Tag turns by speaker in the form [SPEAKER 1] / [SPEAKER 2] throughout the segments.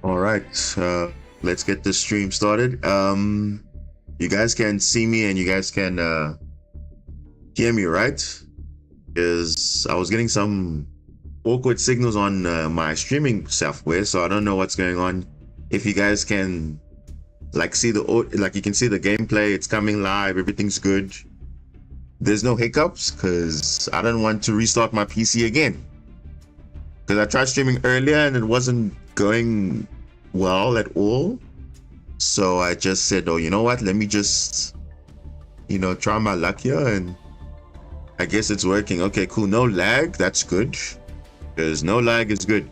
[SPEAKER 1] All right, let's get this stream started. You guys can see me and you guys can hear me, right? Because I was getting some awkward signals on my streaming software, so I don't know what's going on. If you guys can see you can see the gameplay, it's coming live, everything's good. There's no hiccups because I don't want to restart my PC again. Because I tried streaming earlier and it wasn't going well at all. So I just said, oh, you know what? Let me just, try my luck here. And I guess it's working. Okay, cool. No lag. That's good. Because no lag is good.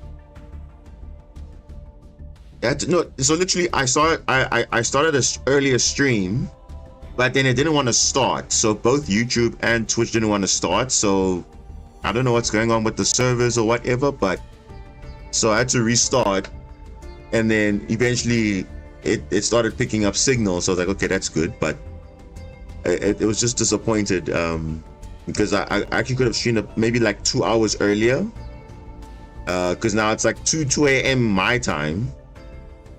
[SPEAKER 1] So literally I started an earlier stream, but then it didn't want to start. So both YouTube and Twitch didn't want to start. So I don't know what's going on with the servers or whatever, but so I had to restart, and then eventually it started picking up signal. So I was like, okay, that's good, but it was just disappointed because I actually could have streamed up maybe like 2 hours earlier, because now it's like 2 a.m. my time,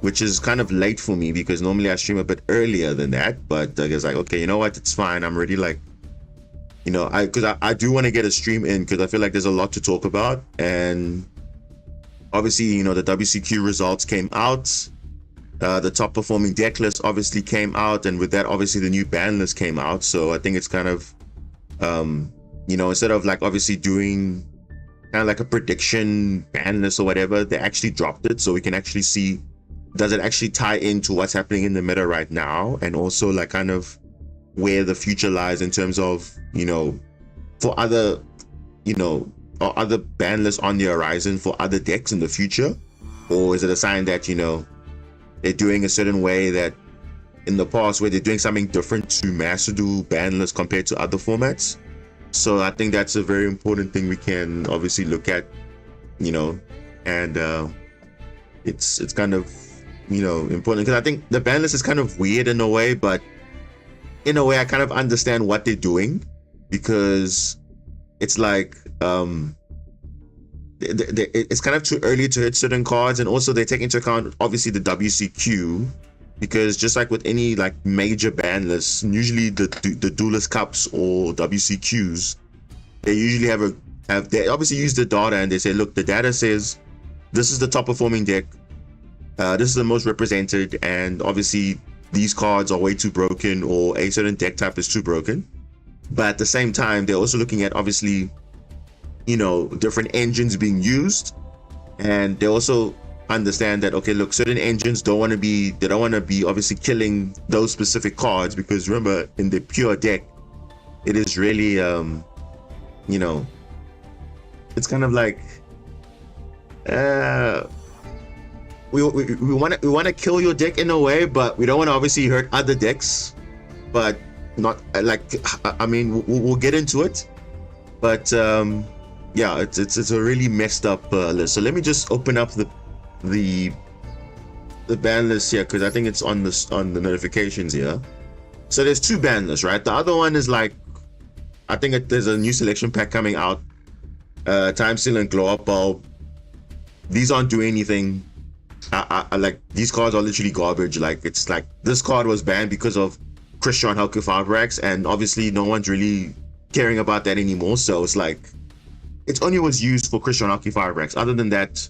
[SPEAKER 1] which is kind of late for me because normally I stream a bit earlier than that. But I was like, okay, you know what, it's fine. I'm already like, I do want to get a stream in because I feel like there's a lot to talk about. And obviously, the WCQ results came out. The top performing deck list obviously came out, and with that, obviously the new ban list came out. So I think it's kind of, instead of like obviously doing kind of like a prediction ban list or whatever, they actually dropped it so we can actually see, does it actually tie into what's happening in the meta right now, and also like kind of where the future lies in terms of, for other, or other ban lists on the horizon for other decks in the future? Or is it a sign that, they're doing a certain way that in the past where they're doing something different to masterduel ban lists compared to other formats? So I think that's a very important thing we can obviously look at, and it's kind of, important because I think the ban list is kind of weird in a way, but in a way I kind of understand what they're doing, because it's like it's kind of too early to hit certain cards, and also they take into account obviously the WCQ, because just like with any like major ban lists, usually the Duelist Cups or WCQs, they usually they obviously use the data and they say, look, the data says this is the top performing deck, this is the most represented, and obviously these cards are way too broken, or a certain deck type is too broken. But at the same time, they're also looking at obviously, different engines being used, and they also understand that, okay, look, certain engines don't want to be obviously killing those specific cards, because remember, in the pure deck, it is really it's kind of like we want to kill your deck in a way, but we don't want to obviously hurt other decks, but not like, I mean, we'll get into it, but yeah, it's a really messed up list. So let me just open up the ban list here, because I think it's on the notifications here. So there's 2 ban lists, right? The other one is like, I think there's a new selection pack coming out, Time Seal and Glow Up Bulb. These aren't doing anything. I like, these cards are literally garbage. Like, it's like this card was banned because of Christian Hulk 5 racks, and obviously no one's really caring about that anymore. So it's like, it only was used for Christian Hulk 5 racks. Other than that,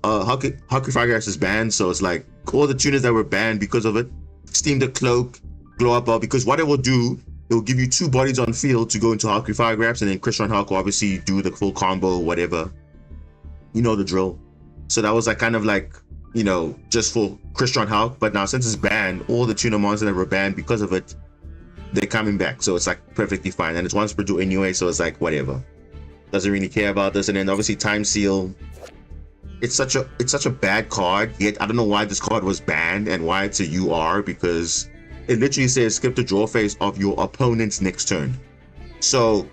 [SPEAKER 1] Hulk 5 racks is banned. So it's like all the tuners that were banned because of it, Steam the Cloak, Glow Up Bulb, because what it will do, it will give you 2 bodies on field to go into Hulk 5 racks, and then Christian Hulk will obviously do the full combo, whatever. You know the drill. So that was like kind of like, just for Christian Hulk. But now since it's banned, all the tuner monsters that were banned because of it, they're coming back. So it's like perfectly fine, and it's once per duel anyway, so it's like whatever. Doesn't really care about this. And then obviously Time Seal, it's such a bad card, yet I don't know why this card was banned and why it's a UR, because it literally says skip the draw phase of your opponent's next turn. So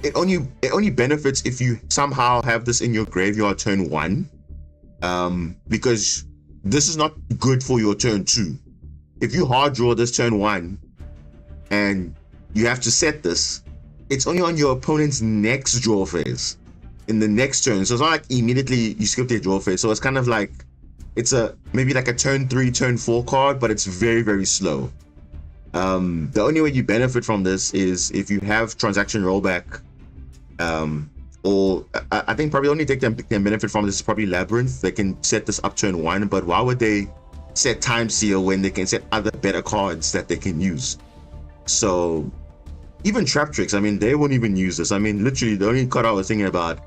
[SPEAKER 1] it only benefits if you somehow have this in your graveyard turn 1, because this is not good for your turn 2. If you hard draw this turn 1 and you have to set this, it's only on your opponent's next draw phase in the next turn. So it's not like immediately you skip their draw phase. So it's kind of like, it's a maybe like a turn 3, turn 4 card, but it's very, very slow. The only way you benefit from this is if you have transaction rollback, or I think probably only deck that can benefit from this is probably Labyrinth. They can set this up turn 1, but why would they set Time Seal when they can set other better cards that they can use? So even Trap Tricks, I mean, they won't even use this. I mean, literally the only card I was thinking about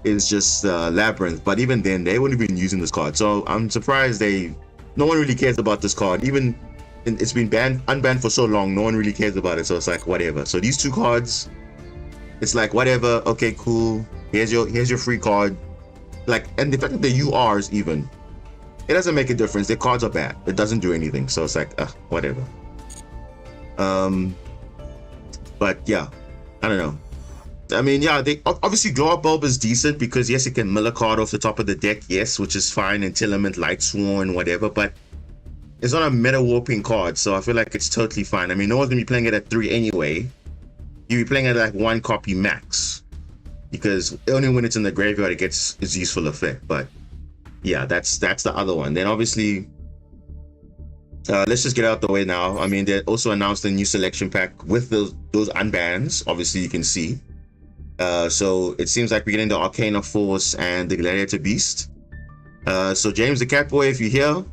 [SPEAKER 1] is just Labyrinth, but even then they won't even using this card. So I'm surprised no one really cares about this card. Even it's been unbanned for so long, no one really cares about it. So it's like whatever. So these two cards, it's like whatever. Okay, cool. Here's your free card. Like, and the fact that the URs even, it doesn't make a difference. Their cards are bad. It doesn't do anything. So it's like whatever. But yeah, I don't know. I mean, yeah, they obviously Glow Up Bulb is decent because yes, it can mill a card off the top of the deck, yes, which is fine, and Telement, Light Sworn, whatever, but it's not a meta warping card, so I feel like it's totally fine. I mean, no one's gonna be playing it at 3 anyway. You'll be playing it at like 1 copy max, because only when it's in the graveyard it gets its useful effect. But yeah, that's the other one. Then obviously, let's just get out the way now. I mean, they also announced a new selection pack with those unbans. Obviously, you can see. So it seems like we're getting the Arcana Force and the Gladiator Beast. So James the Catboy, if you're here,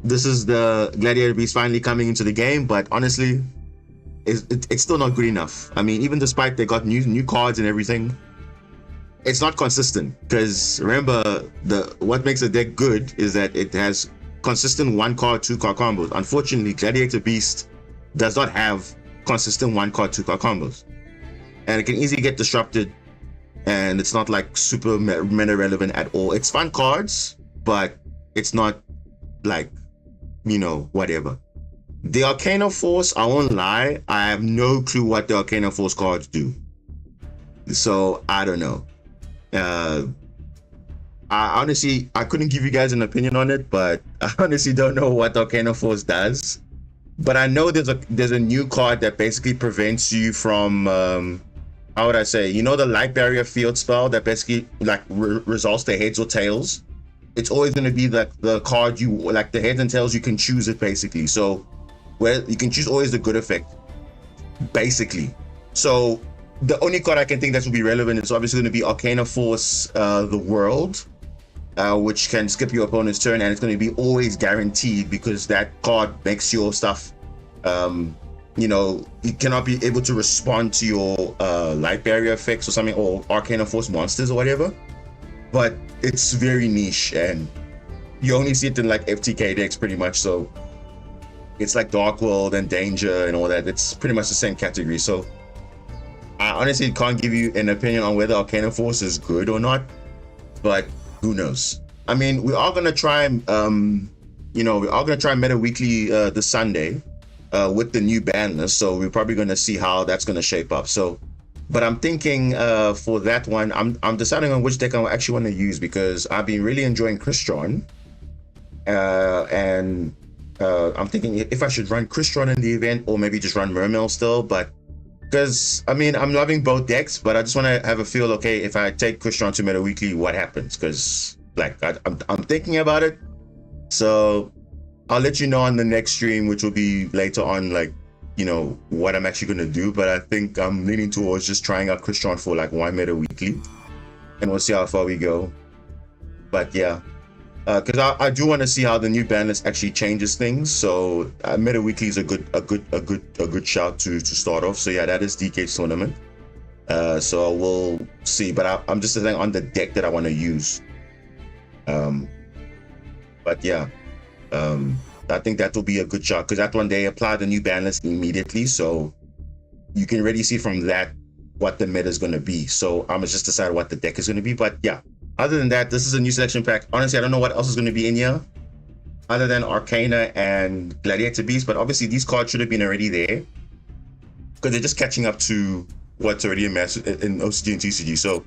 [SPEAKER 1] this is the Gladiator Beast finally coming into the game, but honestly, it's still not good enough. I mean, even despite they got new cards and everything, it's not consistent. Because remember, what makes a deck good is that it has consistent 1 card, 2 card combos. Unfortunately, Gladiator Beast does not have consistent 1 card, 2 card combos, and it can easily get disrupted. And it's not like super meta relevant at all. It's fun cards, but it's not like, you know, whatever. The Arcana Force, I won't lie, I have no clue what the Arcana Force cards do. So I don't know. I honestly couldn't give you guys an opinion on it, but I honestly don't know what the Arcana Force does. But I know there's a new card that basically prevents you from how would I say, you know, the Light Barrier Field spell that basically like results the heads or tails. It's always going to be the card you like, the heads and tails, you can choose it basically. So well, you can choose always the good effect basically. So the only card I can think that will be relevant is obviously going to be Arcana Force, the World, which can skip your opponent's turn, and it's going to be always guaranteed because that card makes your stuff, you know, you cannot be able to respond to your Light Barrier effects or something, or Arcana Force monsters or whatever. But it's very niche, and you only see it in like FTK decks pretty much. So it's like Dark World and Danger and all that. It's pretty much the same category. So I honestly can't give you an opinion on whether Arcana Force is good or not, but who knows? I mean, we are gonna try, you know, we are gonna try Meta Weekly this Sunday with the new ban list. So we're probably gonna see how that's gonna shape up. So, but I'm thinking for that one, I'm deciding on which deck I actually want to use, because I've been really enjoying Crystron, and I'm thinking if I should run Crystron in the event or maybe just run Mermail still. But because I mean, I'm loving both decks, but I just want to have a feel. Okay, if I take Crystron to Meta Weekly, what happens? Because like I'm thinking about it. So I'll let you know on the next stream, which will be later on, like, you know, what I'm actually going to do. But I think I'm leaning towards just trying out Crystron for like 1 Meta Weekly, and we'll see how far we go. But yeah, because I do want to see how the new ban list actually changes things. So Meta Weekly is a good shout to start off. So yeah, that is DK's tournament. So we'll see. But I'm just saying on the deck that I want to use. But yeah, I think that will be a good shot, because that one they apply the new ban list immediately, so you can already see from that what the meta is going to be. So I'm just decide what the deck is going to be. But yeah, other than that, this is a new selection pack. Honestly, I don't know what else is going to be in here other than Arcana and Gladiator Beast, but obviously these cards should have been already there because they're just catching up to what's already in OCG and TCG, so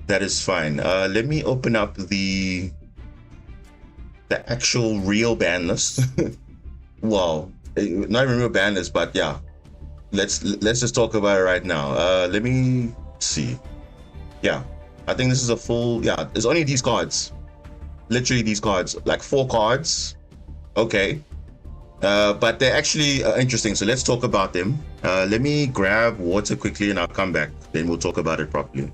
[SPEAKER 1] that is fine. Let me open up the actual real ban list. Well, not even real ban list, but yeah, let's just talk about it right now. Let me see. Yeah, I think this is a full, yeah, there's only these cards. literally these cards, like 4 cards. Okay. But they're actually interesting. So let's talk about them. Let me grab water quickly and I'll come back. Then we'll talk about it properly.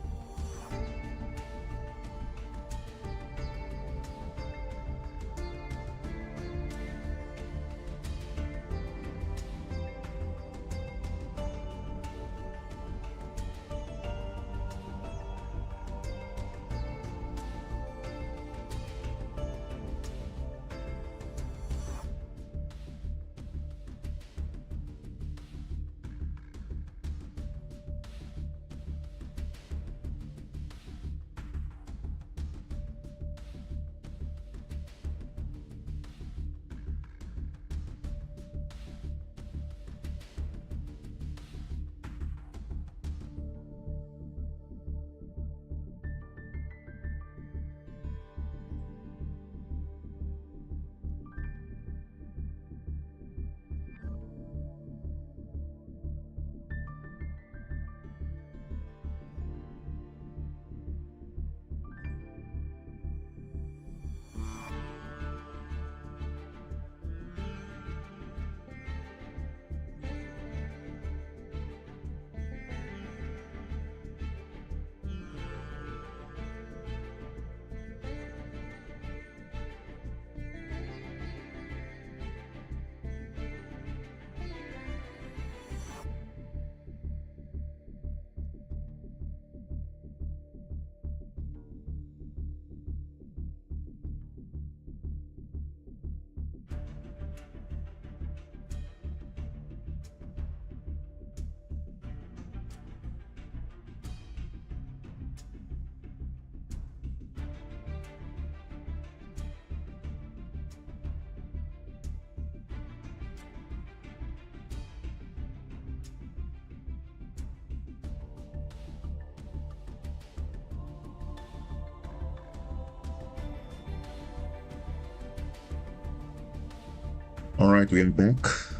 [SPEAKER 1] All right, we are back.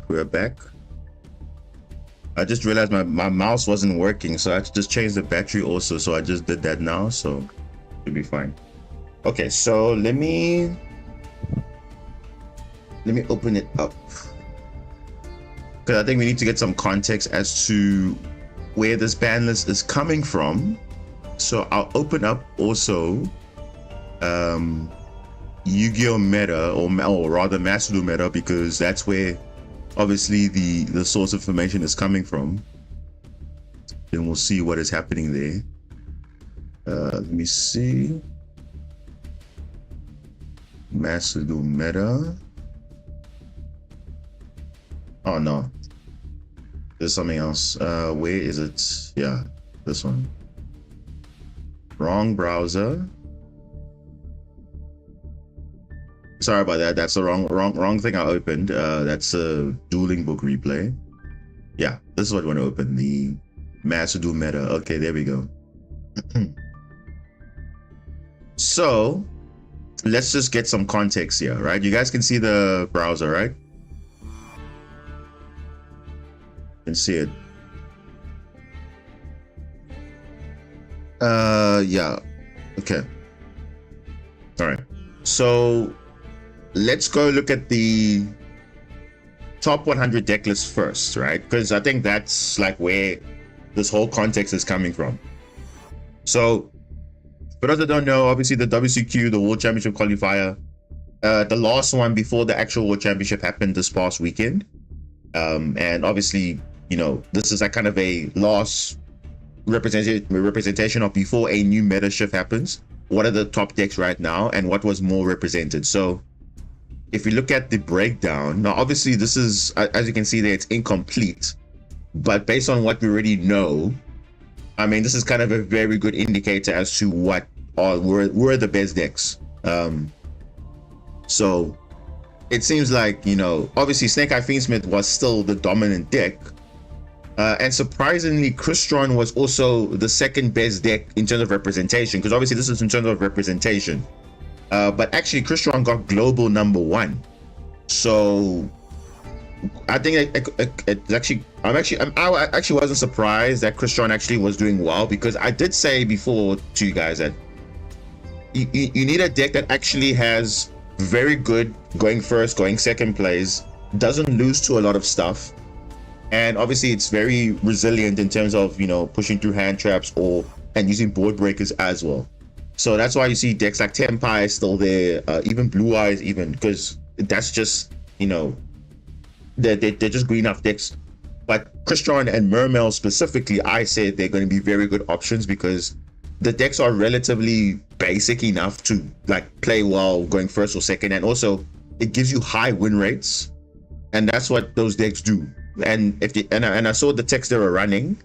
[SPEAKER 1] We are back. I just realized my mouse wasn't working, so I had to just change the battery also. So I just did that now, so it'll be fine. Okay, so let me open it up, because I think we need to get some context as to where this ban list is coming from. So I'll open up also Yu-Gi-Oh meta, or rather masterduel meta, because that's where obviously the source of information is coming from. Then we'll see what is happening there. Let me see. Masterduel meta. Oh no, there's something else. Where is it? Yeah, this one. Wrong browser. Sorry about that. That's the wrong thing I opened. That's a dueling book replay. Yeah, this is what I want to open. The masterduel meta. Okay, there we go. So let's just get some context here, right? You guys can see the browser, right? You can see it. Yeah. Okay. All right. So let's go look at the top 100 deck list first, right? Because I think that's like where this whole context is coming from. So for those that don't know, obviously the WCQ, the World Championship qualifier, the last one before the actual World Championship happened this past weekend. And obviously, you know, this is like kind of a last representation of before a new meta shift happens. What are the top decks right now and what was more represented? So if we look at the breakdown, now obviously this is, as you can see there, it's incomplete, but based on what we already know, I mean, this is kind of a very good indicator as to what were the best decks. So it seems like, you know, obviously Snake Eye Fiendsmith was still the dominant deck, and surprisingly Crystron was also the second best deck in terms of representation, because obviously this is in terms of representation. But actually Crystron got global #1. So I think it's actually, I actually wasn't surprised that Crystron actually was doing well, because I did say before to you guys that you need a deck that actually has very good going first, going second plays, doesn't lose to a lot of stuff, and obviously it's very resilient in terms of, you know, pushing through hand traps and using board breakers as well. So that's why you see decks like Tempai still there, even Blue Eyes, even, because that's just, you know, they're just good enough decks. But Crystron and Mermail specifically, I say they're going to be very good options because the decks are relatively basic enough to like play well going first or second, and also it gives you high win rates, and that's what those decks do. And I saw the text they were running,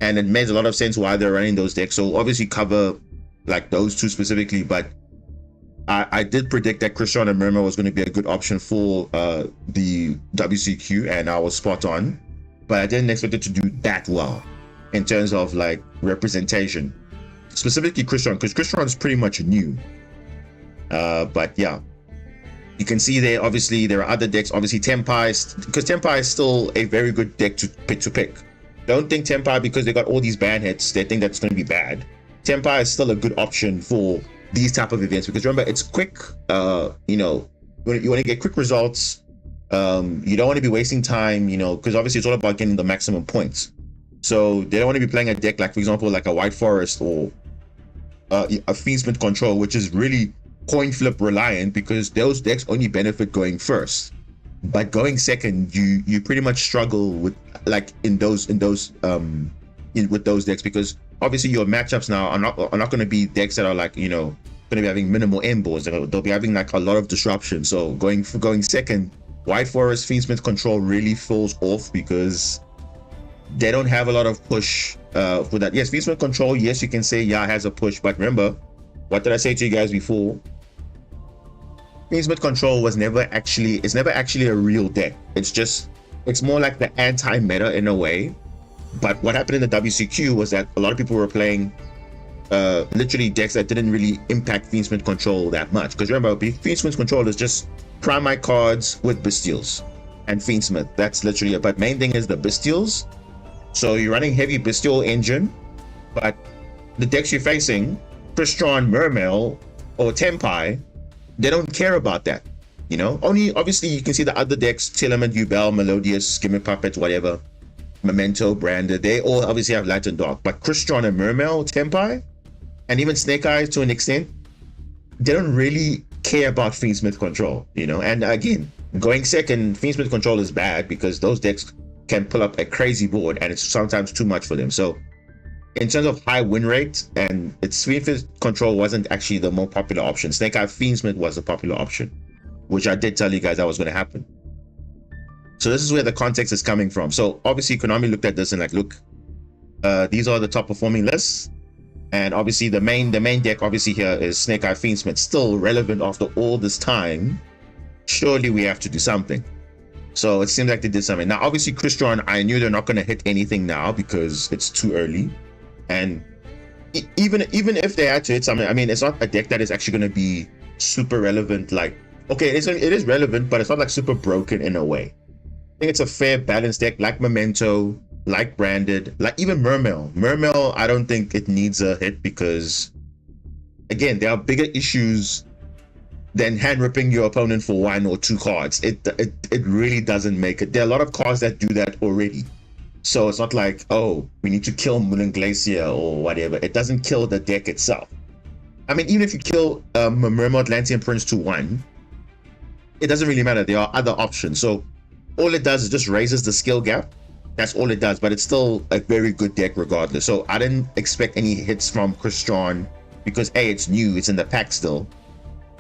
[SPEAKER 1] and it made a lot of sense why they're running those decks. So obviously cover like those two specifically, but I did predict that Crystron and Mermail was going to be a good option for the WCQ, and I was spot on. But I didn't expect it to do that well in terms of like representation, specifically Crystron, because Crystron is pretty much new. But yeah, you can see there, obviously there are other decks, obviously Tempai, because Tempai is still a very good deck to pick. Don't think Tempai, because they got all these ban hits, they think that's going to be bad. Tempai is still a good option for these type of events, because remember, it's quick. You know, you want to get quick results. You don't want to be wasting time, you know, because obviously it's all about getting the maximum points. So they don't want to be playing a deck like, for example, like a White Forest or a Fiendsmith Control, which is really coin flip reliant, because those decks only benefit going first. But going second, you pretty much struggle with like with those decks, because obviously your matchups now are not going to be decks that are like, you know, going to be having minimal end boards. They'll be having like a lot of disruption. So going second, White Forest Fiendsmith Control really falls off because they don't have a lot of push for that. Yes, Fiendsmith Control, yes, you can say, yeah, it has a push, but remember, what did I say to you guys before? Fiendsmith Control is never actually a real deck. It's more like the anti-meta in a way. But what happened in the WCQ was that a lot of people were playing literally decks that didn't really impact Fiendsmith Control that much. Because remember, Fiendsmith Control is just prime my cards with Bestials and Fiendsmith. That's literally it. But main thing is the Bestials. So you're running heavy Bestial engine, but the decks you're facing, Crystron, Mermail, or Tempai, they don't care about that. You know, only obviously you can see the other decks, Tilament, Duel, Melodious, Gimmick Puppet, whatever, Memento, Branded, they all obviously have Light and Dark. But Crystron and Mermail, Tempai, and even Snake Eyes to an extent, they don't really care about Fiendsmith Control, you know. And again, going second, Fiendsmith Control is bad because those decks can pull up a crazy board, and it's sometimes too much for them. So in terms of high win rate, and its Fiendsmith Control wasn't actually the more popular option. Snake Eye Fiendsmith was the popular option, which I did tell you guys that was going to happen. So this is where the context is coming from. So obviously Konami looked at this and like, look, these are the top performing lists, and obviously the main deck obviously here is Snake Eye Fiendsmith, still relevant after all this time. Surely we have to do something. So it seems like they did something. Now obviously Crystron, I knew they're not going to hit anything now because it's too early. And even if they had to hit something, I mean, it's not a deck that is actually going to be super relevant. Like, okay, it is relevant, but it's not like super broken in a way. I think it's a fair balanced deck, like Memento, like Branded, like even Mermail. Mermail, I don't think it needs a hit because, again, there are bigger issues than hand ripping your opponent for 1 or 2 cards. It really doesn't make it. There are a lot of cards that do that already. So it's not like, oh, we need to kill Moon Glacier or whatever. It doesn't kill the deck itself. I mean, even if you kill Mermail Atlantean Prince to 1, it doesn't really matter. There are other options. So all it does is just raises the skill gap. That's all it does, but it's still a very good deck regardless. So I didn't expect any hits from Crystron because A, it's new, it's in the pack still.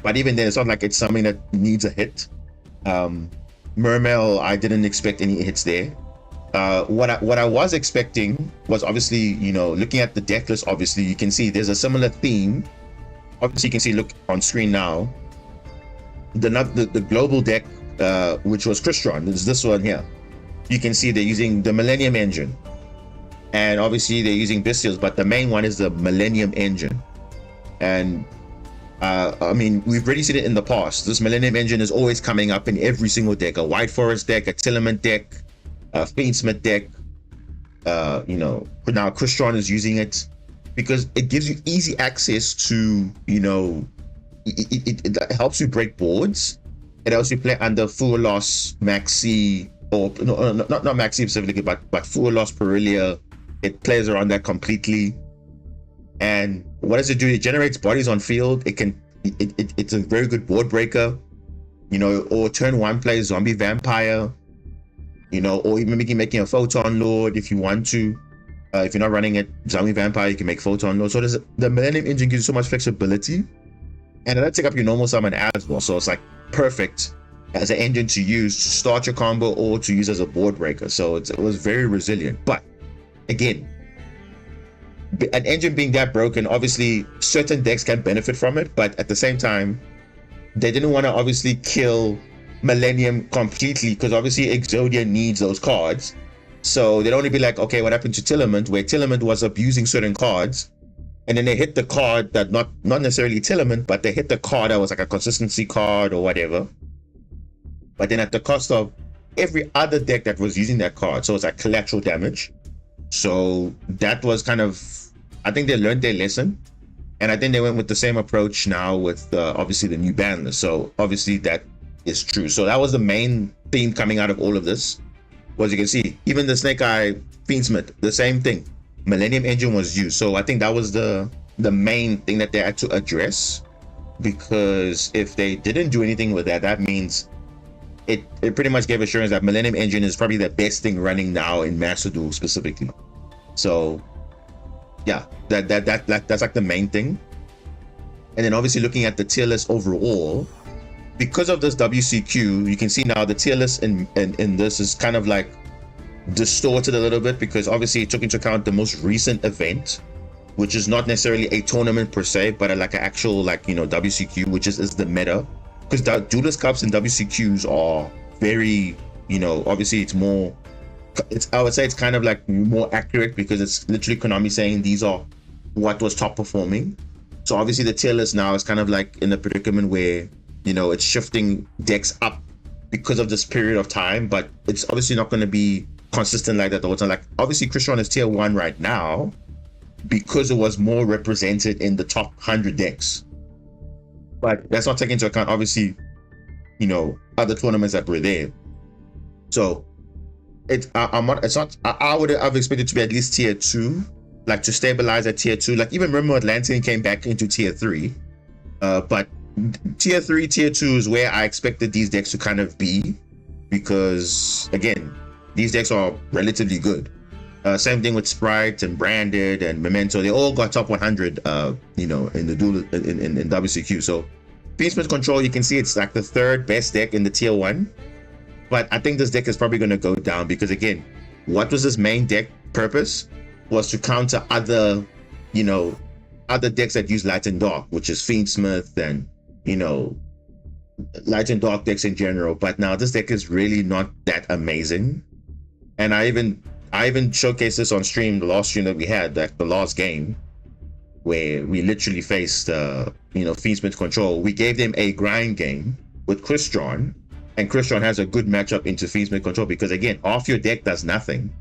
[SPEAKER 1] But even then, it's not like it's something that needs a hit. Mermail, I didn't expect any hits there. What I was expecting was obviously, you know, looking at the deck list, obviously you can see there's a similar theme. Obviously you can see, look on screen now, the global deck, which was Crystron, is this one here. You can see they're using the Millennium engine, and obviously they're using Bestials, but the main one is the Millennium engine. And I mean, we've already seen it in the past. This Millennium engine is always coming up in every single deck, a White Forest deck, a Tilament deck, a Fiendsmith deck. You know, now Crystron is using it. because it gives you easy access to, you know, it helps you break boards. It helps you play under full loss maxi, or no, not maxi specifically, but full loss Perilia. It plays around that completely. And what does it do? It generates bodies on field. It's a very good board breaker, you know, or turn one play zombie vampire, you know, or even making a photon lord if you want to. If you're not running it zombie vampire, you can make photon lord. So the Millennium Engine gives you so much flexibility, and it'll take up your normal summon as well. So it's like perfect as an engine to use to start your combo or to use as a board breaker. So it was very resilient. But again, an engine being that broken, obviously certain decks can benefit from it, but at the same time, they didn't want to obviously kill Millennium completely, because obviously Exodia needs those cards. So they'd only be like, okay, what happened to Tilament, where Tilament was abusing certain cards, and then they hit the card that not necessarily Tilament, but they hit the card that was like a consistency card or whatever, but then at the cost of every other deck that was using that card. So it's like collateral damage. So that was kind of, I think they learned their lesson, and I think they went with the same approach now with obviously the new Banlist. So obviously that is true. So that was the main theme coming out of all of this. As you can see, even the Snake Eye Fiendsmith, the same thing. Millennium Engine was used. So I think that was the main thing that they had to address, because if they didn't do anything with that, that means it pretty much gave assurance that Millennium Engine is probably the best thing running now in Master Duel specifically. So yeah, that's like the main thing. And then obviously looking at the tier list overall, because of this WCQ, you can see now the tier list in this is kind of like distorted a little bit, because obviously it took into account the most recent event, which is not necessarily a tournament per se, but like an actual, like, you know, WCQ, which is the meta. Because the Duelist Cups and WCQs are very, you know, obviously it's more, I would say it's kind of like more accurate, because it's literally Konami saying these are what was top performing. So obviously the tier list now is kind of like in a predicament where, you know, it's shifting decks up because of this period of time, but it's obviously not going to be consistent like that the whole time. Like obviously Christian is tier 1 right now because it was more represented in the top 100 decks. But that's not taking into account, obviously, you know, other tournaments that were there. So I would have expected to be at least tier 2, like to stabilize at tier 2. Like even remember Atlantean came back into tier 3, but tier 3, tier 2 is where I expected these decks to kind of be, because again, these decks are relatively good. Same thing with Sprite and Branded and Memento. They all got top 100, you know, in the duel in WCQ. So Fiendsmith Control, you can see it's like the 3rd best deck in the tier 1. But I think this deck is probably going to go down, because again, what was this main deck purpose? Was to counter other, you know, other decks that use Light and Dark, which is Fiendsmith and, you know, Light and Dark decks in general. But now this deck is really not that amazing. And I even showcased this on stream, the last stream that we had, like the last game, where we literally faced, you know, Fiendsmith Control. We gave them a grind game with Christian, and Christian has a good matchup into Fiendsmith Control, because again, half your deck does nothing.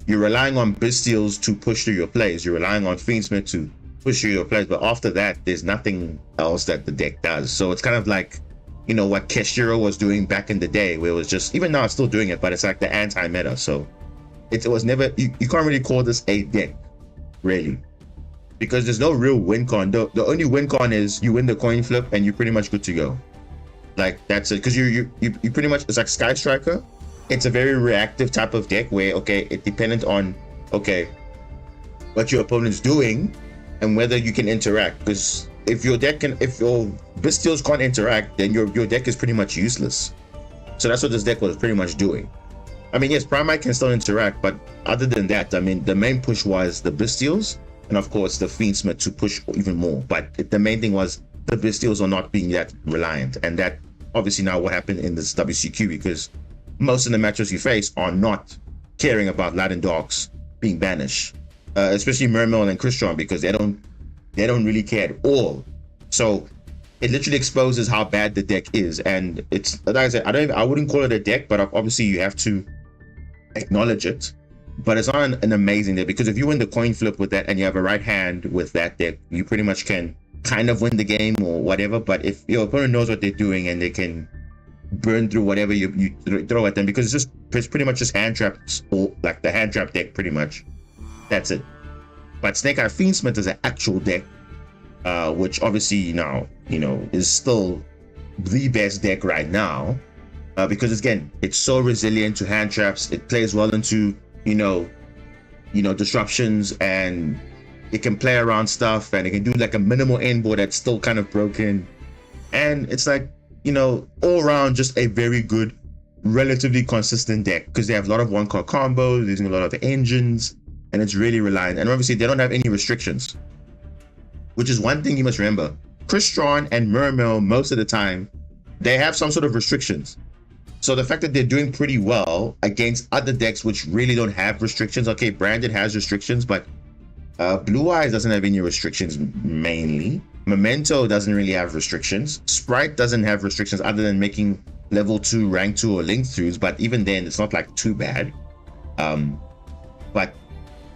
[SPEAKER 1] You're relying on Bestials to push through your plays. You're relying on Fiendsmith to push through your plays, but after that, there's nothing else that the deck does. So it's kind of like, you know, what Keshiro was doing back in the day, where it was just, even now it's still doing it, but it's like the anti-meta. So it was never, you can't really call this a deck, really, because there's no real win con. The only win con is you win the coin flip and you're pretty much good to go. Like that's it, because you pretty much, it's like Sky Striker. It's a very reactive type of deck where, okay, it dependent on, okay, what your opponent's doing and whether you can interact. Because if your Bestials can't interact, then your deck is pretty much useless. So that's what this deck was pretty much doing. I mean, yes, Primite can still interact, but other than that, I mean, the main push was the Bestials, and of course the Fiendsmith to push even more. But the main thing was the Bestials are not being that reliant, and that obviously now what happened in this WCQ, because most of the matchups you face are not caring about Light and Darks being banished, especially Mermail and Christian, because they don't really care at all. So it literally exposes how bad the deck is, and it's, like I said, I wouldn't call it a deck, but obviously you have to acknowledge it. but it's not an amazing deck, because if you win the coin flip with that and you have a right hand with that deck, you pretty much can kind of win the game or whatever. But if your opponent knows what they're doing and they can burn through whatever you throw at them, because it's pretty much just hand traps, or like the hand trap deck pretty much. That's it. But Snake Eye Fiendsmith is an actual deck, which obviously now, is still the best deck right now, because again, it's so resilient to hand traps. It plays well into, disruptions, and it can play around stuff, and it can do like a minimal end board that's still kind of broken. And it's like, all around just a very good, relatively consistent deck, because they have a lot of one card combos, using a lot of engines, and it's really reliant. And obviously they don't have any restrictions, which is one thing you must remember. Crystron and Mermail, most of the time, they have some sort of restrictions. So the fact that they're doing pretty well against other decks which really don't have restrictions. Okay, Branded has restrictions, but Blue Eyes doesn't have any restrictions mainly. Memento doesn't really have restrictions. Sprite doesn't have restrictions other than making level 2, rank 2, or link throughs, but even then, it's not like too bad. But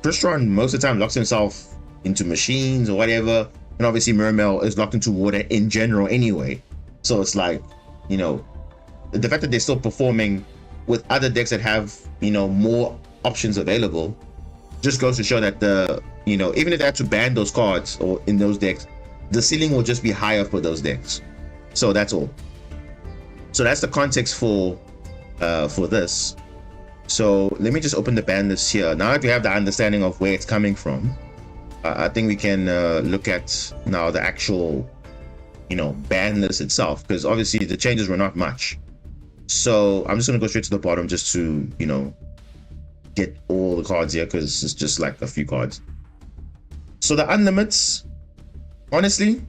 [SPEAKER 1] Crystron most of the time locks himself into machines or whatever, and obviously Mermail is locked into water in general anyway. So it's like, the fact that they're still performing with other decks that have, more options available, just goes to show that even if they had to ban those cards or in those decks, the ceiling will just be higher for those decks. So that's all. So that's the context for this. So let me just open the ban list here. Now that we have the understanding of where it's coming from, I think we can look at now the actual, ban list itself, because obviously the changes were not much. So I'm just going to go straight to the bottom just to, get all the cards here, because it's just like a few cards. So the unlimits, honestly,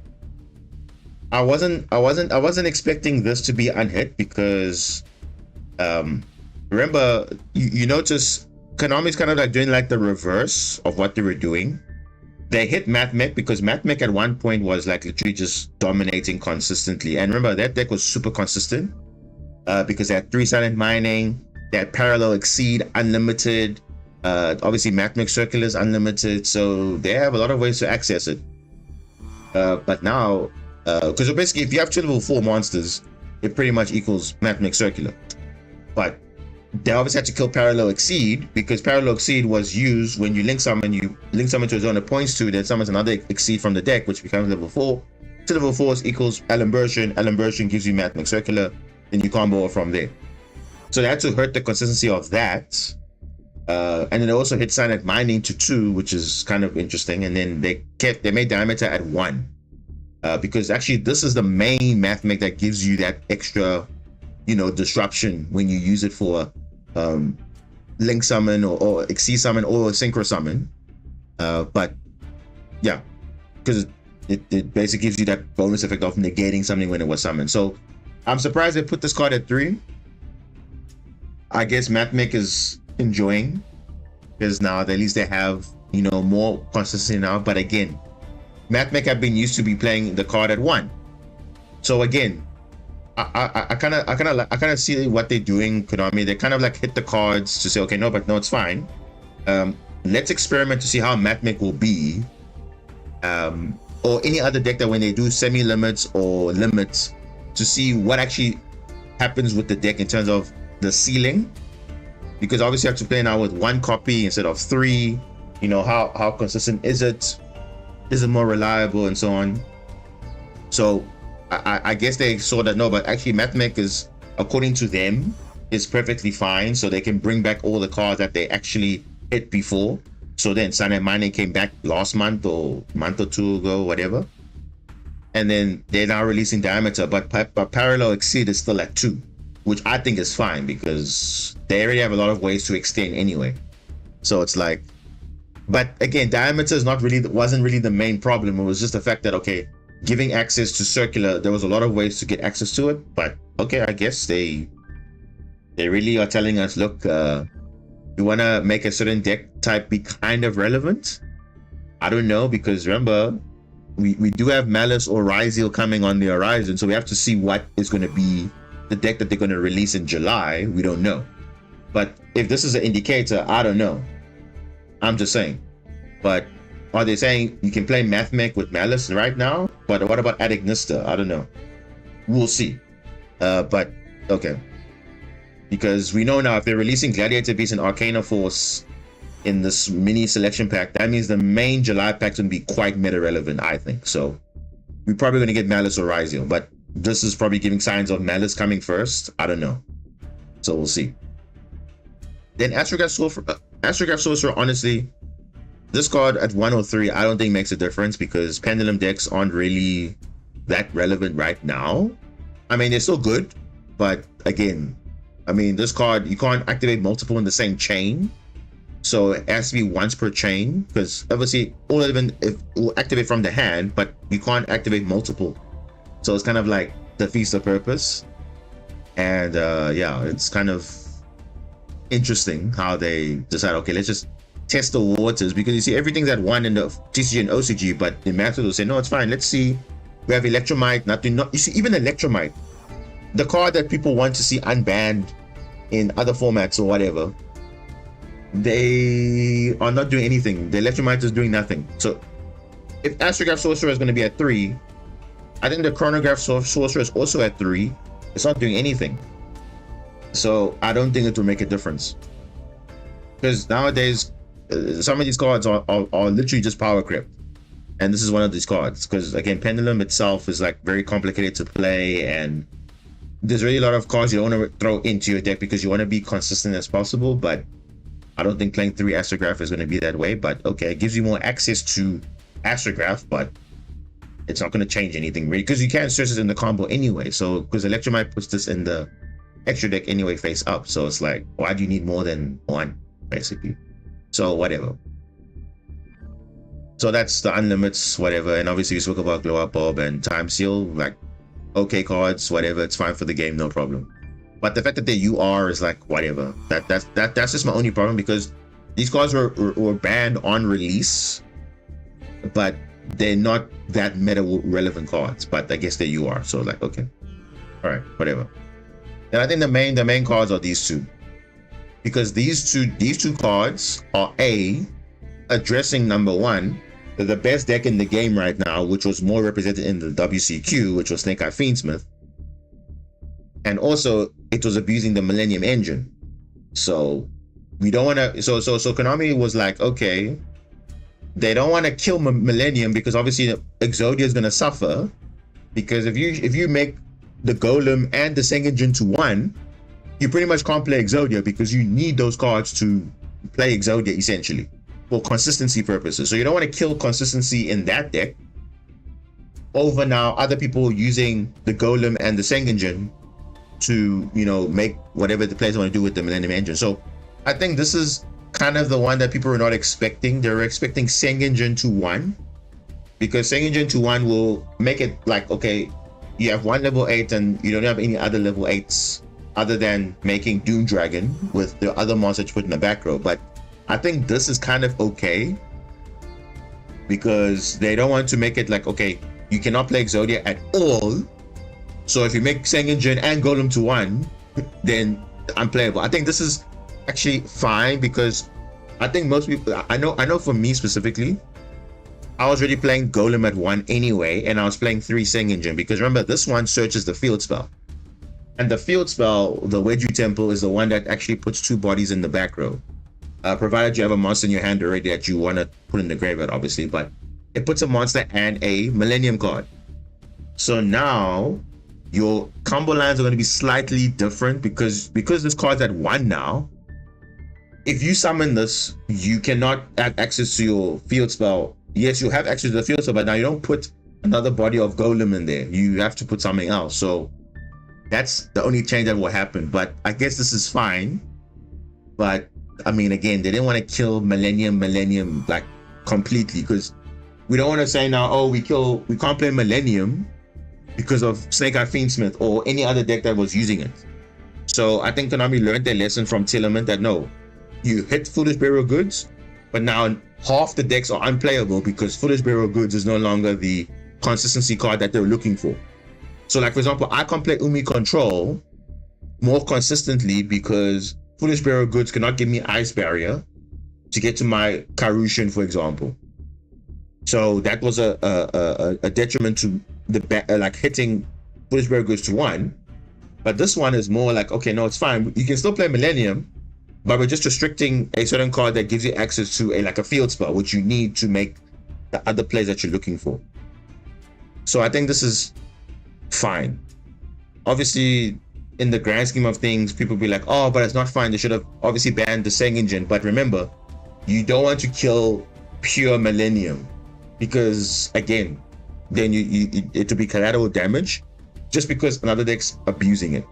[SPEAKER 1] I wasn't expecting this to be unhit, because remember, you notice Konami's kind of like doing like the reverse of what they were doing. They hit Mathmech, because Mathmech at one point was like literally just dominating consistently. And remember, that deck was super consistent, because they had 3 silent mining, they had parallel exceed, unlimited, obviously Mathmech circular is unlimited, so they have a lot of ways to access it. But now, because basically if you have 2 level 4 monsters, it pretty much equals Mathmech circular. But they obviously had to kill parallel exceed, because parallel exceed was used when you link summon to a zone it points to, then summons another exceed from the deck, which becomes level 4. 2 level 4s equals Alimbersion. Alimbersion gives you Mathmech circular, then you combo from there. So they had to hurt the consistency of that. And then they also hit silent mining to 2, which is kind of interesting. And then they made diameter at 1, because actually this is the main Mathmech that gives you that extra, disruption when you use it for link summon or exceed summon or synchro summon. But yeah, because it basically gives you that bonus effect of negating something when it was summoned. So I'm surprised they put this card at 3. I guess Mathmech is enjoying, because now at least they have more consistency now. But again, Mathmech have been used to be playing the card at 1. So again, I kind of see what they're doing, Konami. They kind of like hit the cards to say, okay, no, it's fine. Let's experiment to see how Mathmech will be, or any other deck that when they do semi-limits or limits, to see what actually happens with the deck in terms of the ceiling, because obviously you have to play now with 1 copy instead of 3. How consistent is it? Is it more reliable, and so on? So I guess they saw that no, but actually Mathmech is, according to them, is perfectly fine, so they can bring back all the cards that they actually hit before. So then Silent Mining came back last month or month or 2 ago, whatever. And then they're now releasing Diameter, but Parallel Exceed is still at 2, which I think is fine, because they already have a lot of ways to extend anyway. So it's like, but again, Diameter wasn't really the main problem. It was just the fact that, okay, giving access to Circular, there was a lot of ways to get access to it. But okay, I guess they really are telling us, look, you want to make a certain deck type be kind of relevant. I don't know, because remember, we do have Malice or Ryzeal coming on the horizon, so we have to see what is going to be the deck that they're going to release in July. We don't know. But if this is an indicator, I don't know. I'm just saying. But are they saying you can play Mathmech with Malice right now? But what about Adignista? I don't know. We'll see. But okay. Because we know now if they're releasing Gladiator Beast and Arcana Force in this mini selection pack, that means the main July pack's gonna be quite meta relevant, I think. So we're probably gonna get Malice or Ryzio, but this is probably giving signs of Malice coming first. I don't know. So we'll see. Then Astrograph Sorcerer, honestly, this card at 103, I don't think makes a difference because Pendulum decks aren't really that relevant right now. I mean, they're still good, but again, I mean, this card, you can't activate multiple in the same chain. So it has to be once per chain, because obviously all of them it will activate from the hand, but you can't activate multiple. So it's kind of like defeats the purpose. And yeah, it's kind of interesting how they decide, okay, let's just test the waters, because you see everything's at 1 in the TCG and OCG, but in Master will say, no, it's fine. Let's see. We have Electromite, you see, even Electromite, the card that people want to see unbanned in other formats or whatever, they are not doing anything. The Electromite is doing nothing. So if Astrograph Sorcerer is going to be at 3, I think the Chronograph Sorcerer is also at 3. It's not doing anything. So I don't think it will make a difference. Because nowadays, some of these cards are literally just power crept. And this is one of these cards. Because again, Pendulum itself is like very complicated to play, and there's really a lot of cards you don't want to throw into your deck because you want to be consistent as possible. But I don't think playing 3 Astrograph is going to be that way. But okay, it gives you more access to Astrograph, but it's not going to change anything really, because you can't search it in the combo anyway. So because Electromite puts this in the extra deck anyway face up, so it's like, why do you need more than 1 basically? So whatever. So that's the Unlimits, whatever. And obviously we spoke about Glow Up Orb and Time Seal, like okay cards, whatever, it's fine for the game, no problem. But the fact that the UR is like whatever, that's just my only problem, because these cards were banned on release, but they're not that meta relevant cards. But I guess they UR, so like okay, all right, whatever. And I think the main cards are these two, because these two cards are addressing number 1, the best deck in the game right now, which was more represented in the WCQ, which was Snake Eye Fiendsmith. And also it was abusing the Millennium Engine. So we don't want to, so Konami was like, okay, they don't want to kill Millennium, because obviously Exodia is going to suffer, because if you make the Golem and the Sengenjin to 1, you pretty much can't play Exodia, because you need those cards to play Exodia essentially for consistency purposes. So you don't want to kill consistency in that deck over now other people using the Golem and the Sengenjin to, you know, make whatever the players want to do with the Millennium Engine. So I think this is kind of the one that people are not expecting. They're expecting Sengenjin to 1, because Sengenjin to 1 will make it like, okay, you have 1 level 8 and you don't have any other level 8s other than making Doom Dragon with the other monsters you put in the back row. But I think this is kind of okay, because they don't want to make it like, okay, you cannot play Exodia at all. So if you make Sengenjin and Golem to 1, then unplayable. I think this is actually fine, because I think most people, I know for me specifically, I was already playing Golem at 1 anyway, and I was playing 3 Sengenjin, because remember, this one searches the field spell. And the field spell, the Wedju Temple, is the one that actually puts 2 bodies in the back row. Provided you have a monster in your hand already that you want to put in the graveyard, obviously, but it puts a monster and a Millennium card. So now your combo lines are going to be slightly different, because this card's at 1 now. If you summon this, you cannot have access to your field spell. Yes, you have access to the field spell, but now you don't put another body of Golem in there. You have to put something else. So that's the only change that will happen. But I guess this is fine. But I mean, again, they didn't want to kill Millennium like completely, because we don't want to say now, oh, we can't play Millennium because of Snake Eye Fiendsmith or any other deck that was using it. So I think Konami learned their lesson from Telement, that no, you hit Foolish Burial Goods, but now half the decks are unplayable because Foolish Burial Goods is no longer the consistency card that they're looking for. So like, for example, I can't play Umi Control more consistently because Foolish Burial Goods cannot give me Ice Barrier. to get to my Karushin, for example. So that was a detriment to the like hitting Foolish Burgers to 1. But this one is more like, okay, no, it's fine. You can still play Millennium, but we're just restricting a certain card that gives you access to like a field spell, which you need to make the other plays that you're looking for. So I think this is fine. Obviously, in the grand scheme of things, people be like, oh, but it's not fine. They should have obviously banned the Senginjin. But remember, you don't want to kill pure Millennium, because again, then it will be collateral damage just because another deck's abusing it.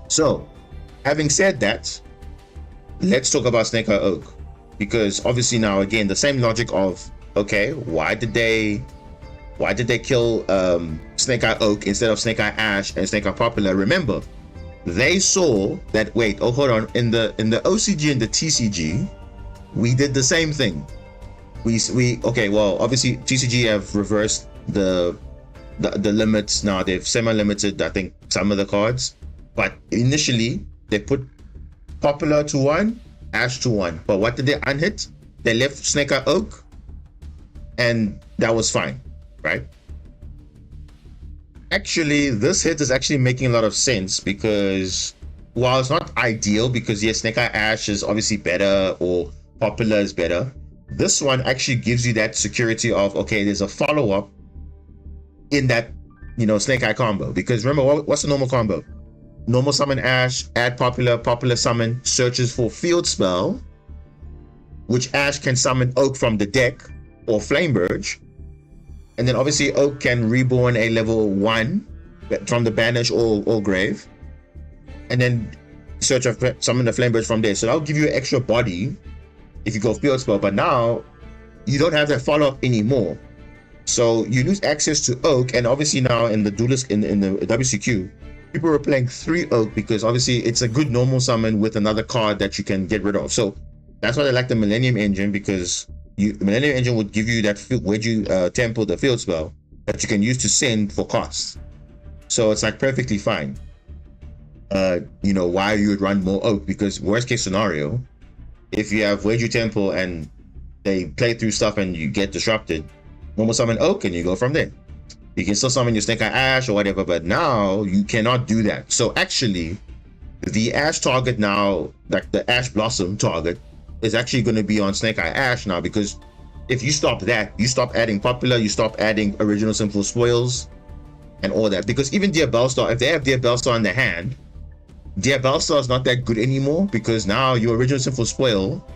[SPEAKER 1] So, having said that, let's talk about Snake Eye Oak, because obviously now again the same logic of, okay, why did they kill Snake Eye Oak instead of Snake Eye Ash and Snake Eye Popular? Remember, they saw that, wait, oh, hold on, in the OCG and the TCG, we did the same thing. Okay, well, obviously TCG have reversed the limits now. They've semi-limited, I think, some of the cards, but initially they put Popular to 1, Ash to 1. But what did they unhit? They left Snake Eye Oak, and that was fine, right? Actually, this hit is actually making a lot of sense, because while it's not ideal, because yes, Snake Eye Ash is obviously better or Popular is better, this one actually gives you that security of, okay, there's a follow-up in that, Snake Eye combo. Because remember, what's the normal combo? Normal summon Ash, add Popular, Popular summon, searches for field spell, which Ash can summon Oak from the deck or Flameburge, and then obviously Oak can reborn a level 1 from the banish or grave, and then summon the Flameburge from there. So that'll give you an extra body if you go field spell, but now you don't have that follow-up anymore. So you lose access to Oak, and obviously now in the duelist in the WCQ, people were playing 3 Oak because obviously it's a good normal summon with another card that you can get rid of. So that's why they like the Millennium Engine, because Millennium Engine would give you that Temple, the field spell that you can use to send for costs. So it's like perfectly fine. Why you would run more Oak, because worst case scenario, if you have Weiju Temple and they play through stuff and you get disrupted, normal summon Oak and you go from there. You can still summon your Snake Eye Ash or whatever, but now you cannot do that. So actually, the Ash target now, like the Ash Blossom target, is actually going to be on Snake Eye Ash now, because if you stop that, you stop adding Popular, you stop adding original Simple Spoils and all that. Because even Dear Bellstar, if they have Dear Bellstar in their hand, Dear Bellstar is not that good anymore, because now your original Simple Spoil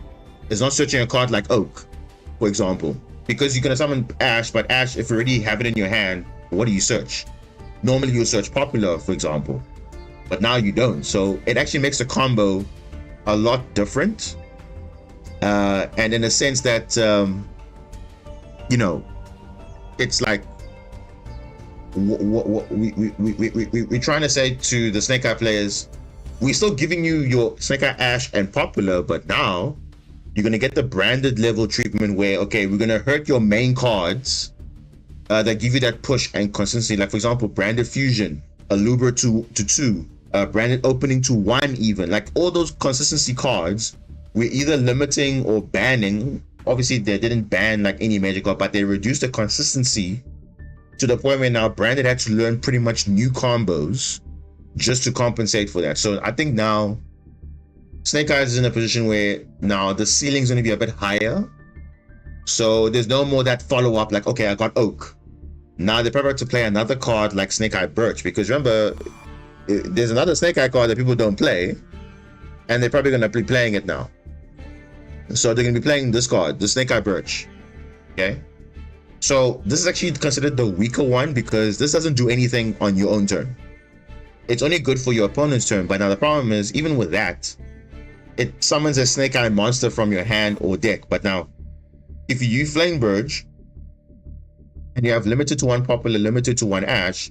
[SPEAKER 1] is not searching a card like Oak, for example. Because you're going to summon Ash, but Ash, if you already have it in your hand, what do you search? Normally you search Popular, for example, but now you don't. So it actually makes the combo a lot different. And in a sense that, it's like, we're trying to say to the Snake Eye players, we're still giving you your Snake Eye Ash and Popular, but now you're going to get the branded level treatment where, okay, we're going to hurt your main cards that give you that push and consistency. Like, for example, branded Fusion, Alubra to 2, branded Opening to 1 even. Like, all those consistency cards, we're either limiting or banning. Obviously, they didn't ban like any magic card, but they reduced the consistency to the point where now branded had to learn pretty much new combos just to compensate for that. So I think now Snake Eyes is in a position where now the ceiling's going to be a bit higher. So there's no more that follow-up like, okay, I got Oak. Now they're probably to play another card like Snake Eye Birch, because remember, there's another Snake Eye card that people don't play, and they're probably going to be playing it now. So they're going to be playing this card, the Snake Eye Birch. Okay? So this is actually considered the weaker one, because this doesn't do anything on your own turn. It's only good for your opponent's turn, but now the problem is, even with that, it summons a Snake Eye monster from your hand or deck. But now, if you use Flameburge, and you have limited to 1 Popular, limited to 1 Ash,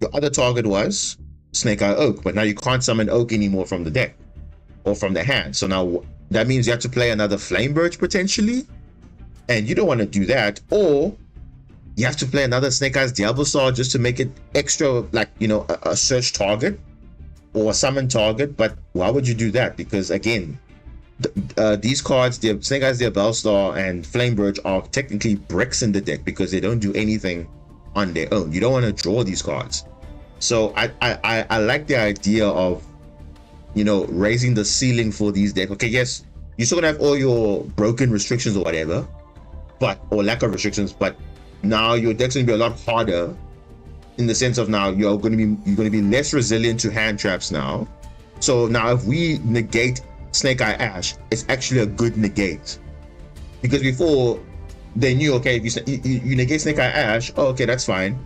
[SPEAKER 1] your other target was Snake Eye Oak, but now you can't summon Oak anymore from the deck or from the hand. So now that means you have to play another Flameburge potentially, and you don't want to do that. Or you have to play another Snake Eyes Diablo Star just to make it extra, like, a search target or a summon target. But why would you do that? Because again, these cards, the Snake Eyes, the Bellstar, and Flamebridge are technically bricks in the deck because they don't do anything on their own. You don't want to draw these cards. So I like the idea of, you know, raising the ceiling for these decks. Okay, yes, you're still gonna have all your broken restrictions or whatever, or lack of restrictions, but now your deck's gonna be a lot harder in the sense of now you're gonna be less resilient to hand traps now. So now if we negate Snake Eye Ash, it's actually a good negate, because before they knew, okay, if you negate Snake Eye Ash, oh, okay, that's fine.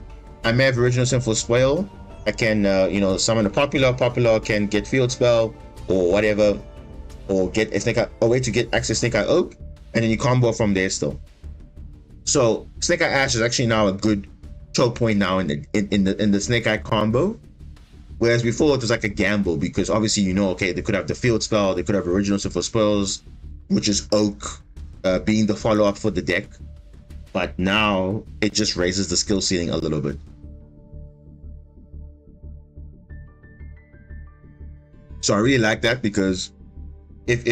[SPEAKER 1] I may have Original Sinful Spoil. I can you know, summon a popular can get Field Spell or whatever, or get a way to get access Snake Eye Oak, and then you combo from there still. So Snake Eye Ash is actually now a good choke point now in the Snake Eye combo, whereas before it was like a gamble, because obviously, you know, okay, they could have the Field Spell, they could have Original Sinful Spells, which is Oak being the follow-up for the deck, but now it just raises the skill ceiling a little bit. So I really like that, because if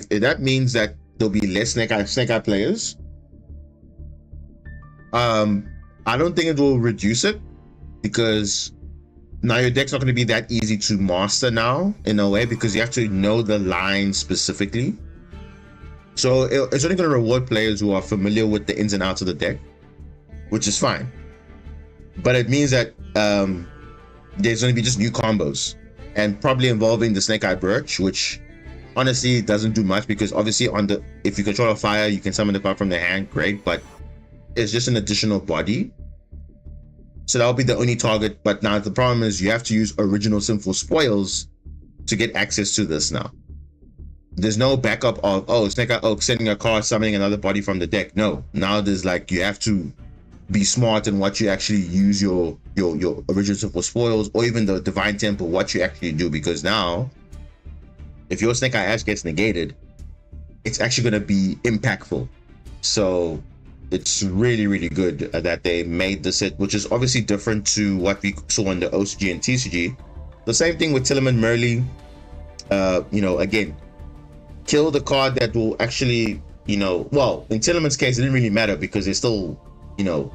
[SPEAKER 1] that means that there'll be less Snake Eye players, I don't think it will reduce it, because now your deck's not going to be that easy to master now, in a way, because you have to know the line specifically. So it's only going to reward players who are familiar with the ins and outs of the deck, which is fine. But it means that there's going to be just new combos, and probably involving the Snake Eye Birch, which honestly doesn't do much, because obviously if you control a fire, you can summon the card from the hand, great, but it's just an additional body. So that'll be the only target. But now the problem is you have to use Original Sinful Spoils to get access to this now. There's no backup of, oh, Snake Eye Oak sending a card, summoning another body from the deck. No, now there's like, you have to be smart in what you actually use your Original Sinful Spoils, or even the Divine Temple, what you actually do, because now if your Snake Eye Ash gets negated, it's actually going to be impactful. So it's really, really good that they made the set, which is obviously different to what we saw in the OCG and TCG. The same thing with Tillerman Merly. You know, again, kill the card that will actually, you know, well, in Tillerman's case, it didn't really matter, because they still, you know,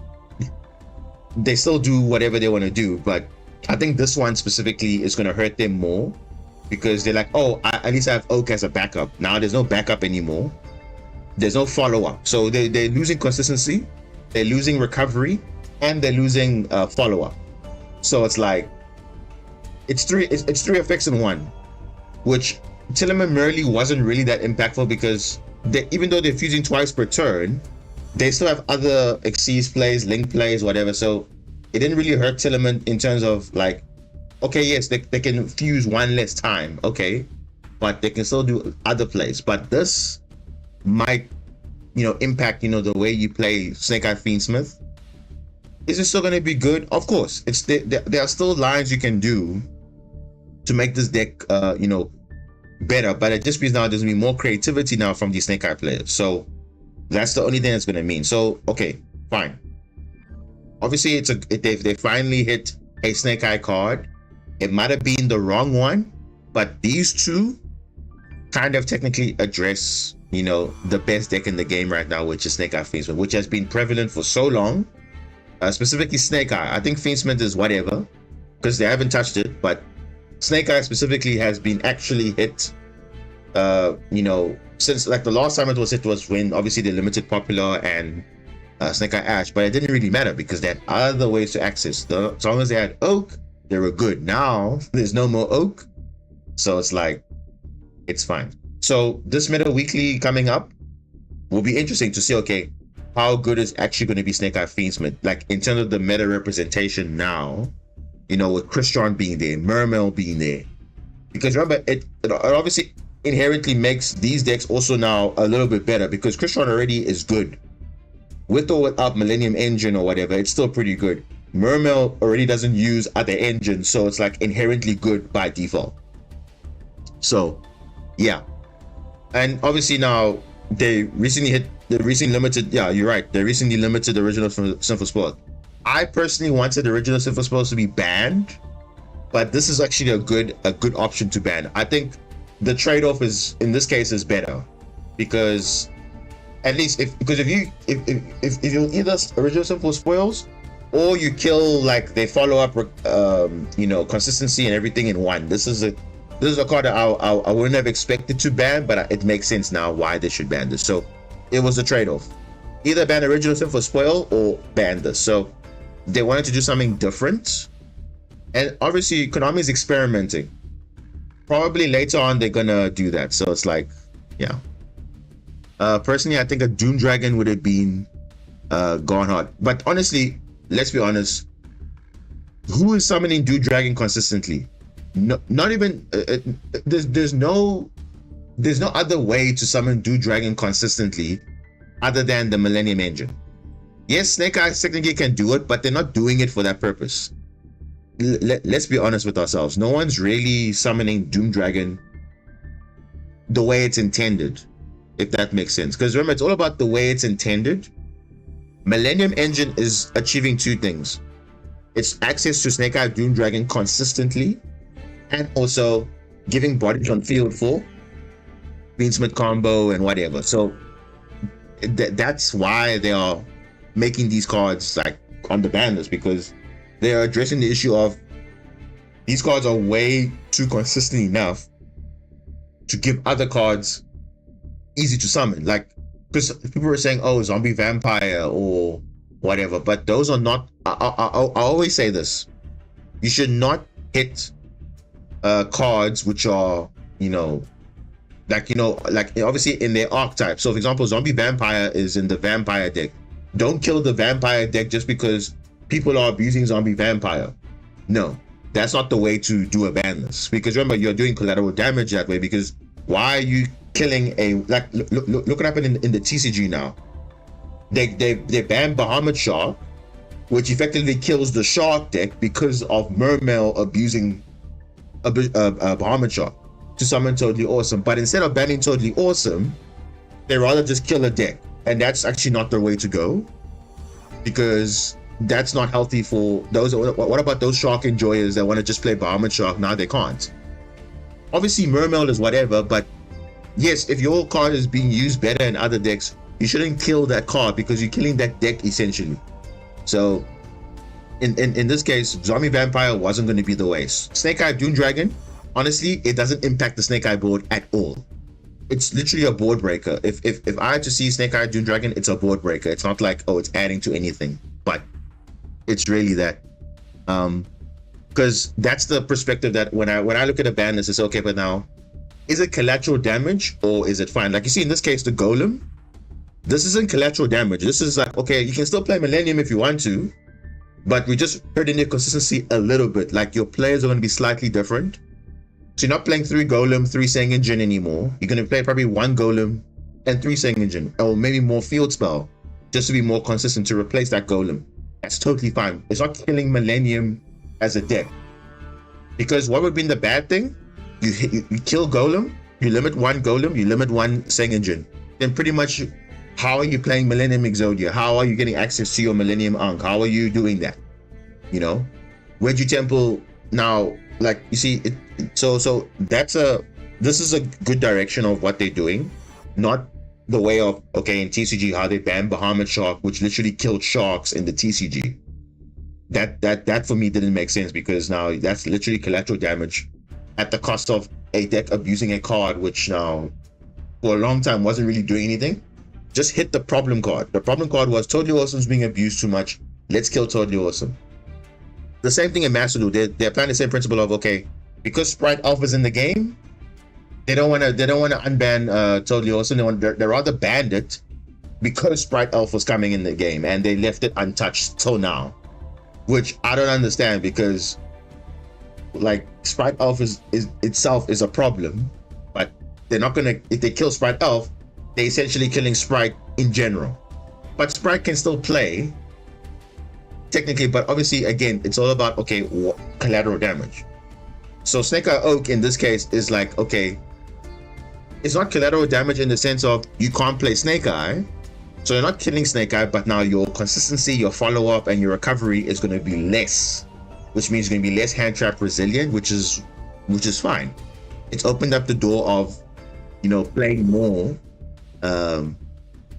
[SPEAKER 1] they still do whatever they want to do. But I think this one specifically is going to hurt them more, because they're like, oh, at least I have Oak as a backup. Now there's no backup anymore. There's no follow-up. So they're losing consistency, they're losing recovery, and they're losing follow-up. So it's like, it's three effects in one, which Tillerman Merly wasn't really that impactful, because even though they're fusing twice per turn, they still have other Xyz plays, Link plays, whatever. So it didn't really hurt Tillerman in terms of like, okay, yes, they can fuse one less time, okay, but they can still do other plays. But this might, you know, impact, you know, the way you play Snake Eye Fiendsmith. Is it still going to be good? Of course, there are still lines you can do to make this deck, you know, better. But it just means now there's going to be more creativity now from these Snake Eye players. So that's the only thing that's going to mean. So okay, fine. Obviously, they finally hit a Snake Eye card. It might have been the wrong one, but these two kind of technically address, you know, the best deck in the game right now, which is Snake Eye Fiendsmith, which has been prevalent for so long. Specifically Snake Eye. I think Fiendsmith is whatever, because they haven't touched it, but Snake Eye specifically has been actually hit, you know, since like the last time it was hit was when obviously they limited Popular and Snake Eye Ash, but it didn't really matter because they had other ways to access. As long as they had Oak, they were good. Now there's no more Oak, so it's like, it's fine. So this meta weekly coming up will be interesting to see, okay, how good is actually going to be Snake Eye Fiendsmith, like in terms of the meta representation now, you know, with Christian being there, Mermail being there. Because remember, it obviously inherently makes these decks also now a little bit better, because Christian already is good. With or without Millennium Engine or whatever, it's still pretty good. Mermail already doesn't use other engines, so it's like inherently good by default. So yeah, and obviously now they recently limited, yeah, you're right, they recently limited the Original Sinful Spell. I personally wanted the Original Sinful Spells to be banned, but this is actually a good option to ban. I think the trade-off is, in this case, is better, because at least if you either original sin for spoils, or you kill like they follow up, consistency and everything in one. This is a card that I wouldn't have expected to ban, but it makes sense now why they should ban this. So it was a trade-off: either ban original sin for spoil or ban this. So they wanted to do something different, and obviously Konami is experimenting. Probably later on they're gonna do that. So it's like, yeah. Personally, I think a Doom Dragon would have been gone hard. But honestly, let's be honest. Who is summoning Doom Dragon consistently? No, not even. There's no other way to summon Doom Dragon consistently other than the Millennium Engine. Yes, Snake Eyes technically can do it, but they're not doing it for that purpose. Let's be honest with ourselves. No one's really summoning Doom Dragon the way it's intended, if that makes sense. Because remember, it's all about the way it's intended. Millennium Engine is achieving two things. It's access to Snake Eye Doom Dragon consistently, and also giving bodies on field for Beansmith combo and whatever. So that's why they are making these cards like on the ban list, because they are addressing the issue of these cards are way too consistent enough to give other cards easy to summon. Like, because people were saying, oh, zombie vampire or whatever, but those are not. I always say this: you should not hit cards which are, like obviously in their archetype. So for example, zombie vampire is in the vampire deck. Don't kill the vampire deck just because people are abusing zombie vampire. No, that's not the way to do a ban list, because remember, you're doing collateral damage that way. Because why are you killing a, like, look what happened in the TCG now. They banned Bahamut Shark, which effectively kills the shark deck because of Mermail abusing a Bahamut Shark to summon Totally Awesome. But instead of banning Totally Awesome, they rather just kill a deck, and that's actually not the way to go, because that's not healthy for those. What about those shark enjoyers that want to just play Bahamut Shark? Now they can't. Obviously Mermail is whatever, but yes, if your card is being used better in other decks, you shouldn't kill that card, because you're killing that deck essentially. So in this case, zombie vampire wasn't going to be the way. Snake Eye Doom Dragon, honestly, it doesn't impact the Snake Eye board at all. It's literally a board breaker. If I had to see Snake Eye Doom Dragon, it's a board breaker. It's not like, oh, it's adding to anything, but it's really that. Because that's the perspective that when I look at a ban list, it's okay, but now, is it collateral damage or is it fine? Like you see in this case, the Golem, this isn't collateral damage. This is like, okay, you can still play Millennium if you want to, but we just hurting your consistency a little bit. Like your players are going to be slightly different. So you're not playing 3 Golem, 3 Sengenjin anymore. You're going to play probably 1 Golem and 3 Sengenjin, or maybe more Field Spell, just to be more consistent to replace that Golem. That's totally fine. It's not killing Millennium as a deck. Because what would be the bad thing? You kill Golem, you limit 1 Golem, you limit 1 Sengenjin. Then pretty much, how are you playing Millennium Exodia? How are you getting access to your Millennium Ankh? How are you doing that? Wedgie Temple now, like you see it. So this is a good direction of what they're doing, not the way of, okay, in TCG how they banned Bahamut Shark, which literally killed sharks in the TCG. That for me didn't make sense, because now that's literally collateral damage at the cost of a deck abusing a card, which now for a long time wasn't really doing anything. Just hit the problem card. The problem card was Totally Awesome's being abused too much. Let's kill Totally Awesome. The same thing in Master Duel. They're applying the same principle of, okay, because Sprite Alpha's in the game, they don't want to unban Totally Awesome. They rather banned it because Sprite Alpha's coming in the game, and they left it untouched till now, which I don't understand, because like Sprite Elf is itself is a problem, but they're not gonna, if they kill Sprite Elf, they're essentially killing Sprite in general. But Sprite can still play technically, but obviously again, it's all about, okay, collateral damage. So Snake Eye Oak in this case is like, okay, it's not collateral damage in the sense of you can't play Snake Eye, so you're not killing Snake Eye, but now your consistency, your follow-up, and your recovery is going to be less, which means you're going to be less hand trap resilient, which is fine. it's opened up the door of, you know, playing more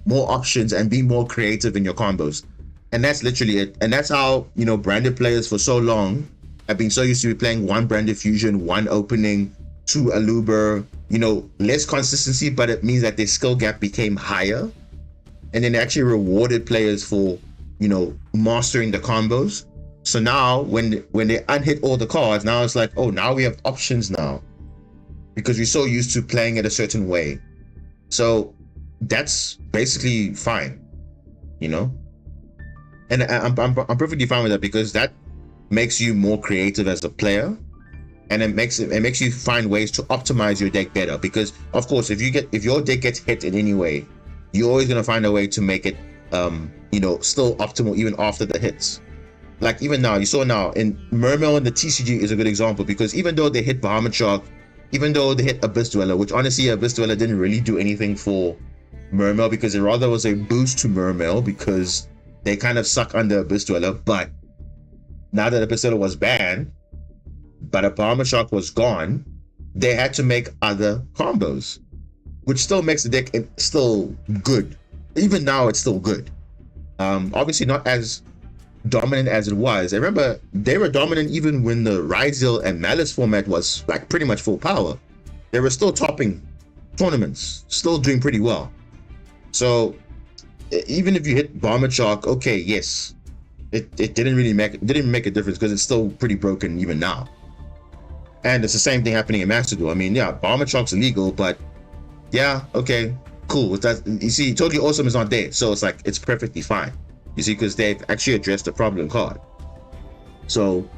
[SPEAKER 1] options and being more creative in your combos. And that's literally it. And that's how, you know, branded players for so long have been so used to be playing one branded fusion, one opening, two aluber, you know, less consistency, but it means that their skill gap became higher. And then they actually rewarded players for, you know, mastering the combos. So now when they unhit all the cards, now it's like, oh, now we have options now, because we're so used to playing it a certain way. So that's basically fine, you know. And I'm perfectly fine with that, because that makes you more creative as a player, and it makes you find ways to optimize your deck better. Because of course, if your deck gets hit in any way, you're always gonna find a way to make it you know, still optimal even after the hits. Like even now, you saw now in Mermail and the TCG is a good example, because even though they hit Bahamut Shark, even though they hit Abyss Dweller, which honestly Abyss Dweller didn't really do anything for Mermail, because it rather was a boost to Mermail, because they kind of suck under Abyss Dweller. But now that Abyss Dweller was banned, but a Bahamut Shark was gone, they had to make other combos, which still makes the deck still good. Even now, it's still good. Obviously not as dominant as it was. I remember they were dominant even when the Ryzel and Malice format was like pretty much full power. They were still topping tournaments, still doing pretty well. So even if you hit Bahamut Shark, okay, yes, it didn't really make a difference, because it's still pretty broken even now. And it's the same thing happening in Master Duel. I mean, yeah, Bahamut Shark's illegal, but yeah, okay, cool. That, you see, Totally Awesome is not there, so it's like it's perfectly fine. You see, because they've actually addressed the problem card. So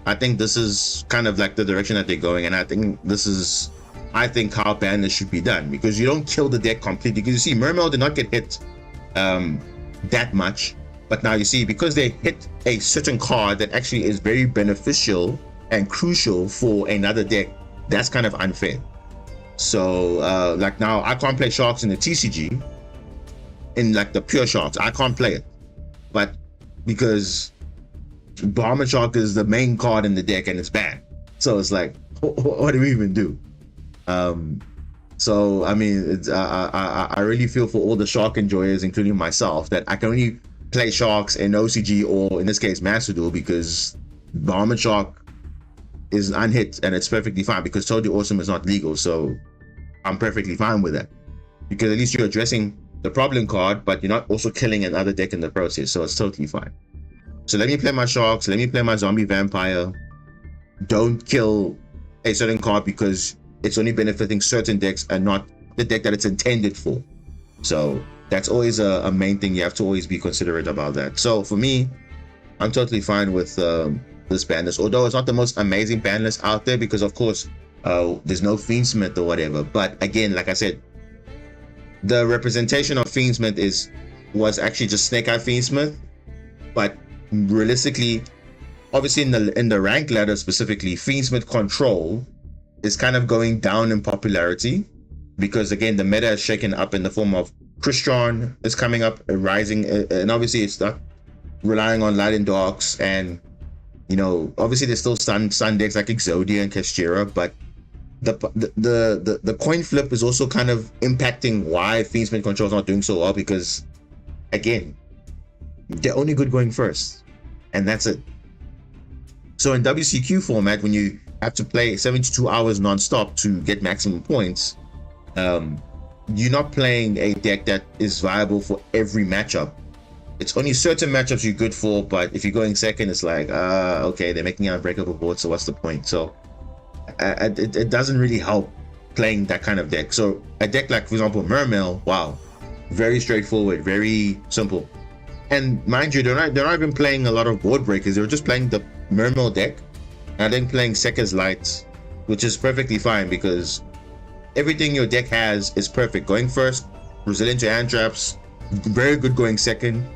[SPEAKER 1] I think this is kind of like the direction that they're going, and I think this is, how Banlist should be done, because you don't kill the deck completely. Because you see, Mermail did not get hit that much, but now you see, because they hit a certain card that actually is very beneficial and crucial for another deck, that's kind of unfair. So like now I can't play Sharks in the TCG, in like the pure Sharks, I can't play it. But because Bahamut Shark is the main card in the deck and it's banned, so it's like, what do we even do? So I mean, it's, I really feel for all the Shark enjoyers, including myself, that I can only play Sharks in OCG, or in this case Master Duel, because Bahamut Shark is unhit and it's perfectly fine, because Totally Awesome is not legal. So I'm perfectly fine with that, because at least you're addressing the problem card, but you're not also killing another deck in the process, so it's totally fine. So let me play my Sharks, let me play my Zombie Vampire. Don't kill a certain card because it's only benefiting certain decks and not the deck that it's intended for. So that's always a main thing. You have to always be considerate about that. So for me, I'm totally fine with this ban list, although it's not the most amazing ban list out there, because of course there's no Fiendsmith or whatever. But again, like I said, the representation of Fiendsmith was actually just Snake Eye Fiendsmith, but realistically, obviously in the rank ladder specifically, Fiendsmith Control is kind of going down in popularity, because again the meta is shaken up in the form of Crystron is coming up, rising, and obviously it's not relying on Light and Darks, and you know, obviously there's still sun decks like Exodia and Kestira, but the coin flip is also kind of impacting why Fiendsmith Control is not doing so well, because again, they're only good going first, and that's it. So in WCQ format, when you have to play 72 hours non-stop to get maximum points, you're not playing a deck that is viable for every matchup. It's only certain matchups you're good for, but if you're going second, it's like, okay, they're making an unbreakable board, so what's the point? So it doesn't really help playing that kind of deck. So a deck like, for example, Mermail, wow, very straightforward, very simple. And mind you, they're not even playing a lot of board breakers. They were just playing the Mermail deck, and then playing Sekka's Light, which is perfectly fine, because everything your deck has is perfect. Going first, resilient to hand traps, very good going second,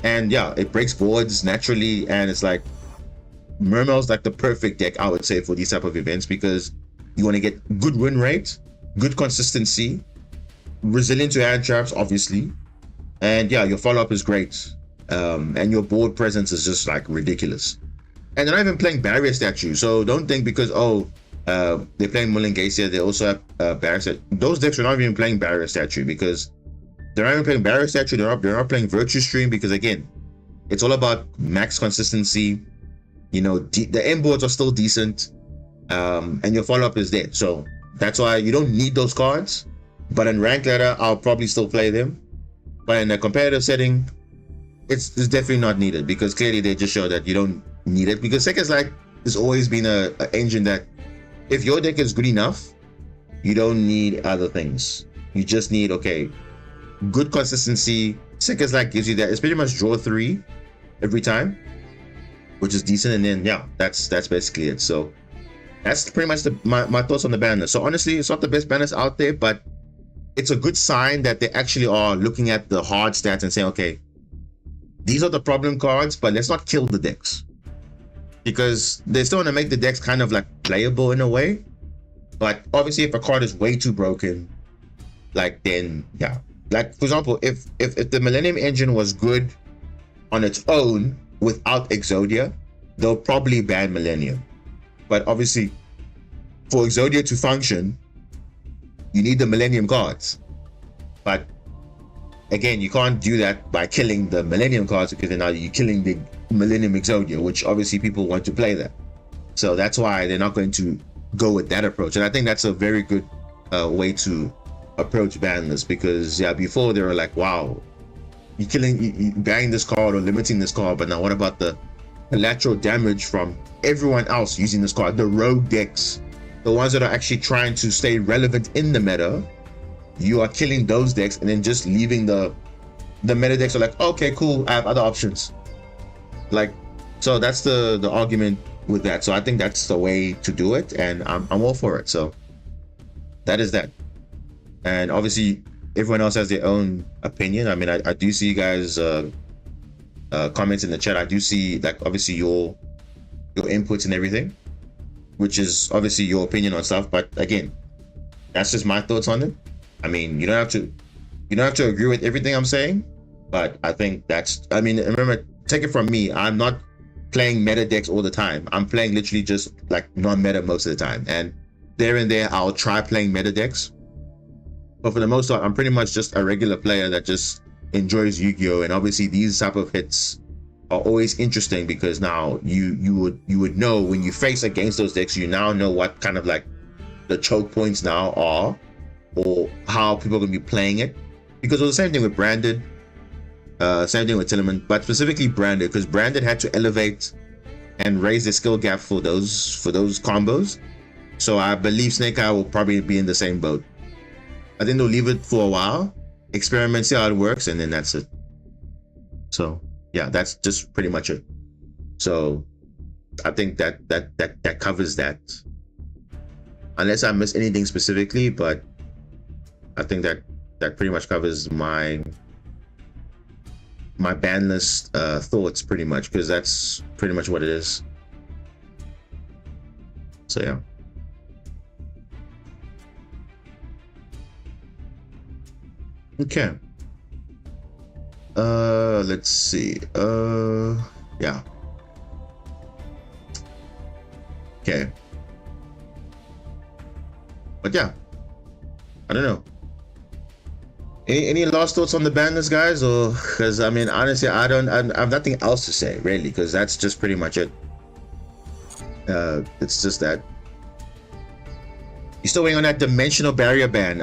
[SPEAKER 1] and yeah, it breaks boards naturally. And it's like, Mermail's like the perfect deck, I would say, for these type of events, because you want to get good win rate, good consistency, resilient to hand traps, obviously, and yeah, your follow-up is great, and your board presence is just like ridiculous. And they're not even playing barrier statues, so don't think because, oh, They're playing Mullingasia. They also have Barrier Statue. Those decks are not even playing Barrier Statue because they're not even playing Barrier Statue. They're not playing Virtue Stream because again, it's all about max consistency. You know, the end boards are still decent, and your follow up is there. So that's why you don't need those cards. But in ranked ladder, I'll probably still play them. But in a competitive setting, it's definitely not needed because clearly they just show that you don't need it. Because Second Light has always been a engine that if your deck is good enough, you don't need other things. You just need, okay, good consistency. Second Light gives you that. It's pretty much draw 3 every time, which is decent. And then yeah, that's basically it. So that's pretty much my thoughts on the ban list. So honestly, it's not the best ban list out there, but it's a good sign that they actually are looking at the hard stats and saying, okay, these are the problem cards, but let's not kill the decks. Because they still want to make the decks kind of like playable in a way. But obviously if a card is way too broken, like then, yeah. Like for example, if the Millennium Engine was good on its own without Exodia, they'll probably ban Millennium. But obviously, for Exodia to function, you need the Millennium cards. But again, you can't do that by killing the Millennium cards because then now you're killing the Millennium Exodia, which obviously people want to play that. So that's why they're not going to go with that approach. And I think that's a very good way to approach Banlist because yeah, before they were like, wow, you banning this card or limiting this card, but now what about the collateral damage from everyone else using this card? The rogue decks, the ones that are actually trying to stay relevant in the meta, you are killing those decks and then just leaving the meta decks are like, okay, cool, I have other options. Like, so that's the argument with that. So I think that's the way to do it, and I'm all for it. So that is that. And obviously everyone else has their own opinion. I mean, I do see you guys comments in the chat. I do see like obviously your inputs and everything, which is obviously your opinion on stuff. But again, that's just my thoughts on it. I mean, you don't have to agree with everything I'm saying, but I think that's, I mean, remember, take it from me, I'm not playing meta decks all the time. I'm playing literally just like non-meta most of the time, and there and there I'll try playing meta decks, but for the most part I'm pretty much just a regular player that just enjoys Yu-Gi-Oh! And obviously these type of hits are always interesting because now you would know when you face against those decks, you now know what kind of like the choke points now are, or how people are going to be playing it. Because it was the same thing with Branded, same thing with Tillerman, but specifically Branded, because Branded had to elevate and raise the skill gap for those combos. So I believe Snake Eye will probably be in the same boat. I think they'll leave it for a while, experiment, see how it works, and then that's it. So yeah, that's just pretty much it. So I think that covers that, unless I miss anything specifically, but I think that pretty much covers my ban list thoughts pretty much, because that's pretty much what it is. So yeah. Okay. Let's see. Yeah. Okay. But yeah, I don't know. Any last thoughts on the ban list, guys? Or because I mean, honestly, I have nothing else to say really, because that's just pretty much it. It's just that. You still waiting on that dimensional barrier ban?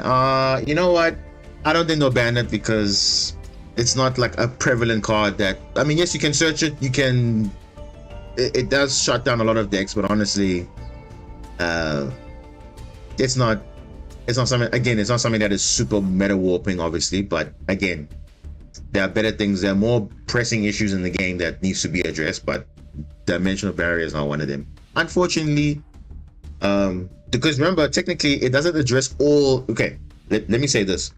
[SPEAKER 1] You know what? I don't think they'll ban it because it's not like a prevalent card that, I mean, yes, you can search it, you can, it does shut down a lot of decks, but honestly, it's not something, again, it's not something that is super meta warping, obviously, but again, there are better things, there are more pressing issues in the game that needs to be addressed, but dimensional barrier is not one of them, unfortunately. Because remember, technically, it doesn't address all, okay, let me say this.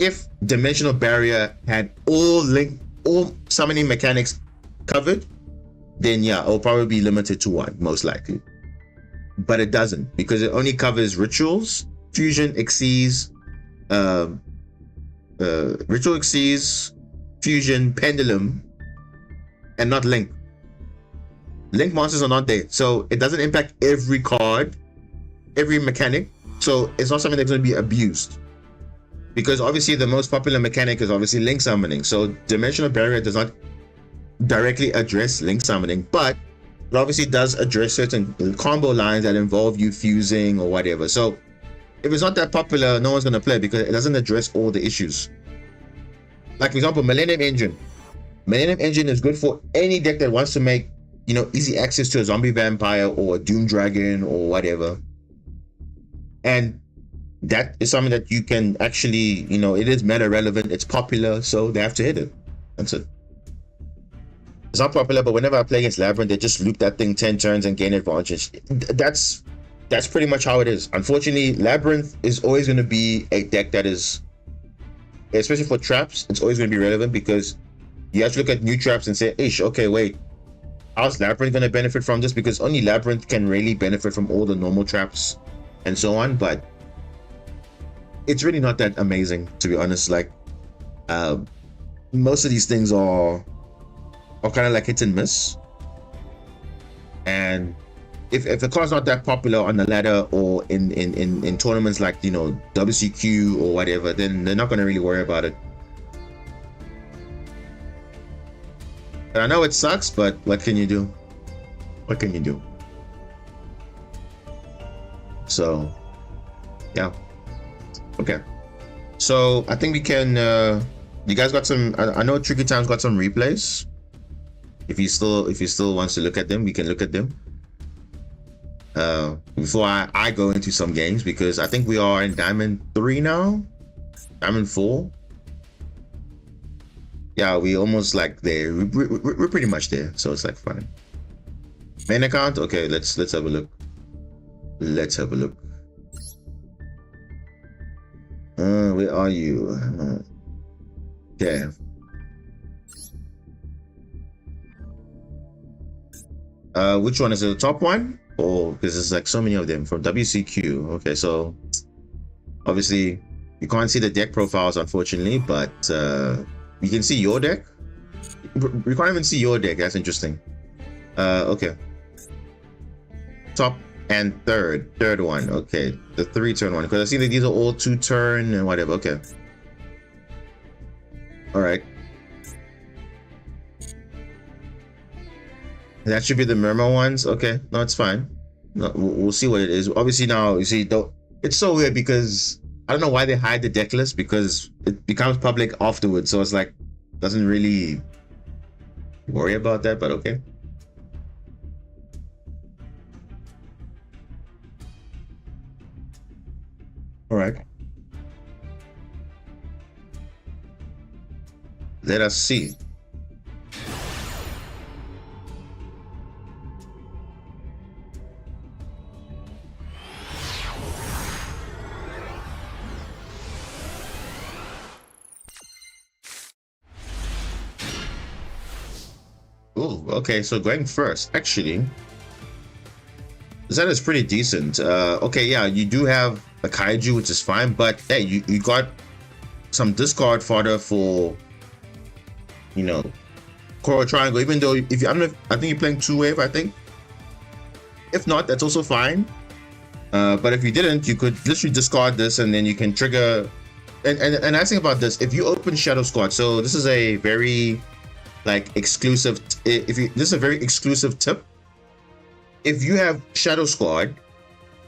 [SPEAKER 1] If dimensional barrier had all summoning mechanics covered, then yeah, it'll probably be limited to one, most likely. But it doesn't, because it only covers rituals, fusion, Xyz, ritual Xyz, fusion, pendulum, and not link. Link monsters are not there, so it doesn't impact every card every mechanic, so it's not something that's going to be abused. Because obviously the most popular mechanic is obviously link summoning. So Dimensional Barrier does not directly address link summoning, but it obviously does address certain combo lines that involve you fusing or whatever. So if it's not that popular, no one's going to play because it doesn't address all the issues. Like for example, Millennium Engine. Millennium Engine is good for any deck that wants to make, you know, easy access to a zombie vampire or a Doom Dragon or whatever. And that is something that you can actually, you know, it is meta relevant, it's popular, so they have to hit it. That's it. It's not popular, but whenever I play against Labyrinth, they just loop that thing 10 turns and gain advantage. That's pretty much how it is. Unfortunately, Labyrinth is always going to be a deck that is, especially for traps, it's always going to be relevant because you have to look at new traps and say, ish, okay, wait, how's Labyrinth going to benefit from this? Because only Labyrinth can really benefit from all the normal traps and so on, but it's really not that amazing, to be honest. Like, most of these things are kind of like hit and miss. And if the card's not that popular on the ladder or in tournaments like, you know, WCQ or whatever, then they're not going to really worry about it. And I know it sucks, but what can you do? What can you do? So, yeah. Okay. So I think we can. You guys got some. I know Tricky Time's got some replays. If he still wants to look at them, we can look at them. Before I go into some games, because I think we are in Diamond 3 now. Diamond 4. Yeah, we almost like there. We're pretty much there, so it's like fun. Main account. Okay, let's have a look. Let's have a look. Where are you? Okay. Which one is it? The top one? Oh, because there's like so many of them from WCQ. Okay, so obviously you can't see the deck profiles, unfortunately, but you can see your deck. We can't even see your deck. That's interesting. Okay. Top and third one. Okay, the 3-turn one, because I see that these are all 2-turn and whatever. Okay. All right. That should be the Murmur ones. Okay, no, it's fine. No, we'll see what it is. Obviously now, you see, it's so weird because I don't know why they hide the deck list, because it becomes public afterwards. So it's like, doesn't really worry about that, but okay. All right. Let us see. Oh, okay, so going first, actually, Zen is pretty decent. Okay, yeah, you do have a kaiju, which is fine, but hey, you got some discard fodder for, you know, Coral Triangle. Even though if you, I think you're playing 2-wave, I think. If not, that's also fine. But if you didn't, you could literally discard this, and then you can trigger. And I think about this, if you open Shadow Squad, so this is a very like exclusive. This is a very exclusive tip. If you have Shadow Squad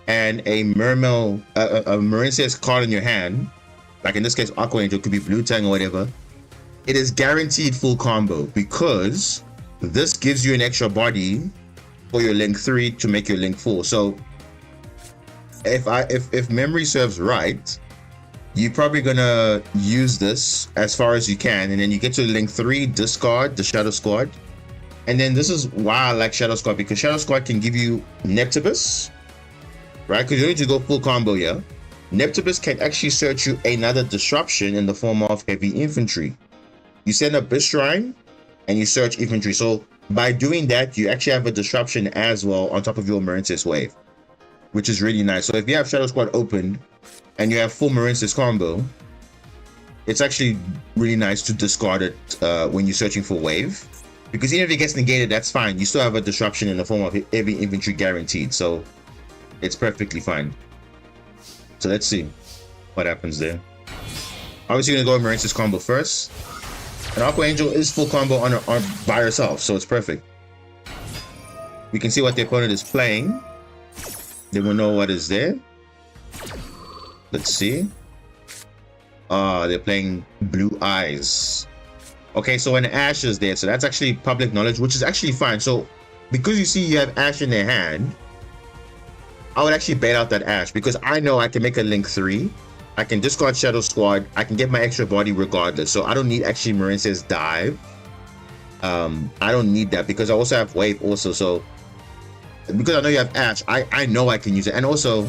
[SPEAKER 1] and a Mermail, a Marincius card in your hand, like in this case Aqua Angel, could be Blue Tang or whatever, it is guaranteed full combo, because this gives you an extra body for your link 3 to make your link 4. So if memory serves right, you're probably gonna use this as far as you can, and then you get to link 3, discard the Shadow Squad. And then this is why I like Shadow Squad, because Shadow Squad can give you Neptibus, right? Because you need to go full combo here. Neptibus can actually search you another disruption in the form of heavy infantry. You send a Abyss Shrine and you search infantry. So by doing that, you actually have a disruption as well on top of your Marincius wave, which is really nice. So if you have Shadow Squad open and you have full Marincius combo, it's actually really nice to discard it when you're searching for wave. Because even if it gets negated, that's fine. You still have a disruption in the form of heavy infantry guaranteed. So It's perfectly fine. So let's see what happens there. Obviously, you're gonna go with Marins's combo first. And Aqua Angel is full combo on by herself, so it's perfect. We can see what the opponent is playing. Then we'll know what is there. Let's see. They're playing Blue Eyes. Okay, so an Ash is there, so that's actually public knowledge, which is actually fine. So because you see you have Ash in their hand, I would actually bait out that Ash because I know I can make a Link 3. I can discard Shadow Squad. I can get my extra body regardless. So I don't need actually Marince's dive. I don't need that because I also have Wave also. So because I know you have Ash, I know I can use it. And also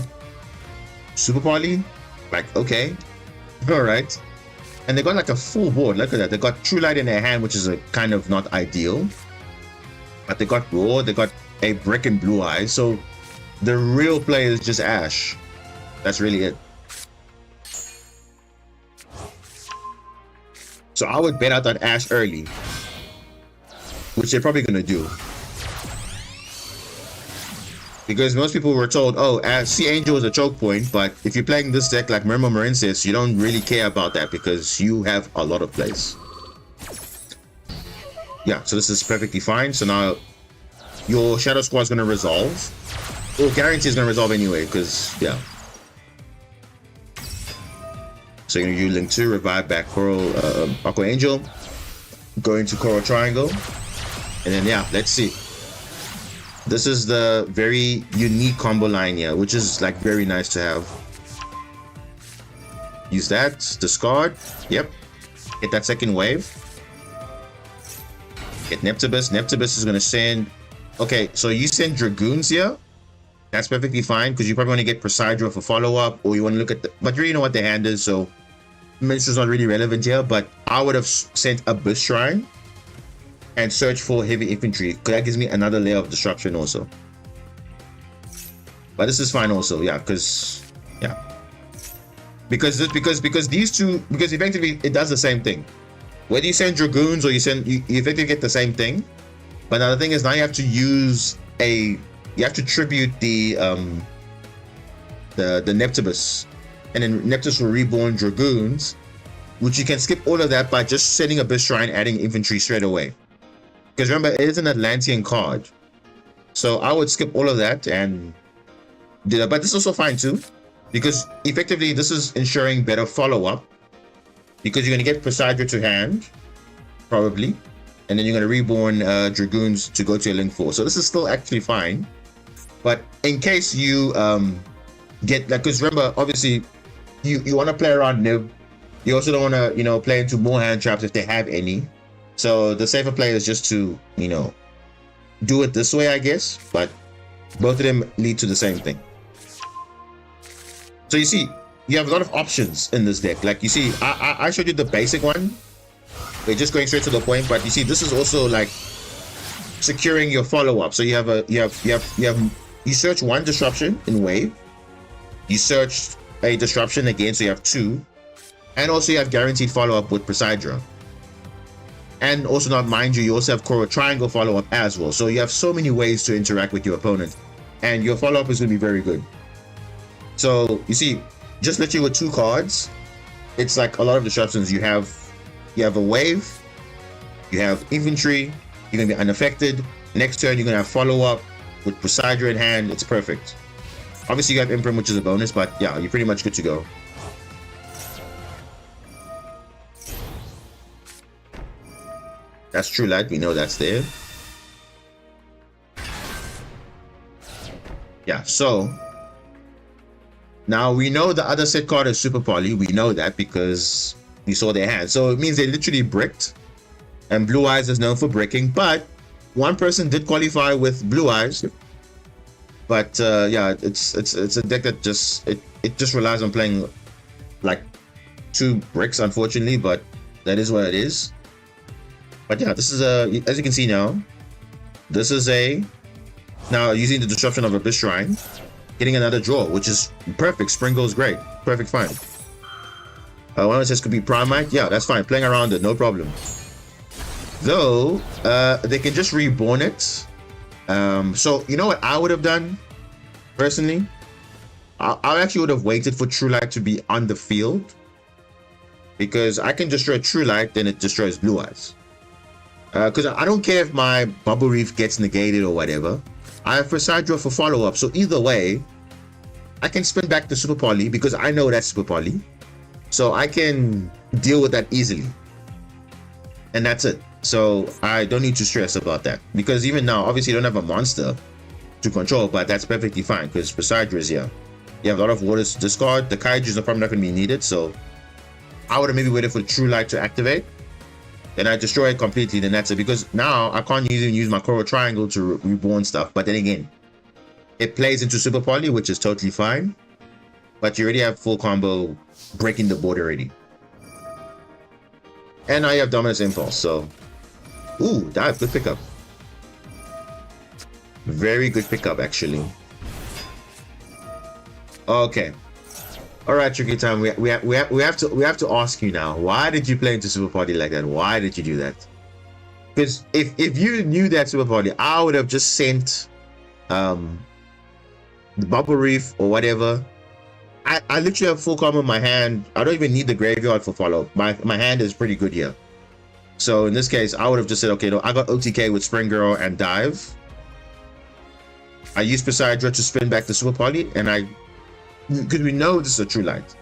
[SPEAKER 1] Super Poly, like, okay. All right. And they got like a full board. Look at that. They got True Light in their hand, which is a kind of not ideal. But they got Roar. They got a Brick and Blue Eyes. So the real play is just Ash. That's really it. So I would bet out that Ash early, which they're probably going to do. Because most people were told, oh, Sea Angel is a choke point, but if you're playing this deck like Mermo Marinces, you don't really care about that because you have a lot of plays. Yeah, so this is perfectly fine. So now your Shadow Squad is going to resolve. Well, guarantee is going to resolve anyway, because, yeah. So you're going to use Link 2, revive back Coral, Aqua Angel, go into Coral Triangle, and then, yeah, let's see. This is the very unique combo line here, which is like very nice to have. Use that, discard, yep. Hit that second wave. Get Neptibus. Neptibus is going to send... Okay, so you send Dragoons here. That's perfectly fine because you probably want to get Poseidon for follow-up, or you want to look at the... But you already know what the hand is, so Minstrel's not really relevant here, but I would have sent Abyss Shrine and search for heavy infantry because that gives me another layer of disruption also. But this is fine also, yeah, because yeah, because these two, because effectively it does the same thing. Whether you send Dragoons or you effectively get the same thing. But now the thing is, now you have to use you have to tribute the Neptibus, and then Neptibus will reborn Dragoons, which you can skip all of that by just sending Abyss Shrine, adding infantry straight away. Because remember, it is an Atlantean card. So I would skip all of that and do that. But this is also fine too. Because effectively, this is ensuring better follow-up. Because you're going to get Poseidon to hand, probably. And then you're going to reborn Dragoons to go to your Link 4. So this is still actually fine. But in case you get... like, because remember, obviously, you want to play around Nib. You also don't want to, you know, play into more hand traps if they have any. So the safer play is just to, you know, do it this way, I guess. But both of them lead to the same thing. So you see, you have a lot of options in this deck. Like you see, I showed you the basic one. They're just going straight to the point. But you see, this is also like securing your follow-up. So you have you search one disruption in wave. You search a disruption again, so you have two. And also you have guaranteed follow-up with Poseidon. And also, not mind you also have Coral Triangle follow-up as well. So you have so many ways to interact with your opponent. And your follow-up is going to be very good. So, you see, just literally with two cards, it's like a lot of disruptions. You have a wave, you have infantry, you're going to be unaffected. Next turn, you're going to have follow-up with Poseidon in hand. It's perfect. Obviously, you have Imprint, which is a bonus, but yeah, you're pretty much good to go. That's True Light, we know that's there. Yeah, so now we know the other set card is Super Poly. We know that because we saw their hand. So it means they literally bricked. And Blue Eyes is known for bricking, but one person did qualify with Blue Eyes. But yeah, it's a deck that just relies on playing like two bricks, unfortunately, but that is what it is. But yeah, this is as you can see now, this is now using the disruption of Abyss Shrine, getting another draw, which is perfect. Spring goes great, perfect, fine. One of says could be Primite, yeah, that's fine. Playing around it, no problem. Though they can just reborn it. So you know what I would have done personally? I actually would have waited for True Light to be on the field, because I can destroy True Light, then it destroys Blue Eyes. Because I don't care if my Bubble Reef gets negated or whatever. I have Presagia for follow-up, so either way, I can spin back the Super Poly because I know that's Super Poly. So I can deal with that easily. And that's it. So I don't need to stress about that. Because even now, obviously you don't have a monster to control, but that's perfectly fine because Presagia is here. You have a lot of waters to discard. The Kaijus are probably not going to be needed, so I would have maybe waited for True Light to activate. Then I destroy it completely, then that's it. Because now I can't even use my Coral Triangle to reborn stuff. But then again, it plays into Super Poly, which is totally fine. But you already have full combo breaking the board already. And now you have Dominus Impulse, so... Ooh, dive, good pickup. Very good pickup, actually. Okay. Alright, Tricky Time, we have to ask you now, why did you play into Super Party like that? Why did you do that? Because if you knew that Super Party, I would have just sent the Bubble Reef or whatever. I literally have full combo in my hand. I don't even need the graveyard for follow. My hand is pretty good here. So in this case, I would have just said, okay, no, I got OTK with Spring Girl and Dive. I used Presagia to spin back the Super Poly, and because we know this is a True Light.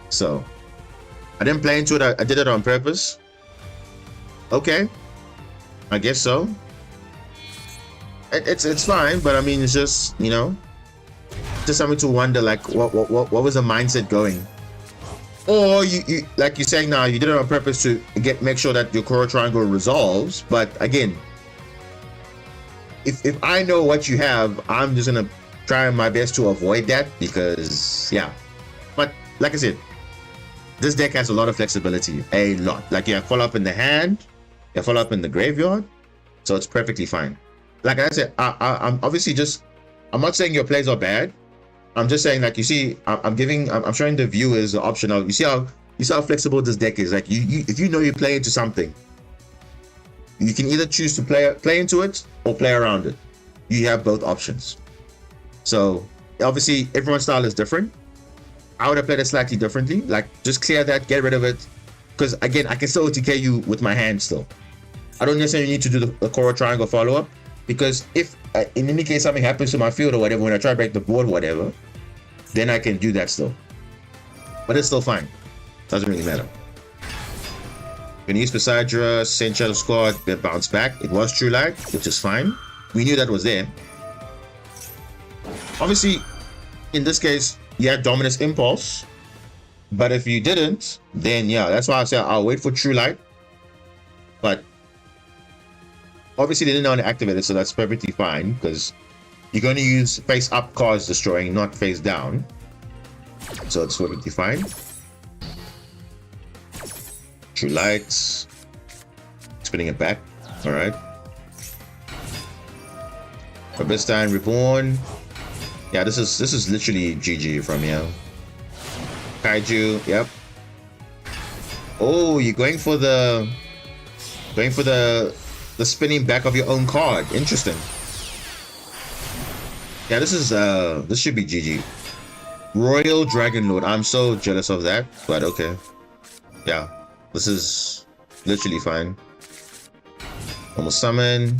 [SPEAKER 1] So I didn't play into it. I did it on purpose. Okay, I guess so. It's fine, but I mean, it's just, you know, just something to wonder, like what was the mindset going? Or you like you're saying now, you did it on purpose to make sure that your Coral Triangle resolves. But again, if I know what you have, I'm just gonna try my best to avoid that, because yeah. But like I said, this deck has a lot of flexibility, a lot. Like you have follow up in the hand, you have follow up in the graveyard, so it's perfectly fine. Like I said, I'm obviously just, I'm not saying your plays are bad. I'm just saying, like, you see, I'm showing the viewers the option of, you see how flexible this deck is. Like if you know you play into something, you can either choose to play into it or play around it. You have both options. So obviously everyone's style is different. I would have played it slightly differently. Like just clear that, get rid of it. Because again, I can still OTK you with my hand still. I don't necessarily need to do the Coral Triangle follow-up, because if in any case something happens to my field or whatever, when I try to break the board or whatever, then I can do that still. But it's still fine. Doesn't really matter. When you use Presagia, Saint Shadow Squad, get bounced back. It was True Light, which is fine. We knew that was there. Obviously, in this case, you had Dominus Impulse. But if you didn't, then yeah, that's why I said I'll wait for True Light. But obviously they didn't know how to activate it, so that's perfectly fine, because you're going to use face up cards destroying, not face down. So it's perfectly fine. True Lights. Spinning it back. Alright. Abyssine Reborn. Yeah, this is literally GG from here. Kaiju, yep. Oh, you're going for the spinning back of your own card. Interesting. Yeah, this should be GG. Royal Dragon Lord. I'm so jealous of that, but okay. Yeah, this is literally fine. Almost summon.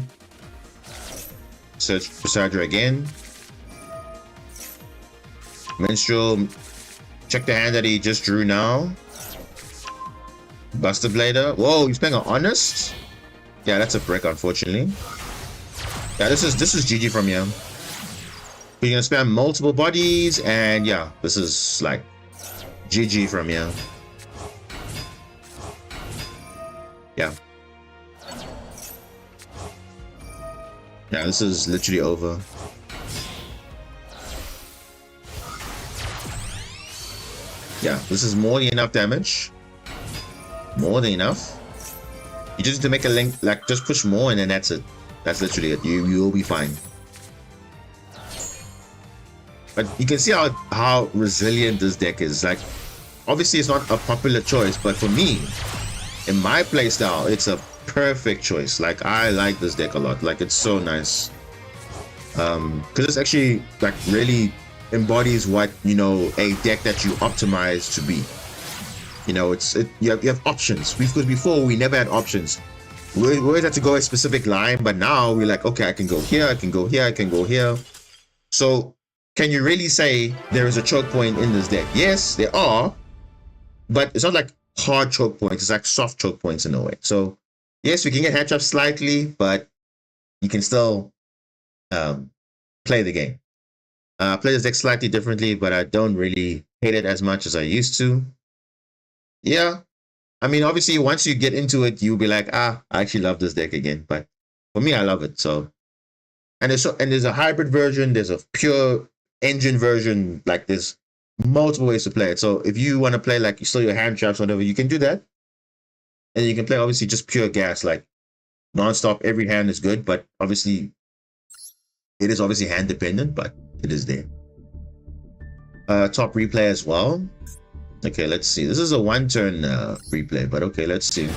[SPEAKER 1] Search Presagia again. Minstrel. Check the hand that he just drew now. Buster Blader. Whoa, he's playing an Honest? Yeah, that's a brick, unfortunately. Yeah, this is GG from him. You're gonna spam multiple bodies, and yeah, this is like GG from here. Yeah. Yeah, this is literally over. Yeah, this is more than enough damage. More than enough. You just need to make a link, like just push more, and then that's it. That's literally it. You will be fine. But you can see how resilient this deck is. Like, obviously it's not a popular choice, but for me, in my playstyle, it's a perfect choice. Like, I like this deck a lot. Like, it's so nice. Because it's actually like really embodies what, you know, a deck that you optimize to be. You know, you have options. Because before we never had options. We always had to go a specific line, but now we're like, okay, I can go here, I can go here, I can go here. So can you really say there is a choke point in this deck? Yes, there are, but it's not like hard choke points. It's like soft choke points in a way. So yes, we can get head slightly, but you can still play the game. Play this deck slightly differently, but I don't really hate it as much as I used to. Yeah, I mean, obviously, once you get into it, you'll be like, I actually love this deck again. But for me, I love it. So, and there's a hybrid version. There's a pure engine version. Like there's multiple ways to play it. So if you want to play like you still your hand traps, whatever, you can do that. And you can play obviously just pure gas, like nonstop. Every hand is good, but obviously, it is obviously hand dependent, but it is there. Top replay as well. Okay, let's see. This is a one-turn replay, but okay, let's see.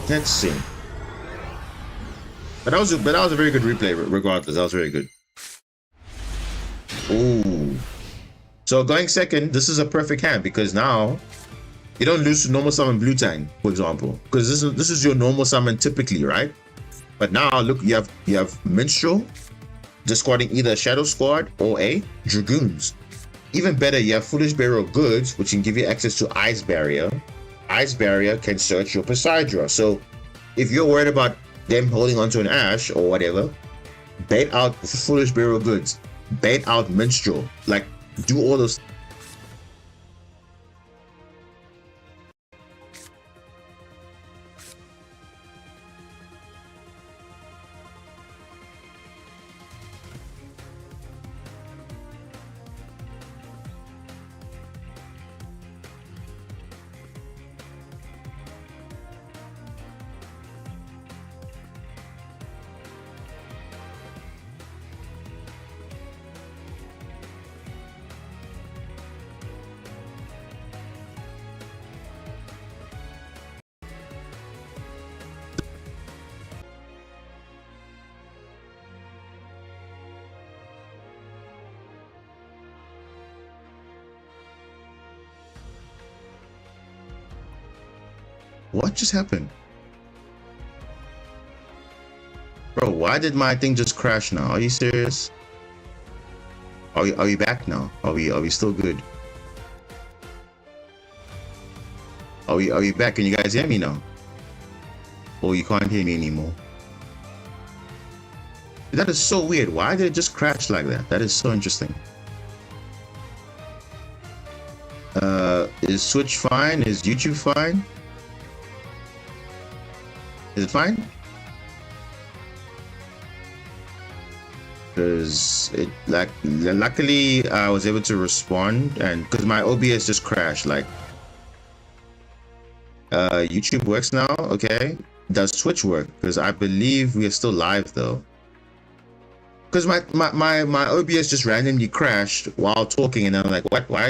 [SPEAKER 1] Let's see. But that was a very good replay, regardless. That was very good. Ooh. So going second, this is a perfect hand because now you don't lose to normal summon Blue Tang, for example, because this is your normal summon typically, right? But now look, you have Minstrel, discarding either a Shadow Squad or a Dragoons. Even better, you have Foolish Bearer of Goods, which can give you access to Ice Barrier. Ice Barrier can search your Poseidra. So if you're worried about them holding onto an Ash or whatever, bait out Foolish Bearer of Goods, bait out Minstrel, like do all those. What just happened? Bro, why did my thing just crash now? Are you serious? Are we back now? Are we still good? Are we back? Can you guys hear me now? Or you can't hear me anymore? That is so weird. Why did it just crash like that? That is so interesting. Is Twitch fine? Is YouTube fine? Is it fine? Because it luckily I was able to respond, and because my OBS just crashed. Like YouTube works now. Okay, does Twitch work? Because I believe we are still live though. Because my OBS just randomly crashed while talking, and I'm like, what? Why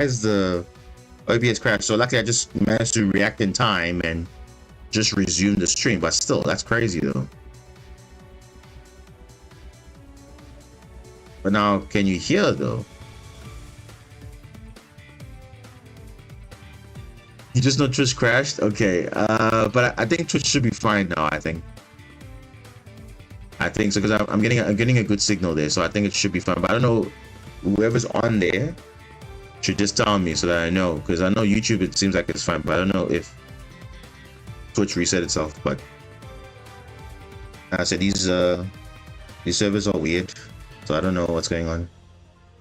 [SPEAKER 1] is the OBS crashed? So luckily I just managed to react in time and just resume the stream. But still, that's crazy though. But now, can you hear though? You just know Twitch crashed? Okay, but I think Twitch should be fine now. I think so, because I'm getting a good signal there, so I think it should be fine. But I don't know, whoever's on there should just tell me so that I know, because I know YouTube it seems like it's fine, but I don't know if Twitch reset itself. But I said these servers are weird. So I don't know what's going on.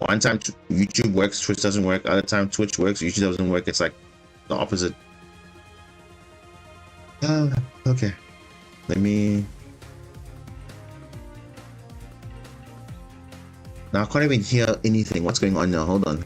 [SPEAKER 1] One time YouTube works, Twitch doesn't work. Other time Twitch works, YouTube doesn't work. It's like the opposite. Okay. Let me. Now I can't even hear anything. What's going on now? Hold on.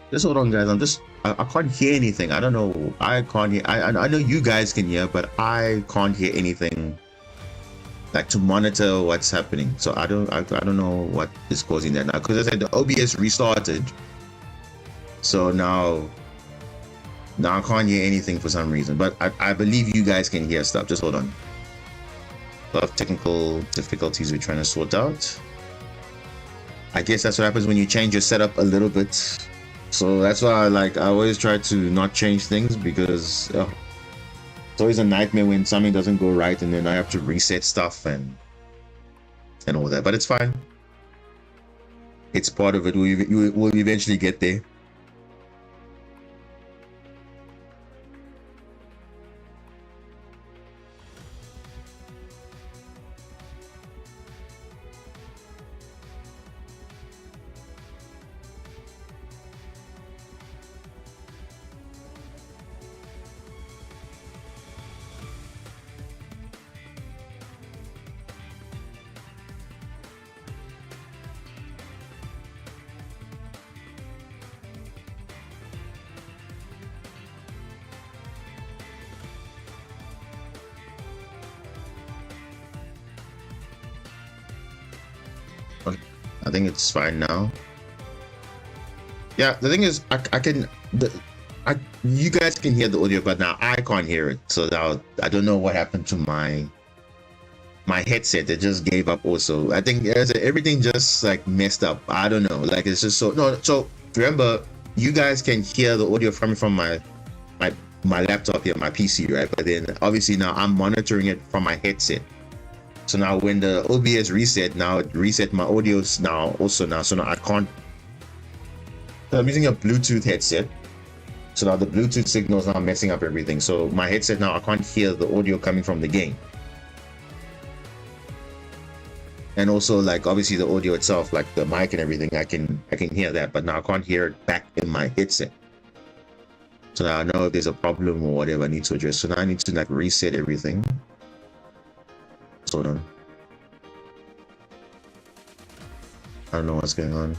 [SPEAKER 1] Just hold on, guys. I can't hear anything. I don't know. I can't hear. I know you guys can hear, but I can't hear anything. Like to monitor what's happening. So I don't know what is causing that now. Because I said the OBS restarted. So now I can't hear anything for some reason. But I believe you guys can hear stuff. Just hold on. A lot of technical difficulties we're trying to sort out. I guess that's what happens when you change your setup a little bit. So that's why I always try to not change things, because it's always a nightmare when something doesn't go right and then I have to reset stuff and all that. But it's fine. It's part of it. We'll eventually get there. I think it's fine now. Yeah, the thing is, you guys can hear the audio, but now I can't hear it. So now I don't know what happened to my headset. It just gave up also. I think everything just like messed up. I don't know. Like it's just so remember, you guys can hear the audio coming from my laptop here, my PC, right? But then obviously now I'm monitoring it from my headset. So now when the OBS reset, now it reset my audios so now I can't. So I'm using a Bluetooth headset. So now the Bluetooth signal is now messing up everything. So my headset now, I can't hear the audio coming from the game. And also like obviously the audio itself, like the mic and everything, I can hear that, but now I can't hear it back in my headset. So now I know if there's a problem or whatever I need to address. So now I need to like reset everything. Hold on. I don't know what's going on.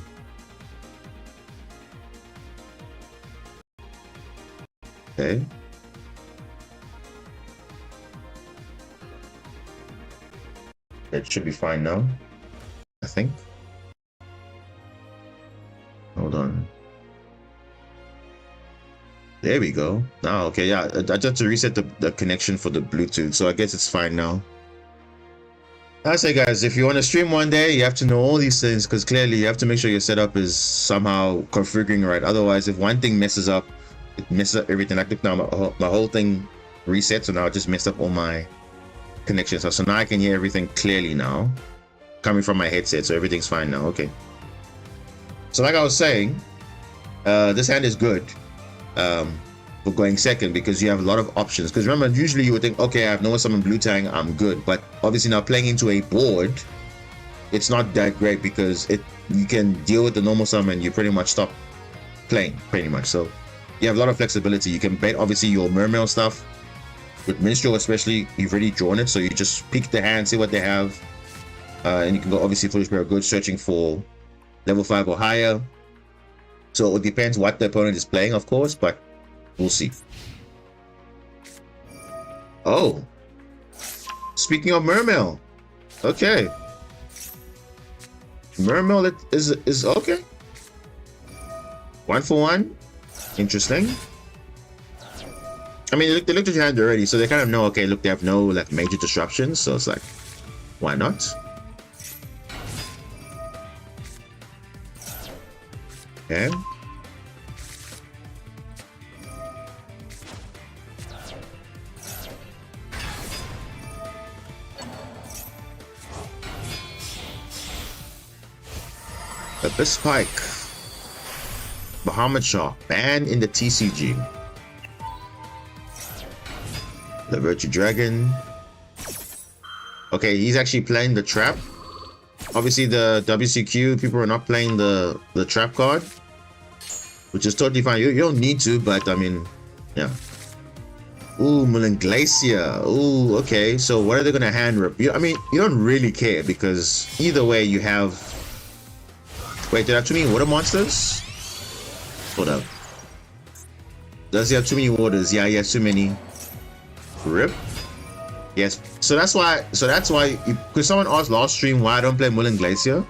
[SPEAKER 1] Okay. It should be fine now, I think. Hold on. There we go. Now, okay, yeah, I just have to reset the connection for the Bluetooth, so I guess it's fine now. I say, guys, if you want to stream one day, you have to know all these things, because clearly you have to make sure your setup is somehow configuring right. Otherwise, if one thing messes up, it messes up everything. Like look now, my whole thing reset, so now I just messed up all my connections. So now I can hear everything clearly now, coming from my headset, so everything's fine now. Okay. So like I was saying, this hand is good for going second, because you have a lot of options. Because remember, usually you would think, okay, I have no summon blue tang, I'm good. But obviously now playing into a board, it's not that great, because you can deal with the normal summon, you pretty much stop playing, pretty much. So you have a lot of flexibility. You can bet obviously your mermail stuff. With minstrel especially, you've already drawn it, so you just pick the hand, see what they have, and you can go obviously foolish pair of goods, searching for level 5 or higher. So it depends what the opponent is playing, of course, but we'll see. Oh, speaking of mermail, okay, mermail is okay. 1 for 1, interesting. I mean, they looked at your hand already, so they kind of know, okay, look, they have no like major disruptions, so it's like, why not? Okay. Abyss Pike. Bahamut Shah, banned in the TCG. The Virtue Dragon. Okay, he's actually playing the trap. Obviously, the WCQ people are not playing the trap card, which is totally fine. You don't need to, but I mean, yeah. Ooh, Mulan Glacier. Ooh, okay. So what are they gonna hand rip? I mean, you don't really care, because either way you have. Wait, did I have too many water monsters? Hold up. Does he have too many waters? Yeah, he has too many. Rip. Yes. So that's why. Because someone asked last stream why I don't play Mullen Glacier.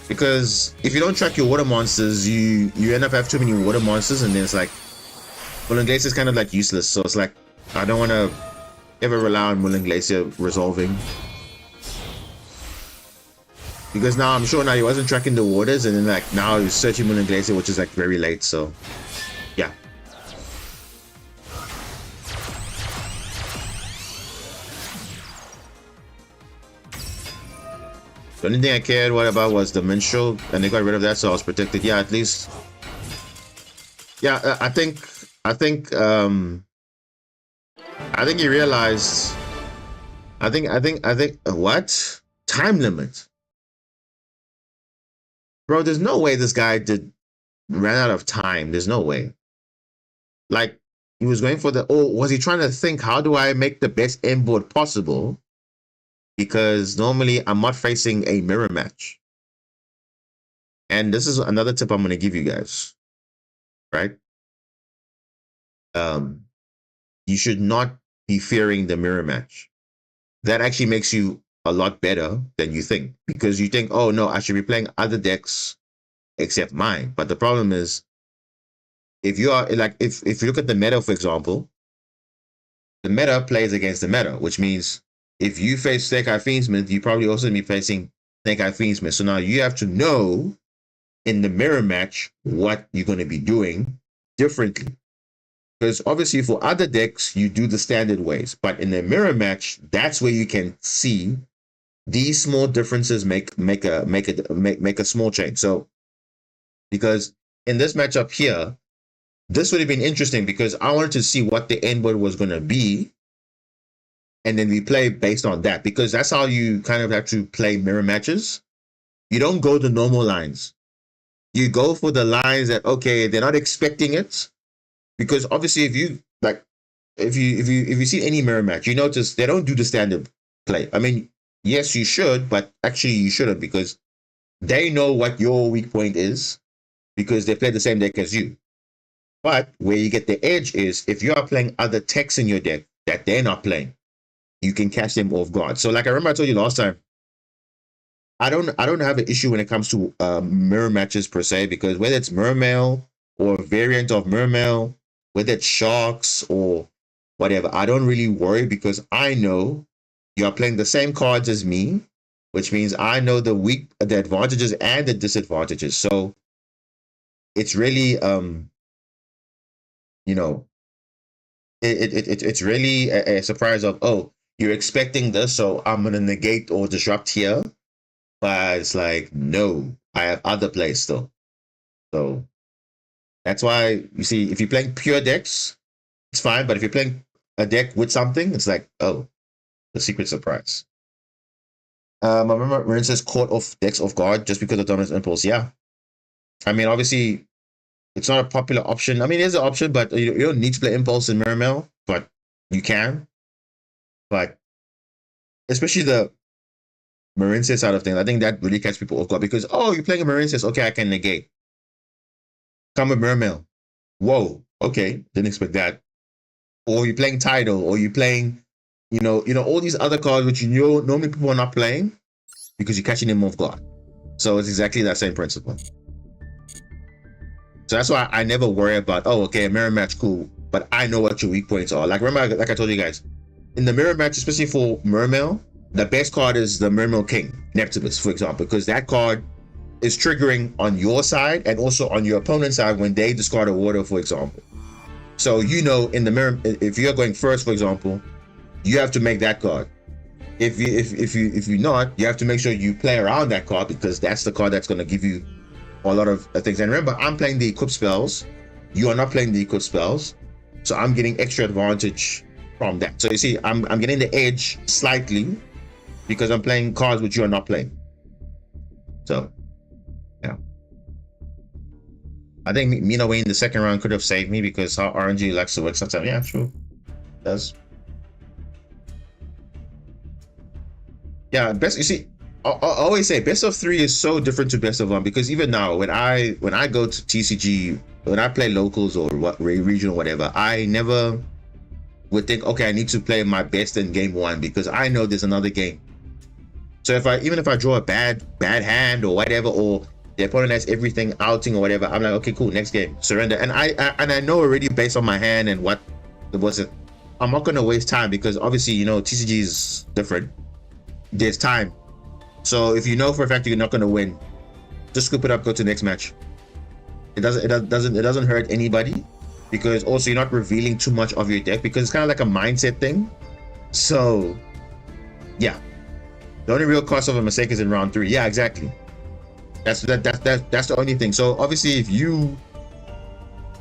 [SPEAKER 1] Because if you don't track your water monsters, you end up have too many water monsters, and then it's like Mullen Glacier is kind of like useless. So it's like I don't want to ever rely on Mullen Glacier resolving. Because now I'm sure now he wasn't tracking the waters, and then like now he's searching Mullen Glacier, which is like very late. So yeah. The only thing I cared about was the minstrel, and they got rid of that, so I was protected. Yeah, at least. Yeah, I think he realized. I think what? Time limit. Bro, there's no way this guy ran out of time. There's no way. Like, he was going for was he trying to think, how do I make the best end board possible? Because normally I'm not facing a mirror match. And this is another tip I'm going to give you guys, right? You should not be fearing the mirror match. That actually makes you a lot better than you think, because you think, oh no, I should be playing other decks except mine. But the problem is, if you are like, if you look at the meta, for example, the meta plays against the meta, which means if you face Snake Eye Fiendsmith, you probably also be facing Snake Eye Fiendsmith. So now you have to know in the mirror match what you're going to be doing differently. Because obviously for other decks, you do the standard ways. But in the mirror match, that's where you can see these small differences make a small change. So because in this matchup here, this would have been interesting because I wanted to see what the end board was going to be. And then we play based on that, because that's how you kind of have to play mirror matches. You don't go the normal lines. You go for the lines that, okay, they're not expecting it. Because obviously if you see any mirror match, you notice they don't do the standard play. I mean, yes, you should, but actually you shouldn't, because they know what your weak point is because they play the same deck as you. But where you get the edge is if you are playing other techs in your deck that they're not playing, you can catch them off guard. So like I remember I told you last time, I don't have an issue when it comes to mirror matches per se, because whether it's Mermail or a variant of Mermail, whether it's Sharks or whatever, I don't really worry because I know you're playing the same cards as me, which means I know the advantages and the disadvantages. So it's really it's really a surprise of, oh, you're expecting this, so I'm gonna negate or disrupt here. But it's like, no, I have other plays still. So that's why you see, if you're playing pure decks, it's fine. But if you're playing a deck with something, it's like, oh, the secret surprise. I remember Marin says caught off decks off guard just because of Dominance Impulse. Yeah. I mean, obviously, it's not a popular option. I mean, it is an option, but you don't need to play Impulse in Mirror, but you can. But especially the Marincess side of things, I think that really catches people off guard because, oh, you're playing a Marincess, okay, I can negate. Come with Mermail. Whoa, okay, didn't expect that. Or you're playing Tidal, or you're playing, you know, all these other cards which normally people are not playing because you're catching them off guard. So it's exactly that same principle. So that's why I never worry about, oh, okay, a mirror match, cool, but I know what your weak points are. Like, remember, like I told you guys, in the mirror match, especially for Mermail, the best card is the Mermail King, Neptibus, for example, because that card is triggering on your side and also on your opponent's side when they discard a water, for example. So, you know, in the mirror, if you're going first, for example, you have to make that card. If you're not, you have to make sure you play around that card because that's the card that's going to give you a lot of things. And remember, I'm playing the equip spells. You are not playing the equip spells. So I'm getting extra advantage from that. So you see, I'm getting the edge slightly because I'm playing cards which you are not playing. So, yeah. I think Mina Wayne in the second round could have saved me because how RNG likes to work sometimes. Yeah, true. It does. Yeah, best, you see, I always say best of 3 is so different to best of 1 because even now when I go to TCG when I play locals or what regional, whatever, I never would think, okay, I need to play my best in game one because I know there's another game. So even if I draw a bad hand or whatever, or the opponent has everything outing or whatever, I'm like, okay, cool, next game, surrender. And I know already based on my hand and what was it, I'm not gonna waste time because obviously, you know, TCG is different. There's time. So if you know for a fact you're not gonna win, just scoop it up, go to the next match. It doesn't hurt anybody, because also you're not revealing too much of your deck because it's kind of like a mindset thing. So yeah, the only real cost of a mistake is in round 3. Yeah, exactly. That's the only thing. So obviously if you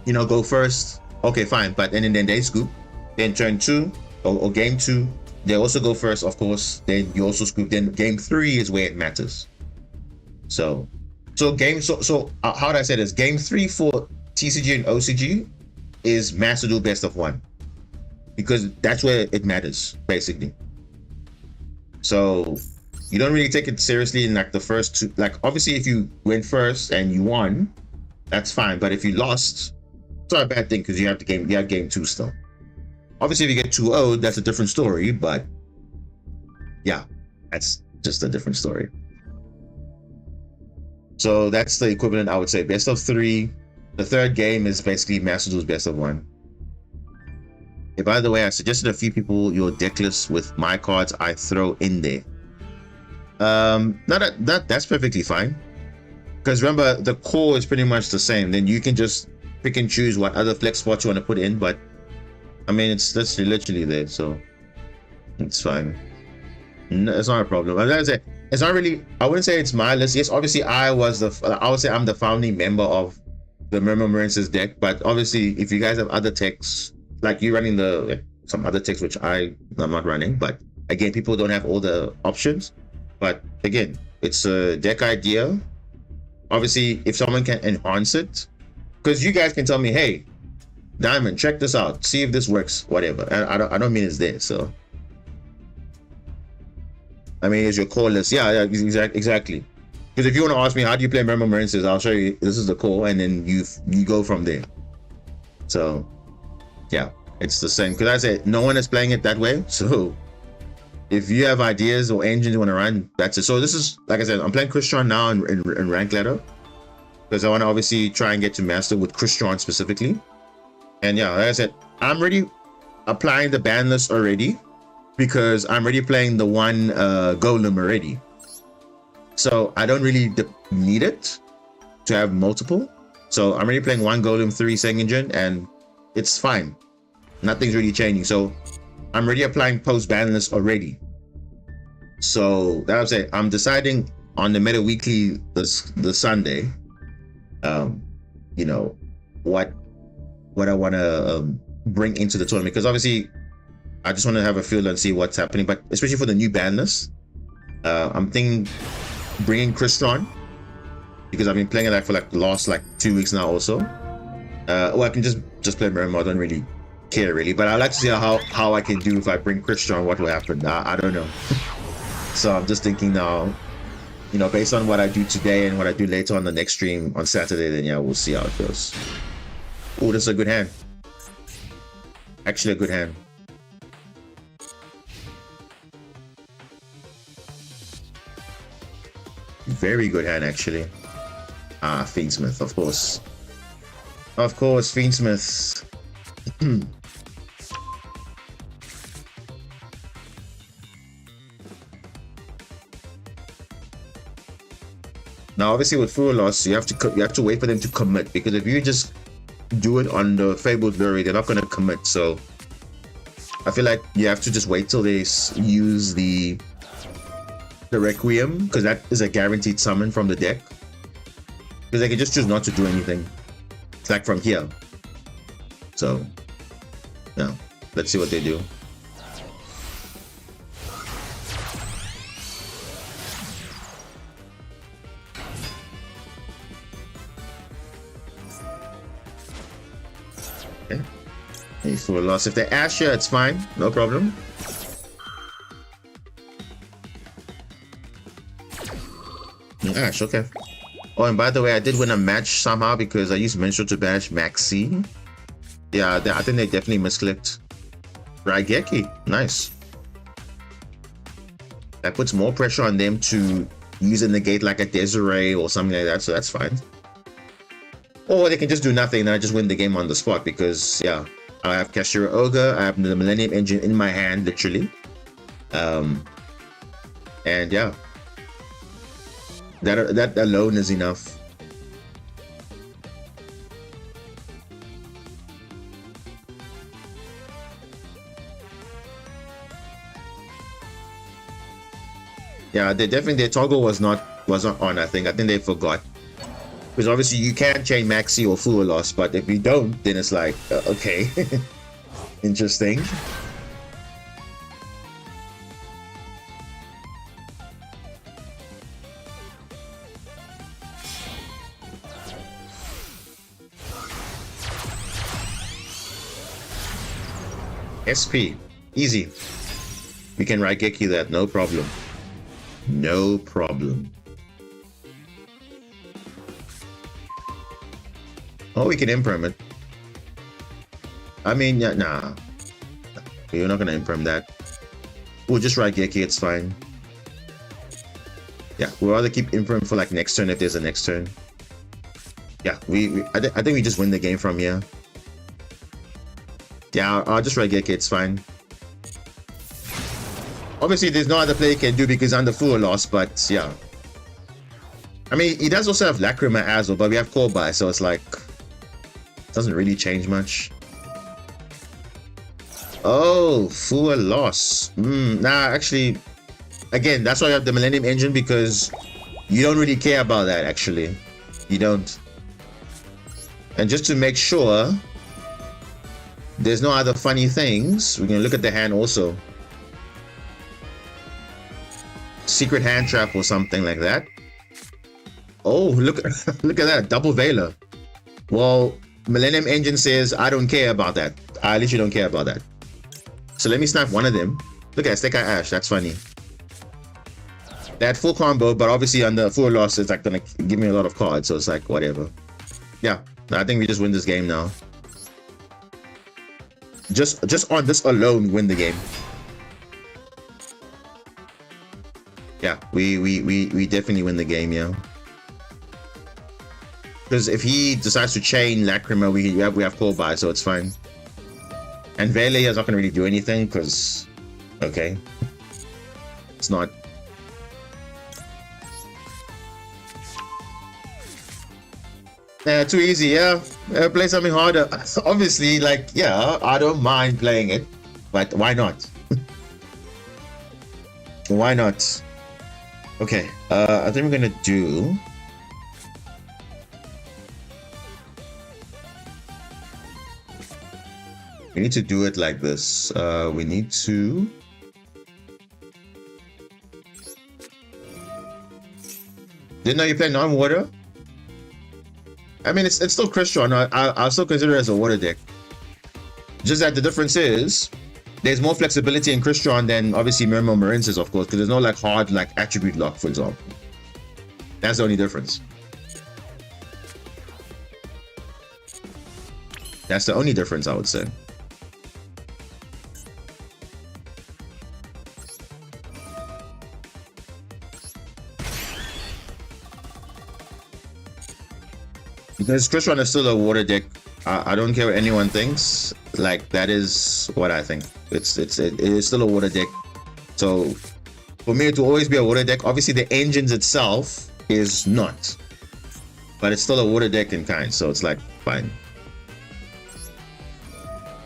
[SPEAKER 1] know, go first, okay, fine, but then they scoop, then turn 2 or game 2 they also go first, of course, then you also scoop, then game 3 is where it matters. So how do I say this? Game 3 for TCG and OCG is Master Duel best of 1, because that's where it matters basically. So you don't really take it seriously in like the first 2. Like obviously if you went first and you won, that's fine, but if you lost, it's not a bad thing because you have game 2 still. Obviously if you get 2-0, that's a different story, but yeah, that's just a different story. So that's the equivalent, I would say, best of 3. The third game is basically Master Duel's best of 1. Hey, by the way, I suggested a few people your deck list with my cards I throw in there. That's perfectly fine, because remember the core is pretty much the same. Then you can just pick and choose what other flex spots you want to put in, but I mean it's literally there, so it's fine. No, it's not a problem. I would say it's not really, I wouldn't say it's my list. Yes, obviously I would say I'm the founding member of the Remembrances deck, but obviously if you guys have other techs, like you running some other techs which I'm not running, but again, people don't have all the options. But again, it's a deck idea. Obviously if someone can enhance it, because you guys can tell me, hey Diamond, check this out, see if this works, whatever. And I don't mean it's there. So I mean, it's your core list. Yeah, exactly. Because if you want to ask me how do you play Remembrances, I'll show you. This is the core, and then you go from there. So yeah, it's the same. Because I said no one is playing it that way. So if you have ideas or engines you want to run, that's it. So this is, like I said, I'm playing Christian now in rank ladder, because I want to obviously try and get to master with Christian specifically. And yeah, like I said, I'm already applying the ban list already, because I'm already playing the one golem already. So I don't really need it to have multiple. So I'm already playing one golem, 3 second gen, and it's fine. Nothing's really changing. So I'm already applying post ban list already. So that was it. I'm deciding on the meta weekly the Sunday, you know, what I want to bring into the tournament, because obviously I just want to have a feel and see what's happening. But especially for the new ban list, I'm thinking bringing Christron, because I've been playing it for the last 2 weeks now also. Well, I can just play Merma. I don't really care really, but I'd like to see how I can do if I bring Christron, what will happen. I don't know. So I'm just thinking now, you know, based on what I do today and what I do later on the next stream on Saturday, then yeah, we'll see how it goes. Oh, this is a good hand. Actually a good hand. Very good hand, actually. Ah, Fiendsmith, of course. Of course, Fiendsmith. Now, obviously, with Furos, you have to wait for them to commit, because if you just do it on the Fabled Glory, they're not going to commit. So I feel like you have to just wait till they use the Requiem, because that is a guaranteed summon from the deck, because they can just choose not to do anything. It's like from here. So yeah, let's see what they do. Okay, hey, for a loss. If they Asher, it's fine, no problem. Ash, okay. Oh, and by the way, I did win a match somehow because I used Minstrel to banish Maxi. Yeah, I think they definitely misclicked. Raigeki, nice. That puts more pressure on them to use a negate like a Desiree or something like that, so that's fine. Or they can just do nothing and I just win the game on the spot because, yeah, I have Kashira Ogre, I have the Millennium Engine in my hand, literally. And yeah, that alone is enough. Yeah, they definitely, their toggle wasn't on. I think they forgot, because obviously you can chain Maxi or Full Loss, but if you don't, then it's like okay, interesting. SP, easy. We can Raigeki that, no problem. No problem. Oh, we can imperm it. I mean, yeah, nah. We're not gonna imperm that. We'll just Raigeki, it's fine. Yeah, we'll rather keep imperm for like next turn if there's a next turn. Yeah, I think we just win the game from here. Yeah, I'll just Raigeki, it's fine. Obviously, there's no other play he can do because I'm the Full Loss, but yeah. I mean, he does also have Lacrima as well, but we have Kobai, so it's like, it doesn't really change much. Oh, Full Loss. Nah, actually, again, that's why I have the Millennium Engine, because you don't really care about that, actually. You don't. And just to make sure there's no other funny things, we're gonna look at the hand also. Secret hand trap or something like that. Oh, look look at that, double Veiler. Well, Millennium Engine says I don't care about that. I literally don't care about that. So let me snap one of them. Look at Stekai Ash, that's funny. They had full combo, but obviously on the Full Loss, it's like gonna give me a lot of cards, so it's like whatever. Yeah, I think we just win this game now. Just on this alone, win the game. Yeah, we definitely win the game, yeah. Because if he decides to chain Lacrima, we have Kobai, so it's fine. And Vele is not gonna really do anything because, okay, it's not. Too easy, yeah. Play something harder. Obviously, like, yeah, I don't mind playing it, but why not? Why not? Okay, I think we're gonna do. We need to do it like this. We need to. Didn't know you play non-water? I mean, it's still Crystron. I'll still consider it as a water deck. Just that the difference is, there's more flexibility in Crystron than obviously Murmur Marinces, of course, because there's no like hard like attribute lock, for example. That's the only difference. That's the only difference, I would say. Because Crystron is still a water deck. I don't care what anyone thinks. Like, that is what I think. It is still a water deck. So for me, it will always be a water deck. Obviously, the engines itself is not, but it's still a water deck in kind. So it's like fine.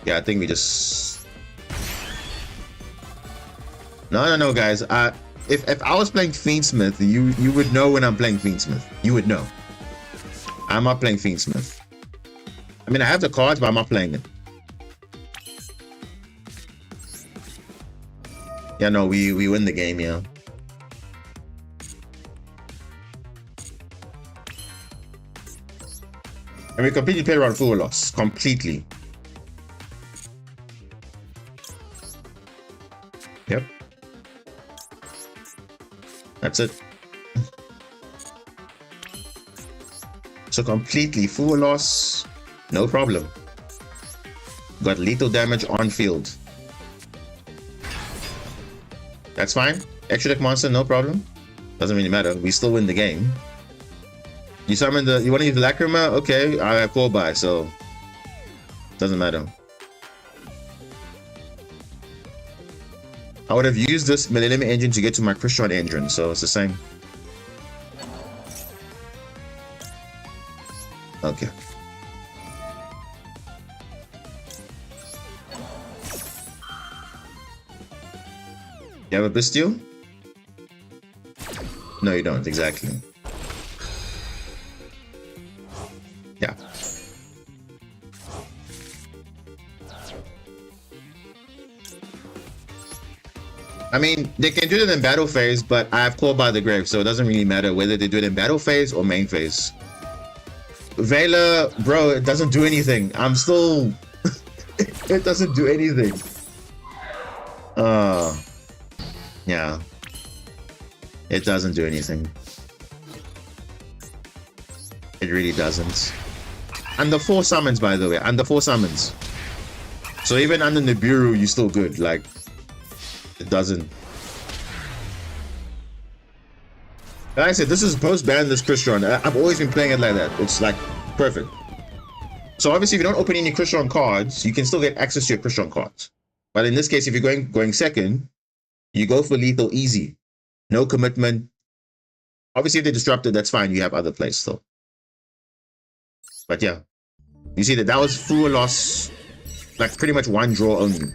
[SPEAKER 1] Yeah, I think we just. No, guys. If I was playing Fiendsmith, you would know when I'm playing Fiendsmith. You would know. I'm not playing Fiendsmith. I mean, I have the cards, but I'm not playing it. Yeah, no, we win the game, yeah. And we completely played around Full Loss. Completely. Yep. That's it. So completely full loss, no problem. Got lethal damage on field. That's fine. Extra deck monster, no problem. Doesn't really matter. We still win the game. You summon the. You want to use the Lacrima? Okay, I have 4-buy, so doesn't matter. I would have used this Millennium engine to get to my Christian engine, so it's the same. Okay. You have a Bastille? No, you don't, exactly. Yeah. I mean, they can do it in battle phase, but I have Called by the Grave, so it doesn't really matter whether they do it in battle phase or main phase. Vela, bro, it doesn't do anything. I'm still... it doesn't do anything. Yeah. It doesn't do anything. It really doesn't. Under 4 summons, by the way. Under 4 summons. So even under Nibiru, you're still good. Like, it doesn't. Like I said, this is post-Banlist Christian. I've always been playing it like that. It's like perfect. So obviously, if you don't open any Christian cards, you can still get access to your Christian cards. But in this case, if you're going second, you go for lethal easy. No commitment. Obviously, if they're disrupted, that's fine. You have other plays still. But yeah, you see that was full loss, like pretty much 1 draw only.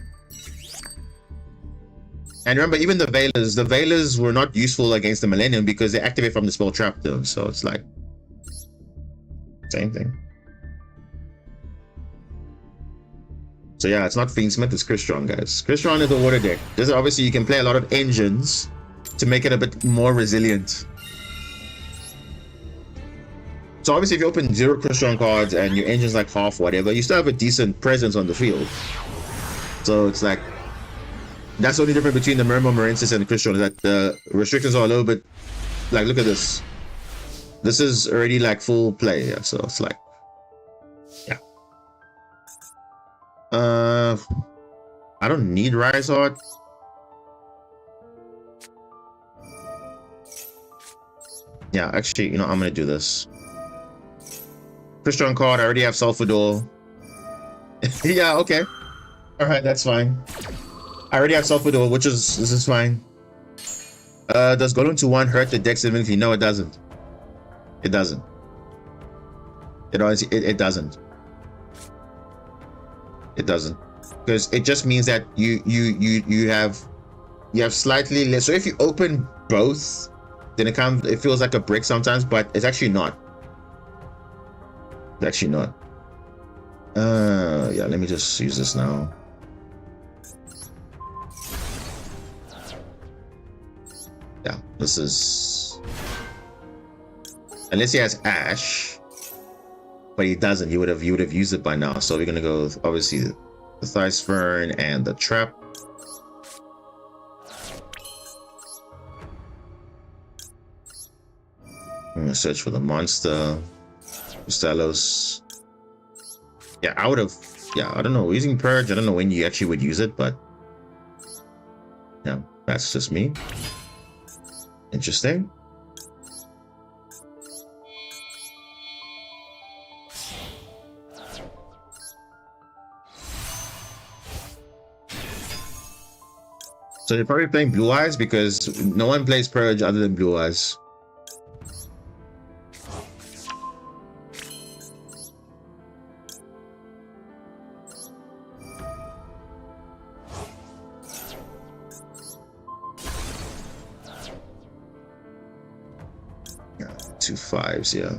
[SPEAKER 1] And remember, even the Veilers were not useful against the Millennium because they activate from the spell trap though. So it's like, same thing. So yeah, it's not Fiendsmith, it's Christian, guys. Christian is the water deck. This is obviously you can play a lot of engines to make it a bit more resilient. So obviously if you open 0 Christian cards and your engine's like half whatever, you still have a decent presence on the field. So it's like, that's the only difference between the Murmur, Morensis, and the Christian, is that the restrictions are a little bit, like, look at this. This is already like full play, yeah, so it's like, yeah. I don't need Rise Art. Yeah, actually, you know, I'm gonna do this. Christian card, I already have Sulfur. Yeah, okay. Alright, that's fine. I already have Sulfur, which is, this is fine. Does Golem to 1 hurt the deck's ability? No, it doesn't. It doesn't. It doesn't. It doesn't. Because it just means that you have slightly less. So if you open both, then it feels like a brick sometimes, but it's actually not. It's actually not. Yeah, let me just use this now. Yeah, this is, unless he has Ash, but he doesn't. He would have used it by now. So we're gonna go obviously the Thice Fern and the Trap. I'm gonna search for the monster. Stalos. Yeah, I would have. Yeah, I don't know. Using Purge, I don't know when you actually would use it, but yeah, that's just me. Interesting. So they're probably playing Blue Eyes because no one plays Purge other than Blue Eyes. Yeah, 2 5s, yeah.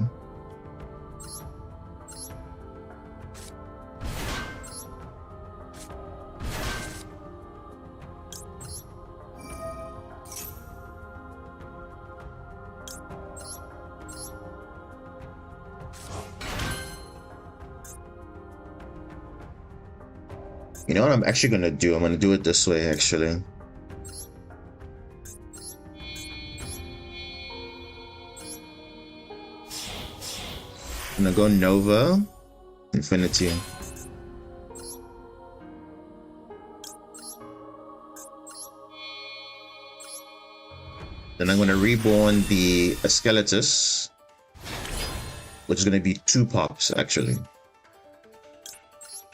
[SPEAKER 1] You know what I'm actually gonna do? I'm gonna do it this way, actually. gonna go Nova, Infinity. Then I'm gonna reborn the Skeletus, which is gonna be 2 pops actually.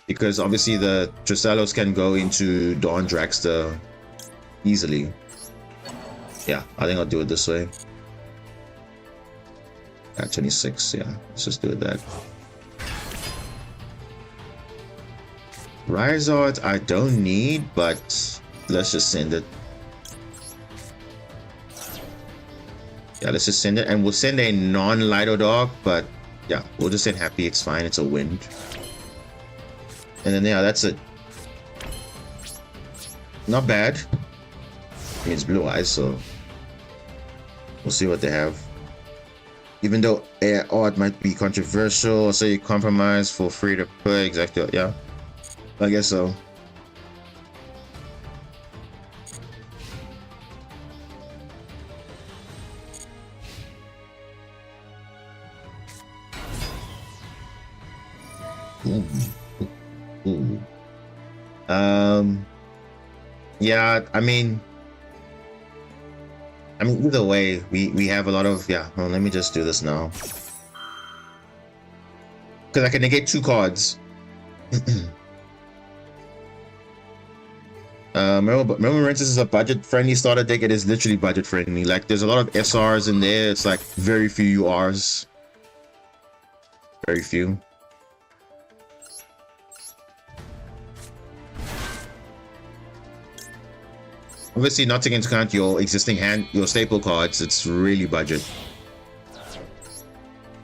[SPEAKER 1] Because obviously the Tristalos can go into Dawn Dragster easily. Yeah, I think I'll do it this way. At 26, yeah, let's just do it that. Rhizard I don't need, but let's just send it. Yeah, let's just send it, and we'll send a non-Lido Dog, but yeah, we'll just send Happy, it's fine, it's a wind. And then yeah, that's it. Not bad. I mean, it's Blue Eyes, so we'll see what they have. Even though air art might be controversial, so you compromise for free to play, exactly, yeah. I guess so. Ooh. Ooh. Yeah, I mean either way, we have a lot of, yeah, well, let me just do this now. Because I can negate 2 cards. Remember Marintis is a budget-friendly starter deck. It is literally budget-friendly. Like, there's a lot of SRs in there. It's like very few URs. Very few. Obviously, not taking into account your existing hand, your staple cards, it's really budget.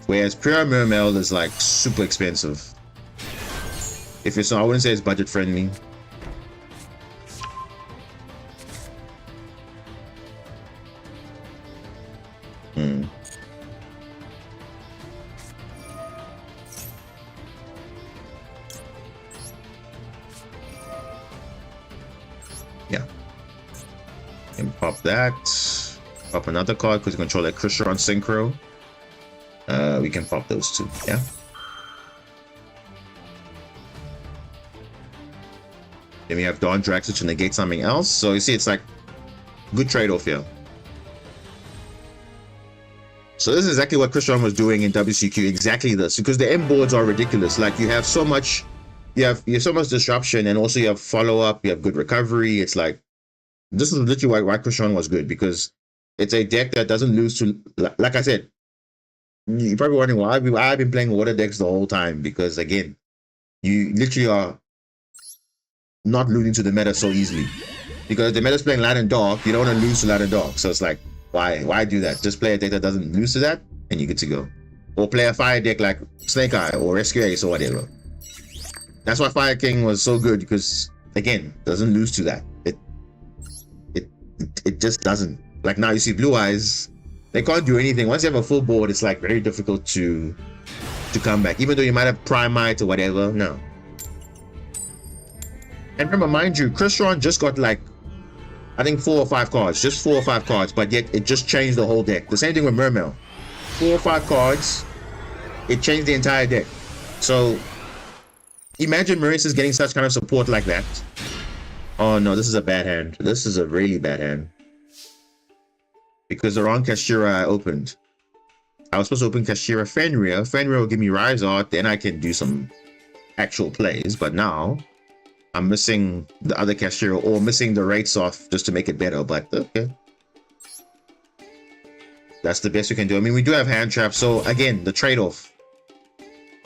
[SPEAKER 1] Whereas Pure Mermail is like super expensive. If it's not, I wouldn't say it's budget friendly. Yeah. And pop that. Pop another card because you control that Crusher on Synchro. We can pop those 2, yeah. Then we have Dawn Drax to negate something else. So you see, it's like good trade-off here. So this is exactly what Christian was doing in WCQ. Exactly this, because the M boards are ridiculous. Like, you have so much, you have so much disruption, and also you have follow-up. You have good recovery. It's like, this is literally why Christian was good, because it's a deck that doesn't lose to, like I said. You're probably wondering why I've been playing water decks the whole time, because again, you literally are not losing to the meta so easily. Because the meta's playing light and dark, you don't want to lose to light and dark. So it's like, why do that? Just play a deck that doesn't lose to that, and you're good to go. Or play a fire deck like Snake Eye or Rescue Ace or whatever. That's why Fire King was so good, because again, doesn't lose to that. It just doesn't. Like, now you see Blue Eyes. They can't do anything. Once you have a full board, it's like very difficult to come back. Even though you might have Prime Might or whatever, no. And remember, mind you, Crystron just got like, I think 4 or 5 cards. Just 4 or 5 cards, but yet it just changed the whole deck. The same thing with Mermail. 4 or 5 cards, it changed the entire deck. So, imagine Maurice is getting such kind of support like that. Oh no, this is a bad hand. This is a really bad hand. Because the wrong Kashira I opened. I was supposed to open Kashira Fenrir. Fenrir will give me Rise Art, then I can do some actual plays. But now, I'm missing the other Kashira, or missing the rates off just to make it better. But okay. That's the best we can do. I mean, we do have hand traps. So again, the trade-off.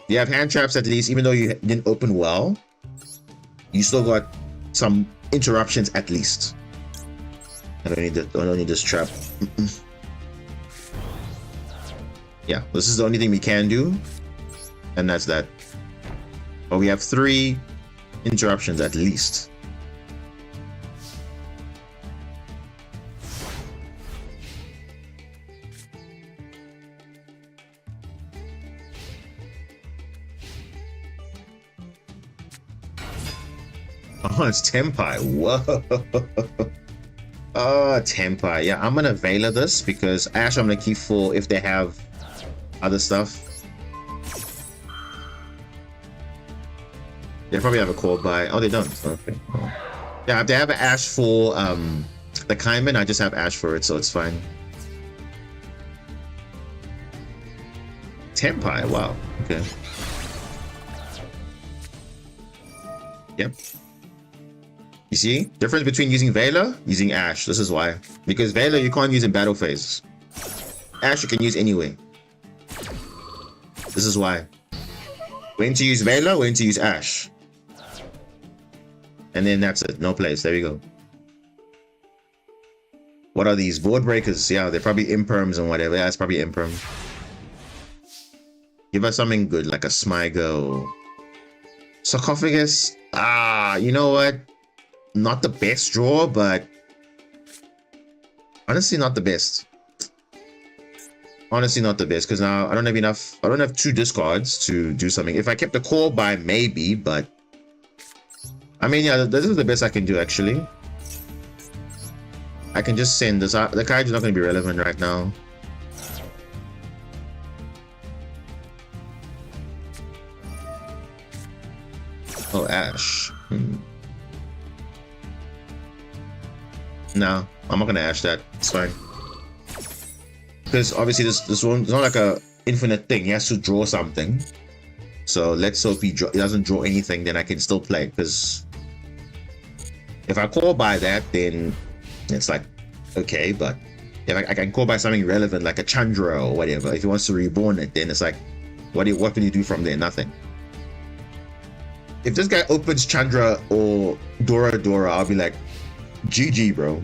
[SPEAKER 1] You have hand traps at least, even though you didn't open well. You still got some interruptions at least. I don't need this trap. Yeah, this is the only thing we can do, and that's that. But we have 3 interruptions at least. Oh, it's Tempai. Whoa. Tempai. Yeah, I'm gonna Veiler this, because actually I'm gonna keep for if they have other stuff. They probably have a call by. Oh, they don't. Okay. Yeah, if they have an Ash for the Kaiman, I just have Ash for it, so it's fine. Tempai, wow. Okay. Yep. You see? Difference between using Veiler, using Ash. This is why. Because Veiler you can't use in battle phase. Ash you can use anyway. This is why. When to use Veiler, when to use Ash. And then that's it. No place. There we go. What are these? Board breakers. Yeah, they're probably imperms and whatever. Yeah, it's probably imperm. Give us something good, like a Smigo. Sarcophagus. Ah, you know what? Not the best draw, but honestly not the best. Honestly not the best, because now I don't have enough. I don't have 2 discards to do something. If I kept the call by, maybe, but I mean, yeah, this is the best I can do actually. I can just send this out. The card is not going to be relevant right now. Oh, Ash. No, I'm not gonna Ash that. It's fine. Because obviously this one, it's not like a infinite thing. He has to draw something. So let's hope he doesn't draw anything, then I can still play. Because if I call by that, then it's like, okay, but if I can call by something relevant like a Chandra or whatever, if he wants to reborn it, then it's like, what can you do from there? Nothing. If this guy opens Chandra or Dora, I'll be like, GG, bro.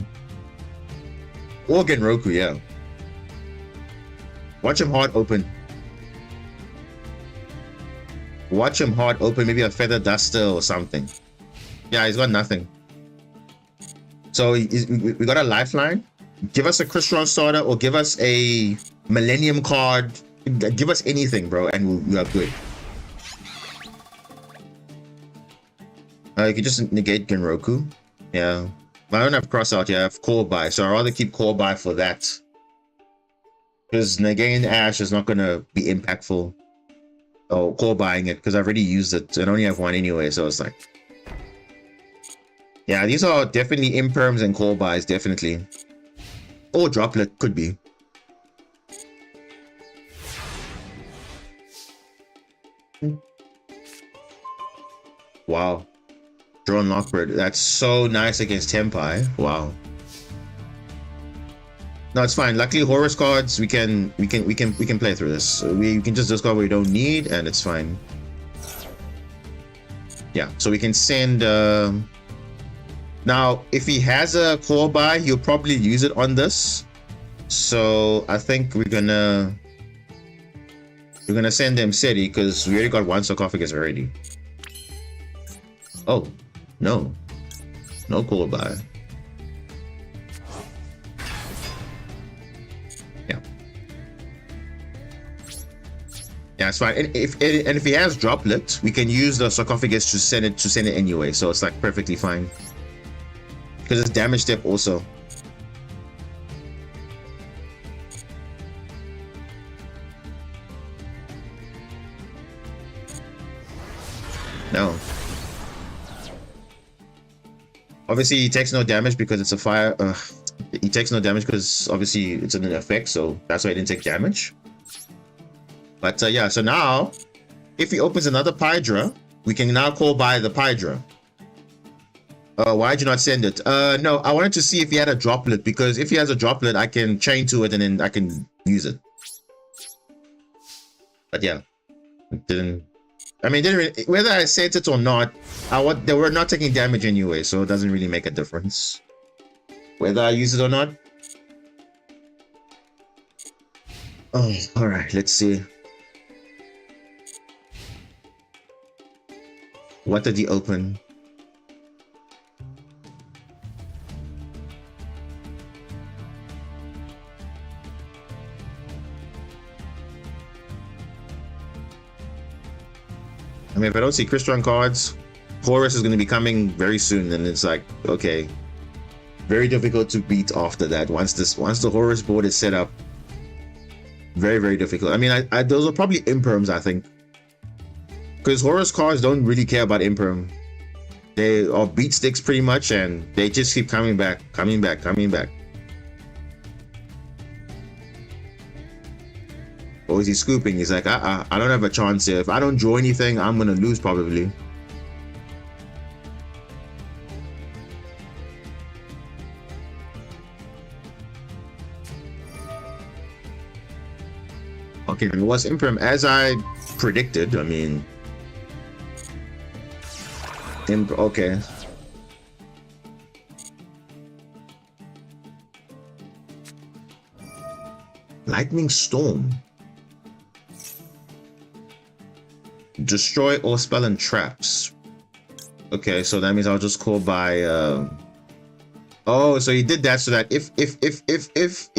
[SPEAKER 1] Or Genroku, yeah. Watch him hard open. Watch him hard open, maybe a Feather Duster or something. Yeah, he's got nothing. So we got a lifeline. Give us a Crystron starter or give us a Millennium card. Give us anything, bro, and we are good. You can just negate Genroku. Yeah. I don't have cross out, yeah, I have call by, so I'd rather keep call by for that. Because negating Ash is not gonna be impactful. Oh, call buying it, because I've already used it and I only have 1 anyway, so it's like. Yeah, these are definitely imperms and call buys, definitely. Or droplet, could be. Wow. Drawn Lockbird. That's so nice against Tempai. Wow. No, it's fine. Luckily, Horus cards we can play through this. So we can just discard what we don't need, and it's fine. Yeah. So we can send. Now, if he has a call by, he'll probably use it on this. So I think we're gonna send them Seti because we already got 1 sarcophagus already. Oh. No call by. Yeah, it's fine. And if he has droplet, we can use the sarcophagus to send it anyway. So it's like perfectly fine because it's damage step also. No. Obviously, he takes no damage because it's a fire. He takes no damage because obviously it's an effect, so that's why he didn't take damage. But yeah, so now, if he opens another Pydra, we can now call by the Pydra. Why'd you not send it? No, I wanted to see if he had a droplet, because if he has a droplet, I can chain to it and then I can use it. But yeah, it didn't. I mean, whether I sent it or not, they were not taking damage anyway, so it doesn't really make a difference whether I use it or not. Oh, all right, let's see. What did he open? I mean, if I don't see Crystron cards, Horus is going to be coming very soon, and it's like, okay, very difficult to beat after that. Once the Horus board is set up, very, very difficult. I mean, those are probably imperms, I think. Because Horus cards don't really care about Imperm. They are beat sticks pretty much, and they just keep coming back, coming back, coming back. Or is he scooping? He's like, I don't have a chance here. If I don't draw anything, I'm gonna lose probably. Okay, it was Imperm as I predicted. I mean, okay. Lightning Storm. Destroy all spell and traps. Okay, so that means I'll just call by oh, so he did that so that if he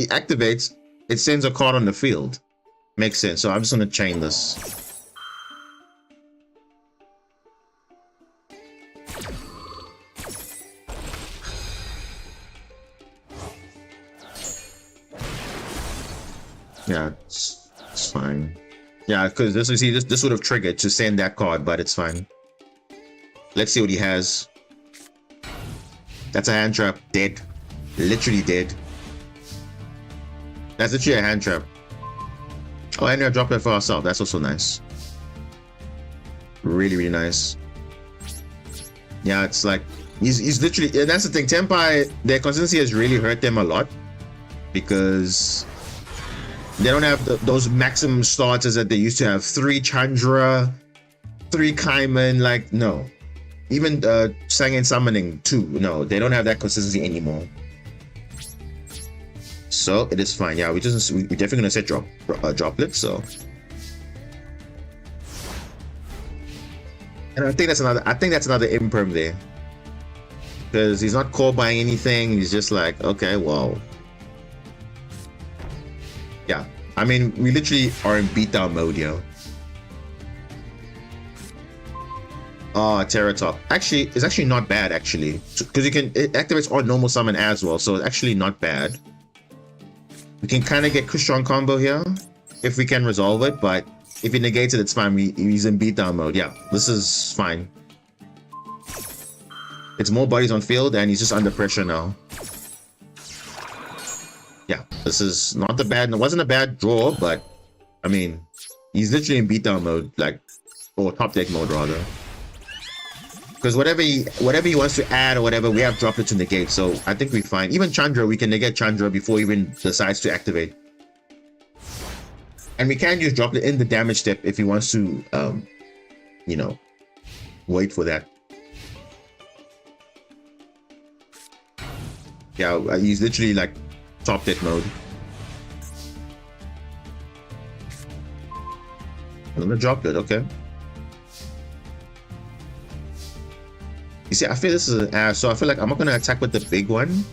[SPEAKER 1] activates, it sends a card on the field. Makes sense. So I'm just gonna chain this. Yeah, it's fine. Yeah, because this would have triggered to send that card, but it's fine. Let's see what he has. That's a hand trap. Dead. Literally dead. That's literally a hand trap. Oh, and I dropped it for ourselves. That's also nice. Really, really nice. Yeah, it's like he's literally, and that's the thing. Tenpai, their consistency has really hurt them a lot because they don't have those maximum starters that they used to have. 3 Chandra, 3 Kaiman. Like, no. Even Sangen Summoning 2. No, they don't have that consistency anymore. So it is fine. Yeah, we're definitely gonna set droplets. So, and I think that's another Imperm there, because he's not called by anything. He's just like, okay, well, yeah. I mean, we literally are in beatdown mode, yo. Terratop. Actually, it's actually not bad actually, because it activates on normal summon as well, so it's actually not bad. We can kind of get Kushon combo here if we can resolve it, but if he negates it, it's fine. He's in beatdown mode. Yeah, this is fine. It's more bodies on field, and he's just under pressure now. Yeah, this is not the bad. It wasn't a bad draw, but I mean, he's literally in beatdown mode, like, or top deck mode rather. Because whatever he wants to add or whatever, we have dropped it to negate, so I think we're fine. Even Chandra, we can negate Chandra before he even decides to activate. And we can use droplet in the damage step if he wants to, you know, wait for that. Yeah, he's literally like top deck mode. Another droplet, okay. You see, I feel this is an ass, so I feel like I'm not gonna attack with the big one.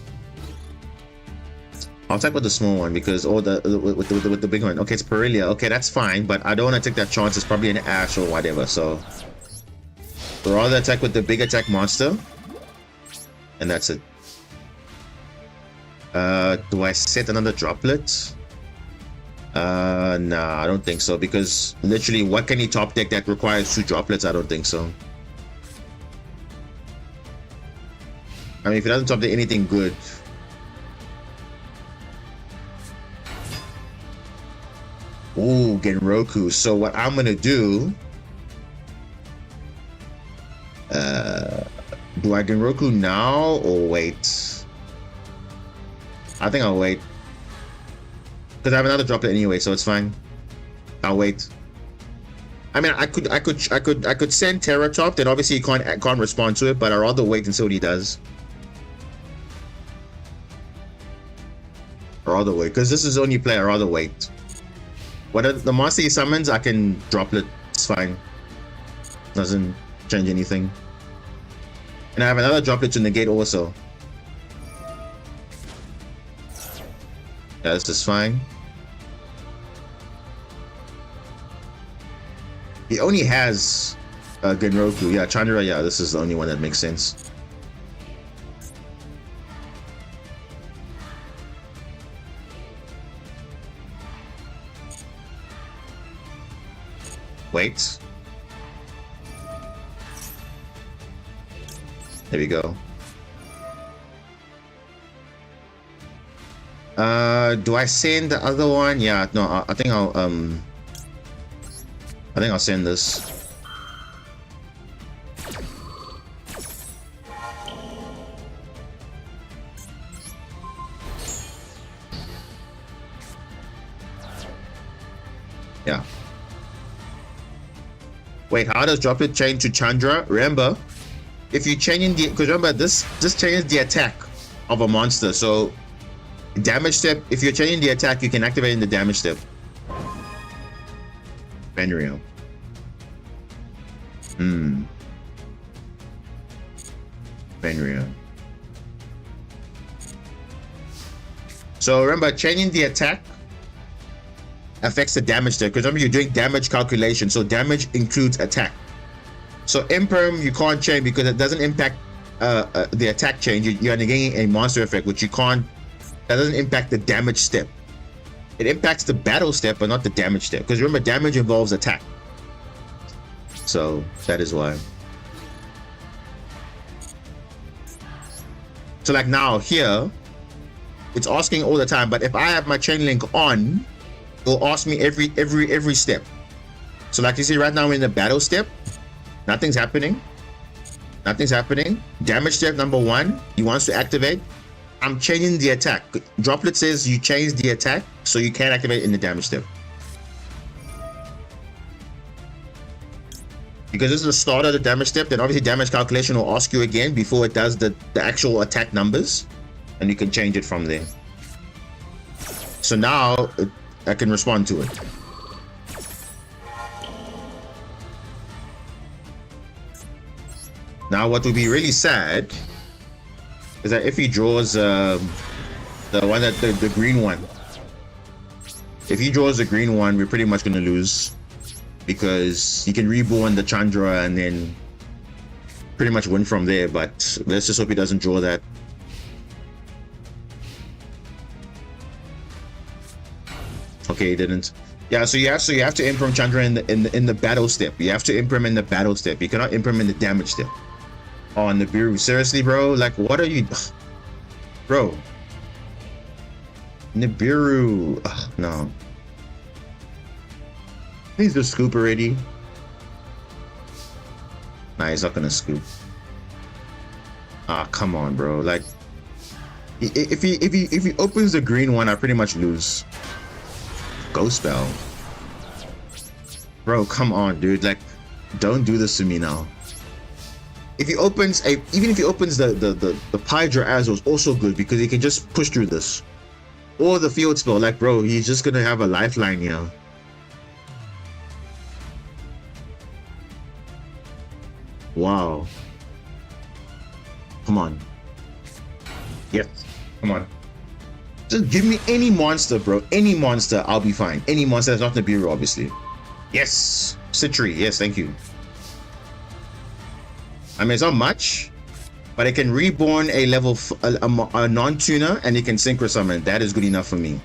[SPEAKER 1] I'll attack with the small one because, or with the big one. Okay, it's Perilia. Okay, that's fine, but I don't want to take that chance. It's probably an Ash or whatever. So, we'll rather attack with the big attack monster, and that's it. Do I set another droplet? Nah, I don't think so, because literally, what can he top deck that requires 2 droplets? I don't think so. I mean, if he doesn't top deck anything good. Ooh, Genroku. So what I'm gonna do, do I Genroku now or wait? I think I'll wait, because I have another droplet anyway, so it's fine. I'll wait. I mean, I could send Terratop, then obviously he can't respond to it, but I'd rather wait and see what he does. I'd rather wait, because this is only play. I'd rather wait. Whatever the monster he summons, I can droplet. It's fine. Doesn't change anything. And I have another droplet to negate also. Yeah, this is fine. He only has Genroku. Yeah, Chandra. Yeah, this is the only one that makes sense. Wait. There we go. Do I send the other one? Yeah, no, I think I'll send this. Yeah. Wait, how does droplet change to Chandra? Remember, if you change the, because remember this changes the attack of a monster. So damage step, if you're changing the attack, you can activate in the damage step. Benrio. Benrio. So remember, changing the attack affects the damage step, because remember you're doing damage calculation, so damage includes attack. So imperm you can't change because it doesn't impact the attack change. You're negating a monster effect, which you can't. That doesn't impact the damage step. It impacts the battle step, but not the damage step. Because remember, damage involves attack. So that is why. So like now here, it's asking all the time. But if I have my chain link on, it'll ask me every step. So like you see right now we're in the battle step. Nothing's happening. Nothing's happening. Damage step number 1, he wants to activate. I'm changing the attack. Droplet says you change the attack, so you can't activate in the damage step. Because this is the start of the damage step, then obviously damage calculation will ask you again before it does the actual attack numbers, and you can change it from there. So now I can respond to it. Now what would be really sad is that if he draws the one that the green one, if he draws the green one, we're pretty much gonna lose, because he can reborn the Chandra and then pretty much win from there. But let's just hope he doesn't draw that. Okay, he didn't. Yeah, so you have to imprint Chandra in the battle step. You have to imprint in the battle step. You cannot imprint in the damage step. Oh, Nibiru, seriously, bro? Like, what are you, bro? Nibiru, no. Please just scoop already. Nah, he's not gonna scoop. Ah, come on, bro. Like, if he opens the green one, I pretty much lose. Ghost spell, bro. Come on, dude. Like, don't do this to me now. If he opens even if he opens the Pydra Azure, is also good because he can just push through this. Or the field spell, like, bro, he's just gonna have a lifeline here. Wow. Come on. Yes. Come on. Just give me any monster, bro. Any monster, I'll be fine. Any monster that's not Nibiru, obviously. Yes. Citri, yes, thank you. I mean, it's not much, but it can reborn a level, a non-tuner, and it can synchro summon. That is good enough for me.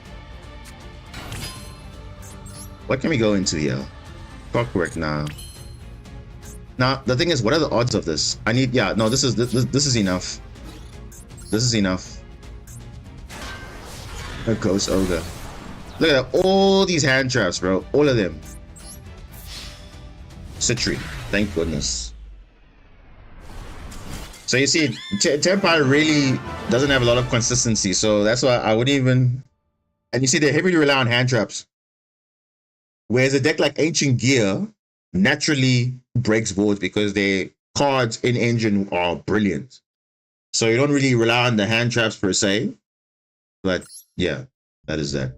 [SPEAKER 1] What can we go into here? Clockwork, nah. Now, the thing is, what are the odds of this? I need, yeah, no, this is enough. This is enough. A Ghost Ogre. Look at that, all these hand traps, bro. All of them. Citri, thank goodness. So you see, Tempire really doesn't have a lot of consistency, so that's why I wouldn't even... And you see, they heavily rely on hand traps. Whereas a deck like Ancient Gear naturally breaks boards because their cards in engine are brilliant. So you don't really rely on the hand traps per se. But yeah, that is that.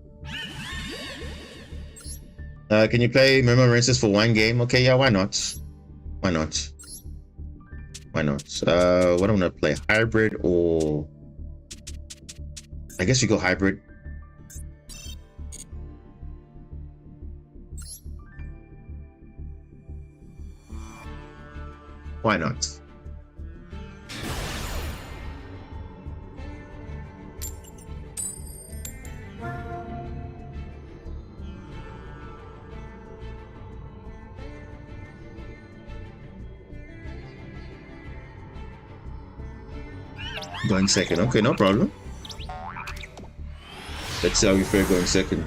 [SPEAKER 1] Can you play Memo Rinses for one game? Okay, yeah, why not? Why not? Why not? What I'm gonna play, hybrid, or I guess you go hybrid. Why not? Going second. Okay, no problem. Let's see how we fare going second.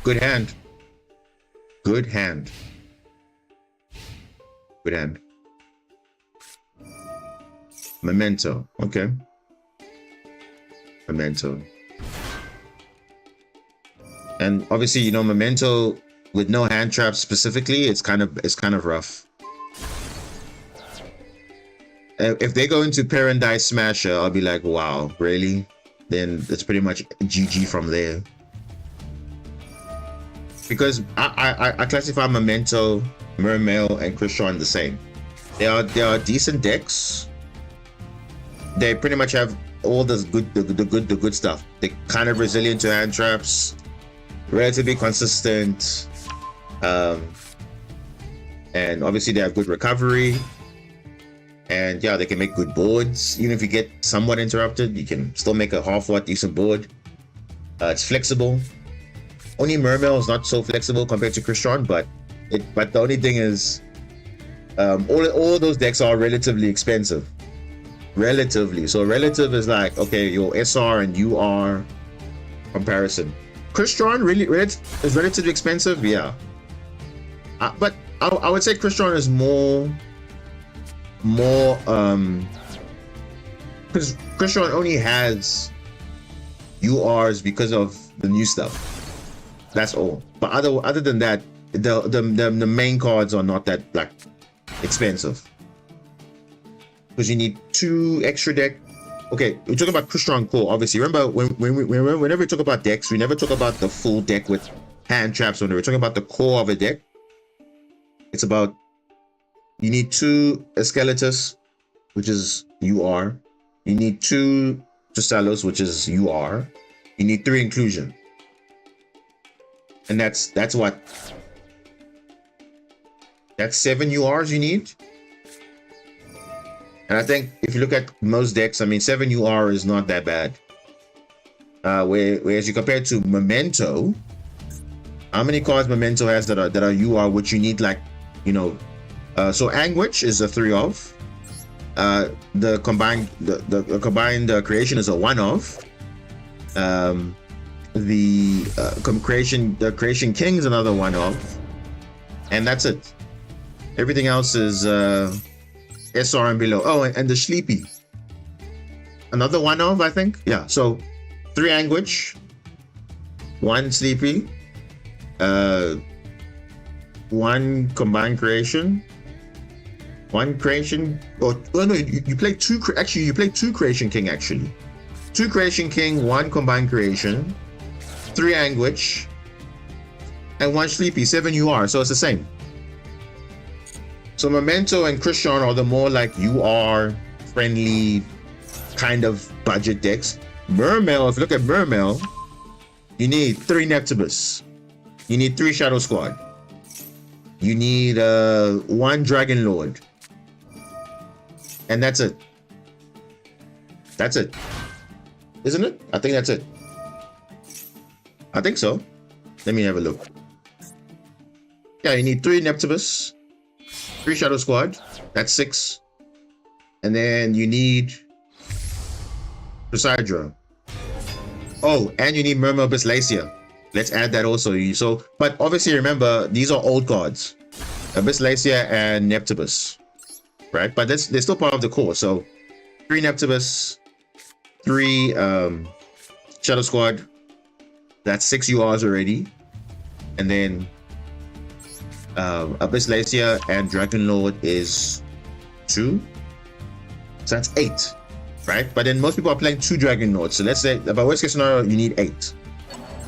[SPEAKER 1] Good hand. Good hand. Good hand. Memento. Okay. Memento. And obviously, you know, Memento with no hand traps specifically, it's kind of rough. If they go into pair and die smasher, I'll be like, wow, really? Then it's pretty much GG from there. Because I classify Memento, Mermail, and Christian the same. They are decent decks. They pretty much have all the good stuff. They're kind of resilient to hand traps, relatively consistent, and obviously they have good recovery. And yeah, they can make good boards. Even if you get somewhat interrupted, you can still make a half-watt decent board. It's flexible. Only Mermail is not so flexible compared to Christian, but the only thing is, all those decks are relatively expensive. Relatively. So relative is like, okay, your SR and UR comparison. Christian really is relatively expensive, yeah. But I would say Christian is more because Christian only has URs because of the new stuff. That's all. But other than that, the main cards are not that like expensive. Because you need 2 extra deck. Okay, we're talking about Christian core. Obviously, remember whenever we talk about decks, we never talk about the full deck with hand traps. When we're talking about the core of a deck, it's about you need 2 Skeletus, which is UR. You need 2 Tusalos, which is UR. You need 3 Inclusion. And that's what? That's 7 URs you need. And I think if you look at most decks, I mean, 7 UR is not that bad. Whereas you compare it to Memento, how many cards Memento has that are UR, which you need like, you know, so Anguish is a 3 of. The combined creation is a 1 of. The creation king is another 1 of, and that's it. Everything else is SR and below. Oh, and the Sleepy, another 1 of, I think. Yeah, so 3 Anguish, 1 Sleepy, 1 combined creation, 1 creation. Or oh no, you play 2. Actually, you play 2 creation king. Actually, 2 creation king, 1 combined creation, 3 Anguish, and 1 Sleepy. 7 UR. So it's the same. So Memento and Christian are the more like UR friendly kind of budget decks. Mermail, if you look at Mermail, you need 3 Neptibus. You need 3 Shadow Squad. You need 1 Dragon Lord. And that's it. That's it. Isn't it? I think that's it. I think so. Let me have a look. Yeah, you need 3 Neptibus, 3 Shadow Squad. That's 6. And then you need Poseidon. Oh, and you need Mermail Abyslacia. Let's add that also. So, but obviously remember, these are old cards. Abyslacia and Neptibus. Right? But they're still part of the core. So 3 Neptibus, 3 Shadow Squad. That's 6 URs already. And then Abyslacia and Dragon Lord is 2. So that's 8. Right? But then most people are playing 2 Dragon Lords. So let's say, by worst case scenario, you need 8.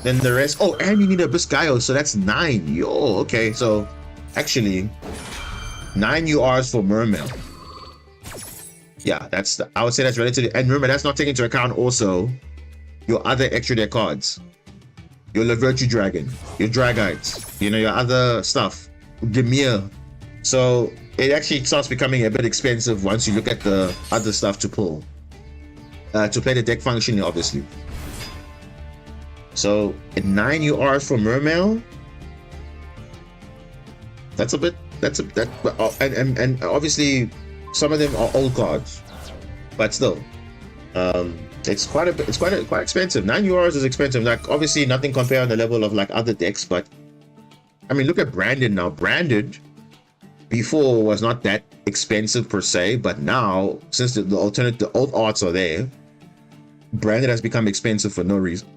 [SPEAKER 1] Then the rest, oh, and you need Abyss-Gaio, so that's 9. Yo, okay. So actually, 9 URs for Mermail. Yeah, I would say that's relatively, and remember, that's not taking into account also your other extra deck cards. Your Lavertu Dragon, your Dragites, you know, your other stuff, Gemir. So it actually starts becoming a bit expensive once you look at the other stuff to pull. To play the deck functionally, obviously. So at 9 URs for Mermail, that's a bit and obviously some of them are old cards, but still, it's quite expensive. 9 euros is expensive. Like obviously nothing compared on the level of like other decks, but I mean look at Branded now. Branded before was not that expensive per se, but now since the old arts are there, Branded has become expensive for no reason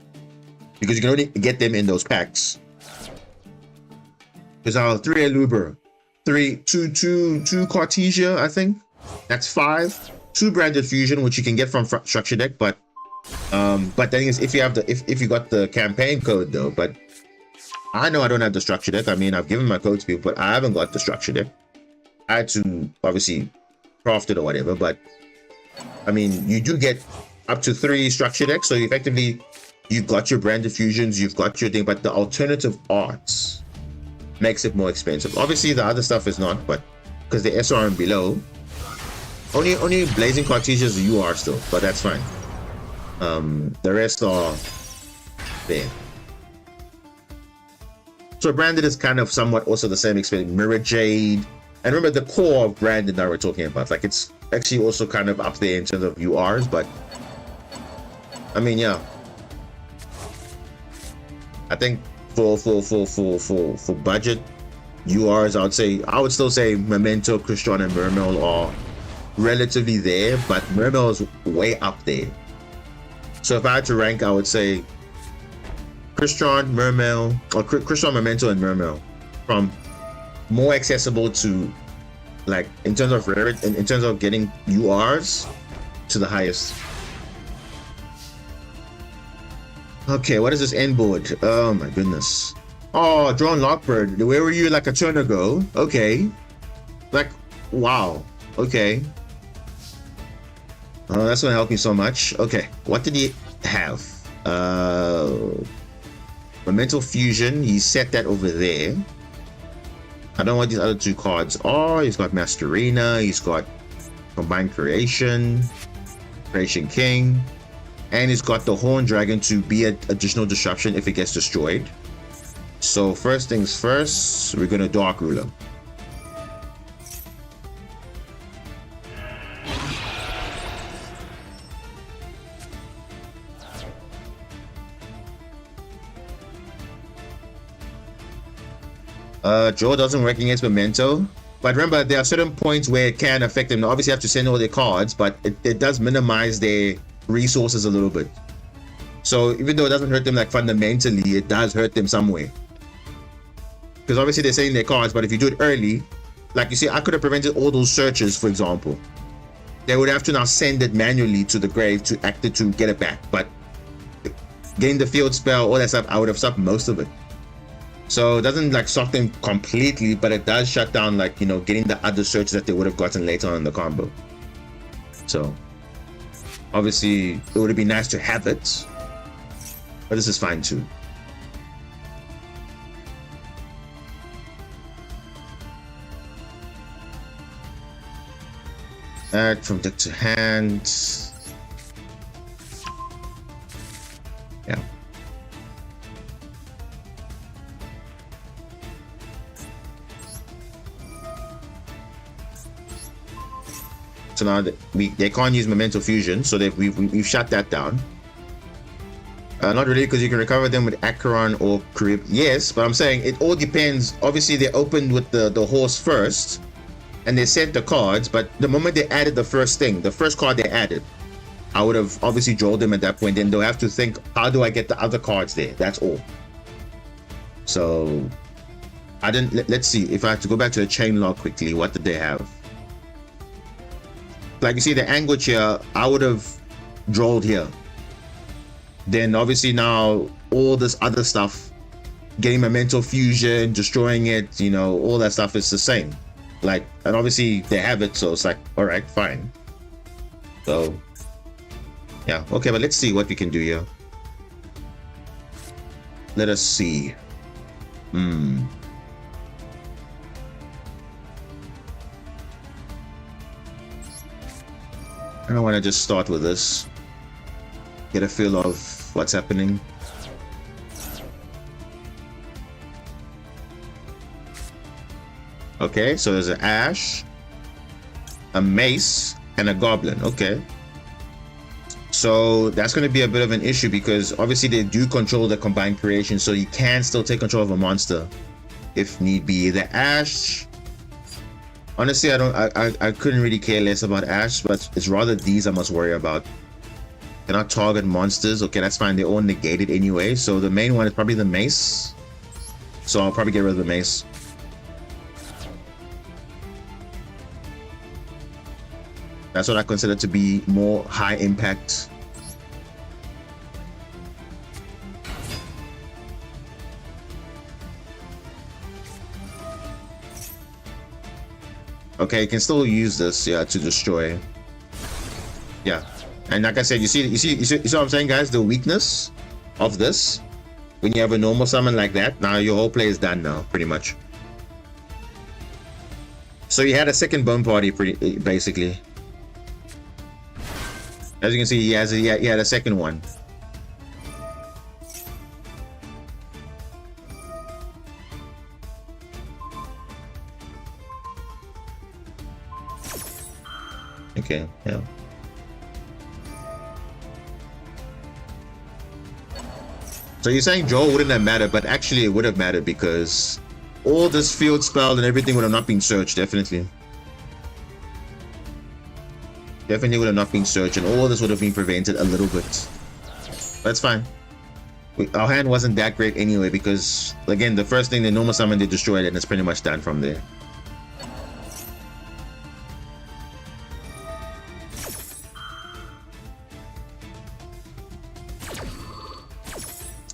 [SPEAKER 1] because you can only get them in those packs. There's our 3 Eluber, 2 Cartesia, I think. That's 5. 2 Branded Fusion, which you can get from Structure Deck, but then is if you have if you got the campaign code though. But I know I don't have the Structure Deck. I mean, I've given my code to people, but I haven't got the Structure Deck. I had to obviously craft it or whatever, but I mean, you do get up to 3 Structure Decks, so effectively you've got your Branded Fusions, you've got your thing, but the alternative arts makes it more expensive. Obviously the other stuff is not, but because the SR and below, only Blazing Cartesias you are still, but that's fine. The rest are there. So Branded is kind of somewhat also the same experience. Mirror Jade, and remember the core of Branded that we're talking about, like it's actually also kind of up there in terms of URs, but I mean, yeah, I think for budget URs, I would still say Memento, Crystron, and Mermail are relatively there, but Mermail is way up there. So if I had to rank, I would say Crystron, Mermail, or Crystron, Memento, and Mermail, from more accessible to like in terms of getting URs to the highest. Okay, what is this end board? Oh my goodness. Oh, Drone Lockbird. Where were you like a turn ago? Okay. Like, wow. Okay. Oh, that's gonna help me so much. Okay, what did he have? Memento Fusion. He set that over there. I don't know what these other 2 cards are. He's got Masterina. He's got Combined Creation, Creation King. And he's got the Horn Dragon to be an additional disruption if it gets destroyed. So first things first, we're gonna Dark Ruler. Joe doesn't work against Memento, but remember there are certain points where it can affect them. Now, obviously you have to send all their cards, but it does minimize their resources a little bit. So even though it doesn't hurt them like fundamentally, it does hurt them somewhere. Because obviously they're sending their cards, but if you do it early, like you see, I could have prevented all those searches, for example. They would have to now send it manually to the grave to act it to get it back. But getting the field spell, all that stuff, I would have stopped most of it. So it doesn't like stop them completely, but it does shut down like, you know, getting the other searches that they would have gotten later on in the combo. So obviously it would have been nice to have it, but this is fine too. Add from deck to hand. Yeah. So now they can't use Memento Fusion, so we've shut that down. Not really, because you can recover them with Acheron or Carib. Yes, but I'm saying it all depends. Obviously, they opened with the horse first, and they sent the cards. But the moment they added the first card they added, I would have obviously drawn them at that point. Then they'll have to think, how do I get the other cards there? That's all. So I didn't. Let's see if I have to go back to the chain log quickly. What did they have? Like you see the Anguish here, I would have drawn here. Then obviously now all this other stuff, getting Memento Fusion, destroying it, you know, all that stuff is the same. Like, and obviously they have it, so it's like, all right, fine. So yeah, okay, but let's see what we can do here. Let us see. I don't want to just start with this. Get a feel of what's happening. Okay, so there's an Ash, a Mace, and a Goblin. Okay. So that's going to be a bit of an issue because obviously they do control the combined creation, so you can still take control of a monster if need be. The Ash, honestly, I couldn't really care less about Ash, but it's rather these I must worry about. Cannot target monsters. Okay, that's fine. They're all negated anyway. So the main one is probably the Mace. So I'll probably get rid of the Mace. That's what I consider to be more high impact. Okay, you can still use this, yeah, to destroy. Yeah, and like I said, you see what I'm saying, guys? The weakness of this, when you have a normal summon like that, now your whole play is done now, pretty much. So you had a second bone party, basically. As you can see, he had a second one. Okay, yeah. So you're saying Joel wouldn't have mattered, but actually it would have mattered because all this field spell and everything would have not been searched, definitely. Definitely would have not been searched, and all this would have been prevented a little bit. That's fine. Our hand wasn't that great anyway, because again, the first thing the normal summon they destroyed, and it's pretty much done from there.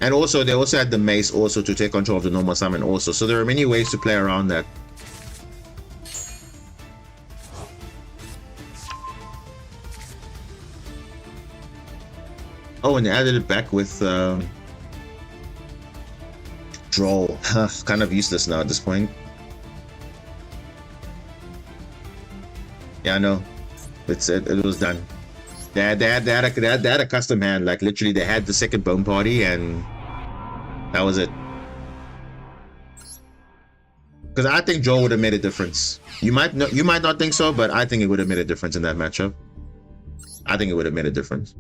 [SPEAKER 1] And also, they also had the Mace also to take control of the normal summon also. So there are many ways to play around that. Oh, and they added it back with Droll. Kind of useless now at this point. Yeah, I know. It was done. They had a custom hand. Like literally, they had the second bone party, and that was it. Because I think Joel would have made a difference. You might not think so, but I think it would have made a difference in that matchup. I think it would have made a difference.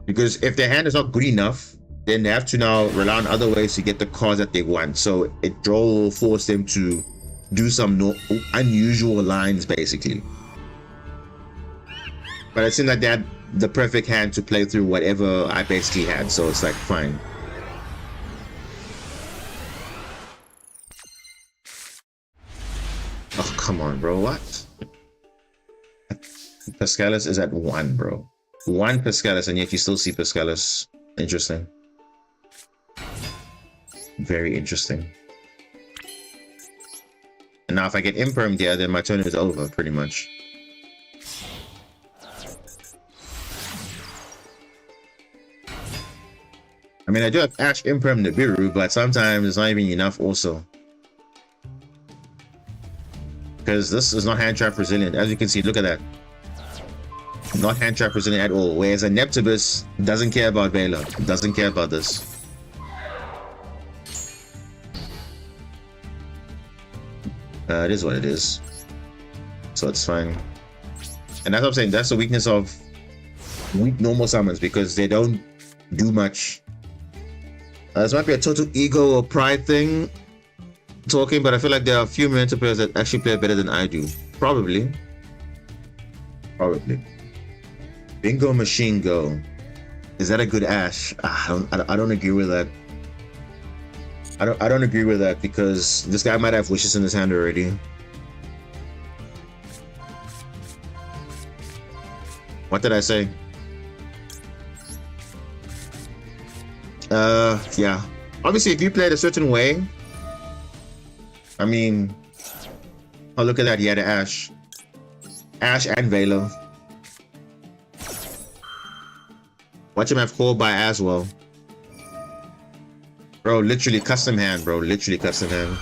[SPEAKER 1] Because if their hand is not good enough, then they have to now rely on other ways to get the cards that they want. So Joel will force them to do some unusual lines, basically. But it seemed like they had the perfect hand to play through whatever I basically had, so it's like fine. Oh, come on, bro. What? Pascalis is at 1, bro. 1 Pascalis, and yet you still see Pascalis. Interesting. Very interesting. And now if I get Imperm there, then my turn is over, pretty much. I mean, I do have Ash, Imperm, Nibiru, but sometimes it's not even enough also. Because this is not hand trap resilient. As you can see, look at that. Not hand trap resilient at all. Whereas a Neptibus doesn't care about Vela. Doesn't care about this. It is what it is. So it's fine. And that's what I'm saying. That's the weakness of weak normal summons, because they don't do much. This might be a total ego or pride thing talking, but I feel like there are a few Memento players that actually play better than I do. Probably. Bingo Machine Go. Is that a good Ash? I don't agree with that. I don't agree with that, because this guy might have wishes in his hand already. What did I say? Yeah. Obviously, if you played a certain way, I mean, oh, look at that. He had an Ash. Ash and Velo. Watch him have called by as well. Bro, literally custom hand, bro. Literally custom hand.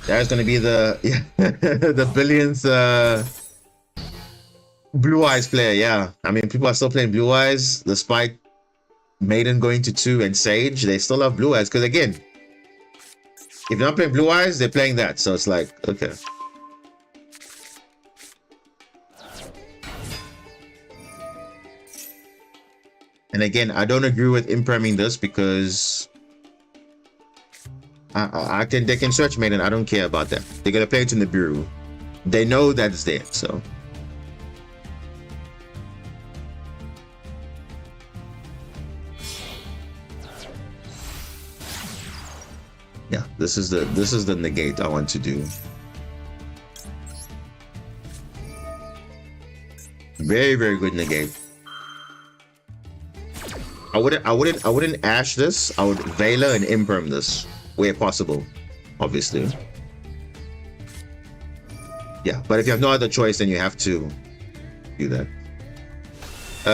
[SPEAKER 1] There's gonna be the the billionth Blue Eyes player, yeah. I mean, people are still playing Blue Eyes. The Spike Maiden going to 2 and Sage, they still have Blue Eyes. Because again, if you're not playing Blue Eyes, they're playing that. So it's like, okay. And again, I don't agree with impriming this because they can search Maiden. I don't care about that. They're gonna play it in the Nibiru. They know that it's there, so. Yeah, this is the negate I want to do. Very, very good negate. I wouldn't Ash this. I would Veiler and Imperm this where possible, obviously. Yeah, but if you have no other choice, then you have to do that.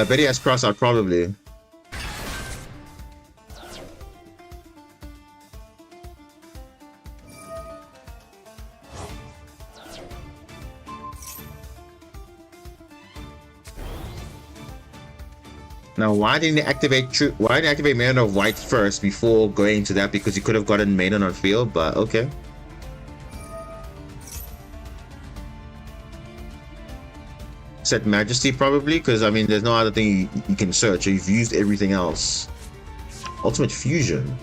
[SPEAKER 1] Betty has cross out probably. Now, why didn't he activate Maiden of White first before going to that? Because he could have gotten Maiden on field, but okay. Set Majesty probably, because I mean, there's no other thing you can search. You've used everything else. Ultimate Fusion.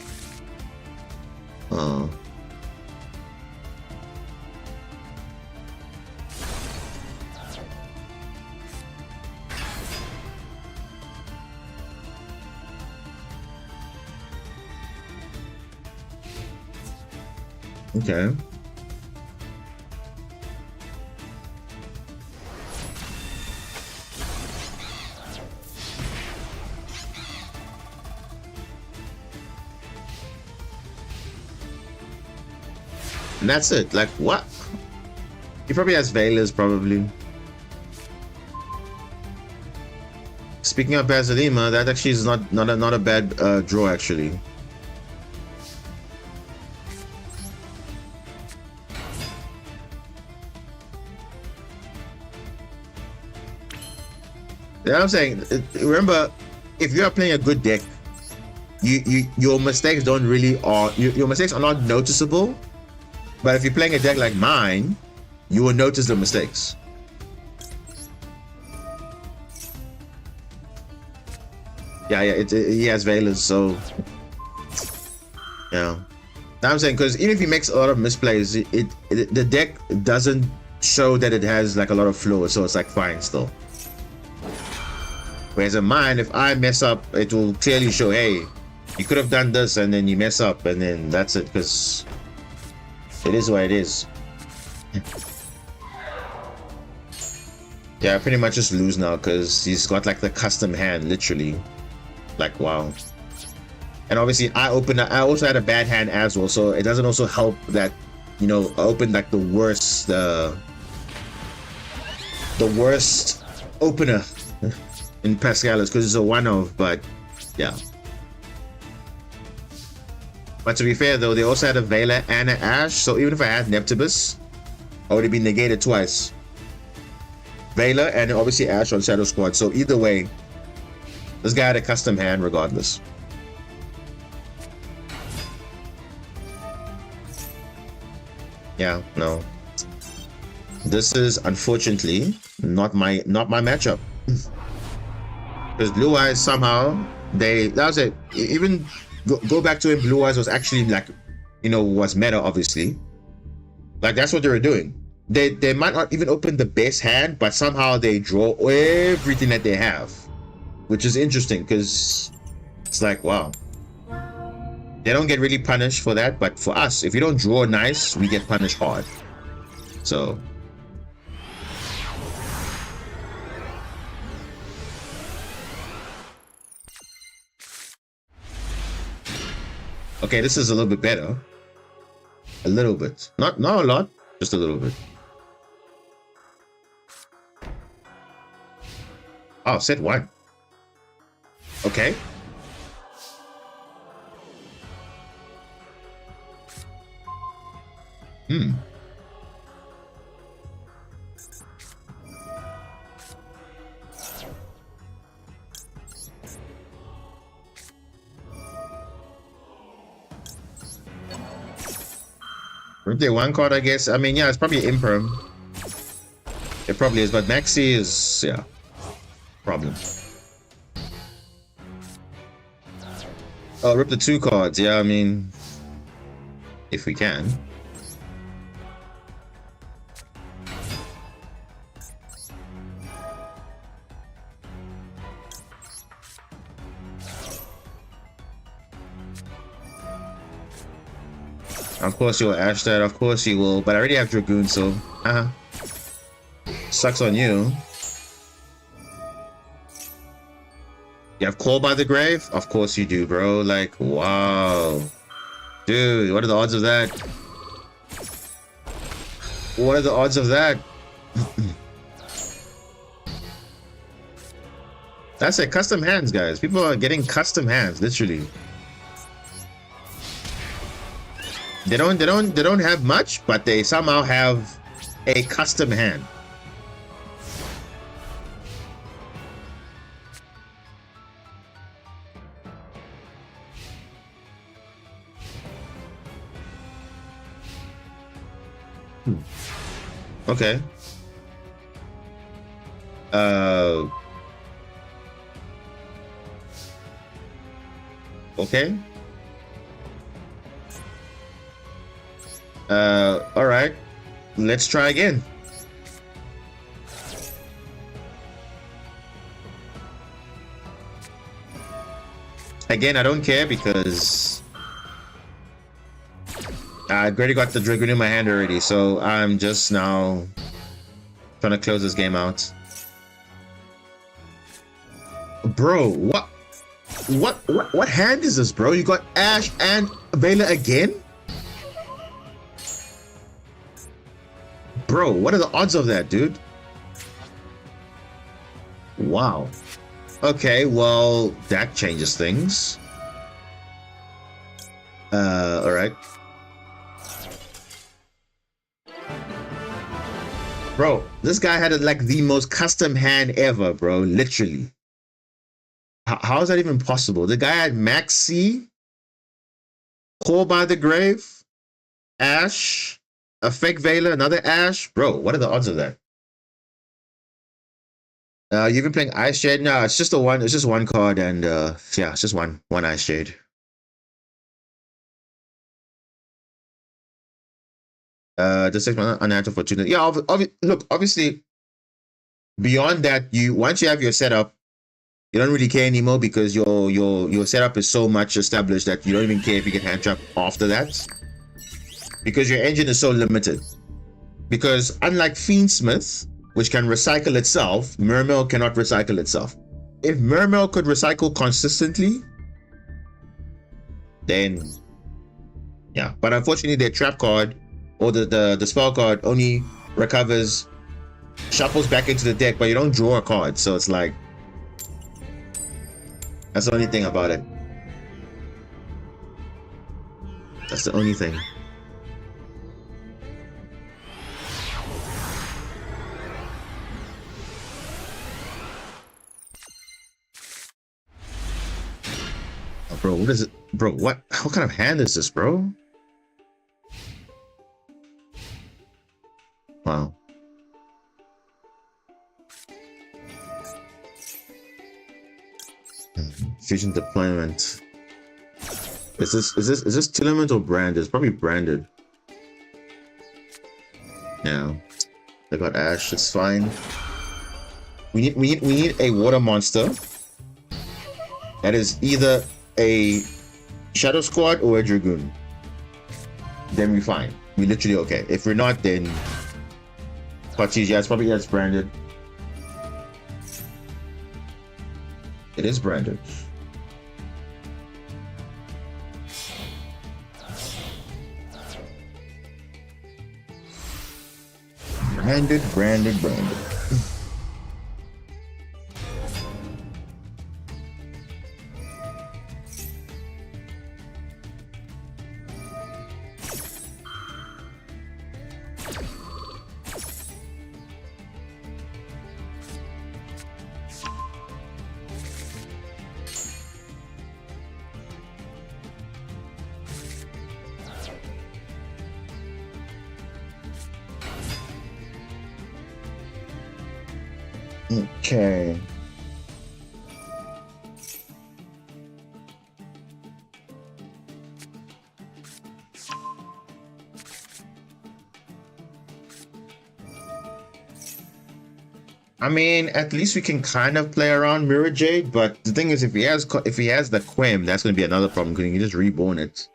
[SPEAKER 1] Okay. And that's it. Like, what? He probably has Veilers, probably. Speaking of Basilima, that actually is not a bad draw, actually. You know what I'm saying? Remember, if you are playing a good deck, your mistakes don't really your mistakes are not noticeable. But if you're playing a deck like mine, you will notice the mistakes. Yeah, he has Veilers, so yeah. I'm saying, because even if he makes a lot of misplays, the deck doesn't show that it has like a lot of flaws, so it's like fine still. Whereas in mine, if I mess up, it will clearly show, hey, you could have done this, and then you mess up, and then that's it, because it is what it is. Yeah, I pretty much just lose now, because he's got like the custom hand, literally. Like, wow. And obviously, I also had a bad hand as well, so it doesn't also help that, you know, I opened like the worst opener in Pascalis, because it's a one-of, but yeah. But to be fair though, they also had a Veiler and an Ash, so even if I had Neptibus, I would have been negated twice. Veiler and obviously Ash on Shadow Squad, so either way, this guy had a custom hand regardless. Yeah, no. This is unfortunately not my matchup. Because Blue Eyes somehow that was it. Even go back to it, Blue Eyes was actually like, you know, was meta obviously. Like that's what they were doing. They might not even open the best hand, but somehow they draw everything that they have, which is interesting because it's like, wow. They don't get really punished for that, but for us, if you don't draw nice, we get punished hard. So okay, this is a little bit better. A little bit. Not a lot, just a little bit. Oh, set 1. Okay. Birthday one card, I guess. I mean, yeah, it's probably imperm. It probably is, but Maxi is, yeah, problem. Oh, rip the 2 cards. Yeah, I mean, if we can. Of course you will Ash that, of course you will, but I already have Dragoon, so sucks on you. You have Call by the Grave? Of course you do, bro. Like, wow. Dude, what are the odds of that? What are the odds of that? That's it, custom hands, guys. People are getting custom hands, literally. They don't have much, but they somehow have a custom hand. Okay. Okay. All right. Let's try again. Again, I don't care because I've already got the Dragoon in my hand already, so I'm just now trying to close this game out. Bro, what hand is this, bro? You got Ash and Vela again? Bro, what are the odds of that, dude? Wow. Okay, well, that changes things. Alright. Bro, this guy had like the most custom hand ever, bro. Literally. How is that even possible? The guy had Maxi, Call by the Grave, Ash, a fake Vela, another Ash. Bro, what are the odds of that? You've been playing Ice Shade? No, it's just one. It's just one card, and yeah, it's just one Ice Shade. Just unnatural fortune. Yeah, look, obviously, beyond that, once you have your setup, you don't really care anymore because your setup is so much established that you don't even care if you get hand trap after that, because your engine is so limited. Because unlike Fiendsmith, which can recycle itself, Mermail cannot recycle itself. If Mermail could recycle consistently, then yeah. But unfortunately, their trap card or the spell card only recovers, shuffles back into the deck, but you don't draw a card. So it's like, that's the only thing about it. That's the only thing. Oh, bro, what is it? Bro, what kind of hand is this, bro? Wow. Fusion deployment. Is this Tillerman or branded? It's probably branded. Yeah. They got Ash, it's fine. We need a water monster that is either a Shadow Squad or a Dragoon. Then we're fine. We're literally okay. If we're not, then Pachis, yeah, it's probably, yeah, it's branded. It is branded. Branded. Okay. I mean, at least we can kind of play around Mirror Jade, but the thing is, if he has the Quim, that's going to be another problem because he can just reborn it.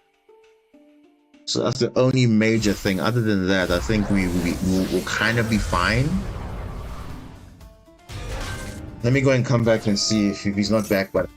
[SPEAKER 1] So that's the only major thing. Other than that, I think we'll kind of be fine. Let me go and come back and see if he's not back, but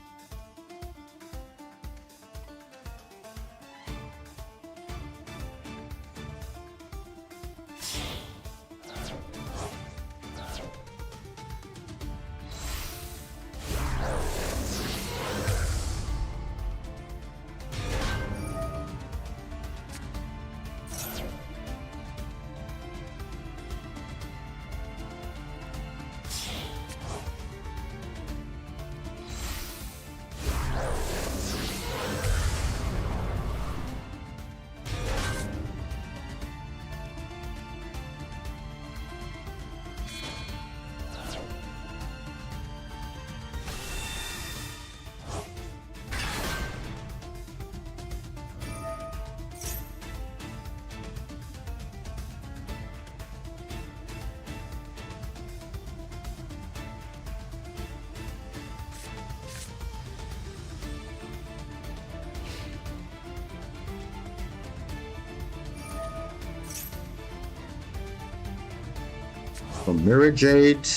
[SPEAKER 1] Mirror Jade,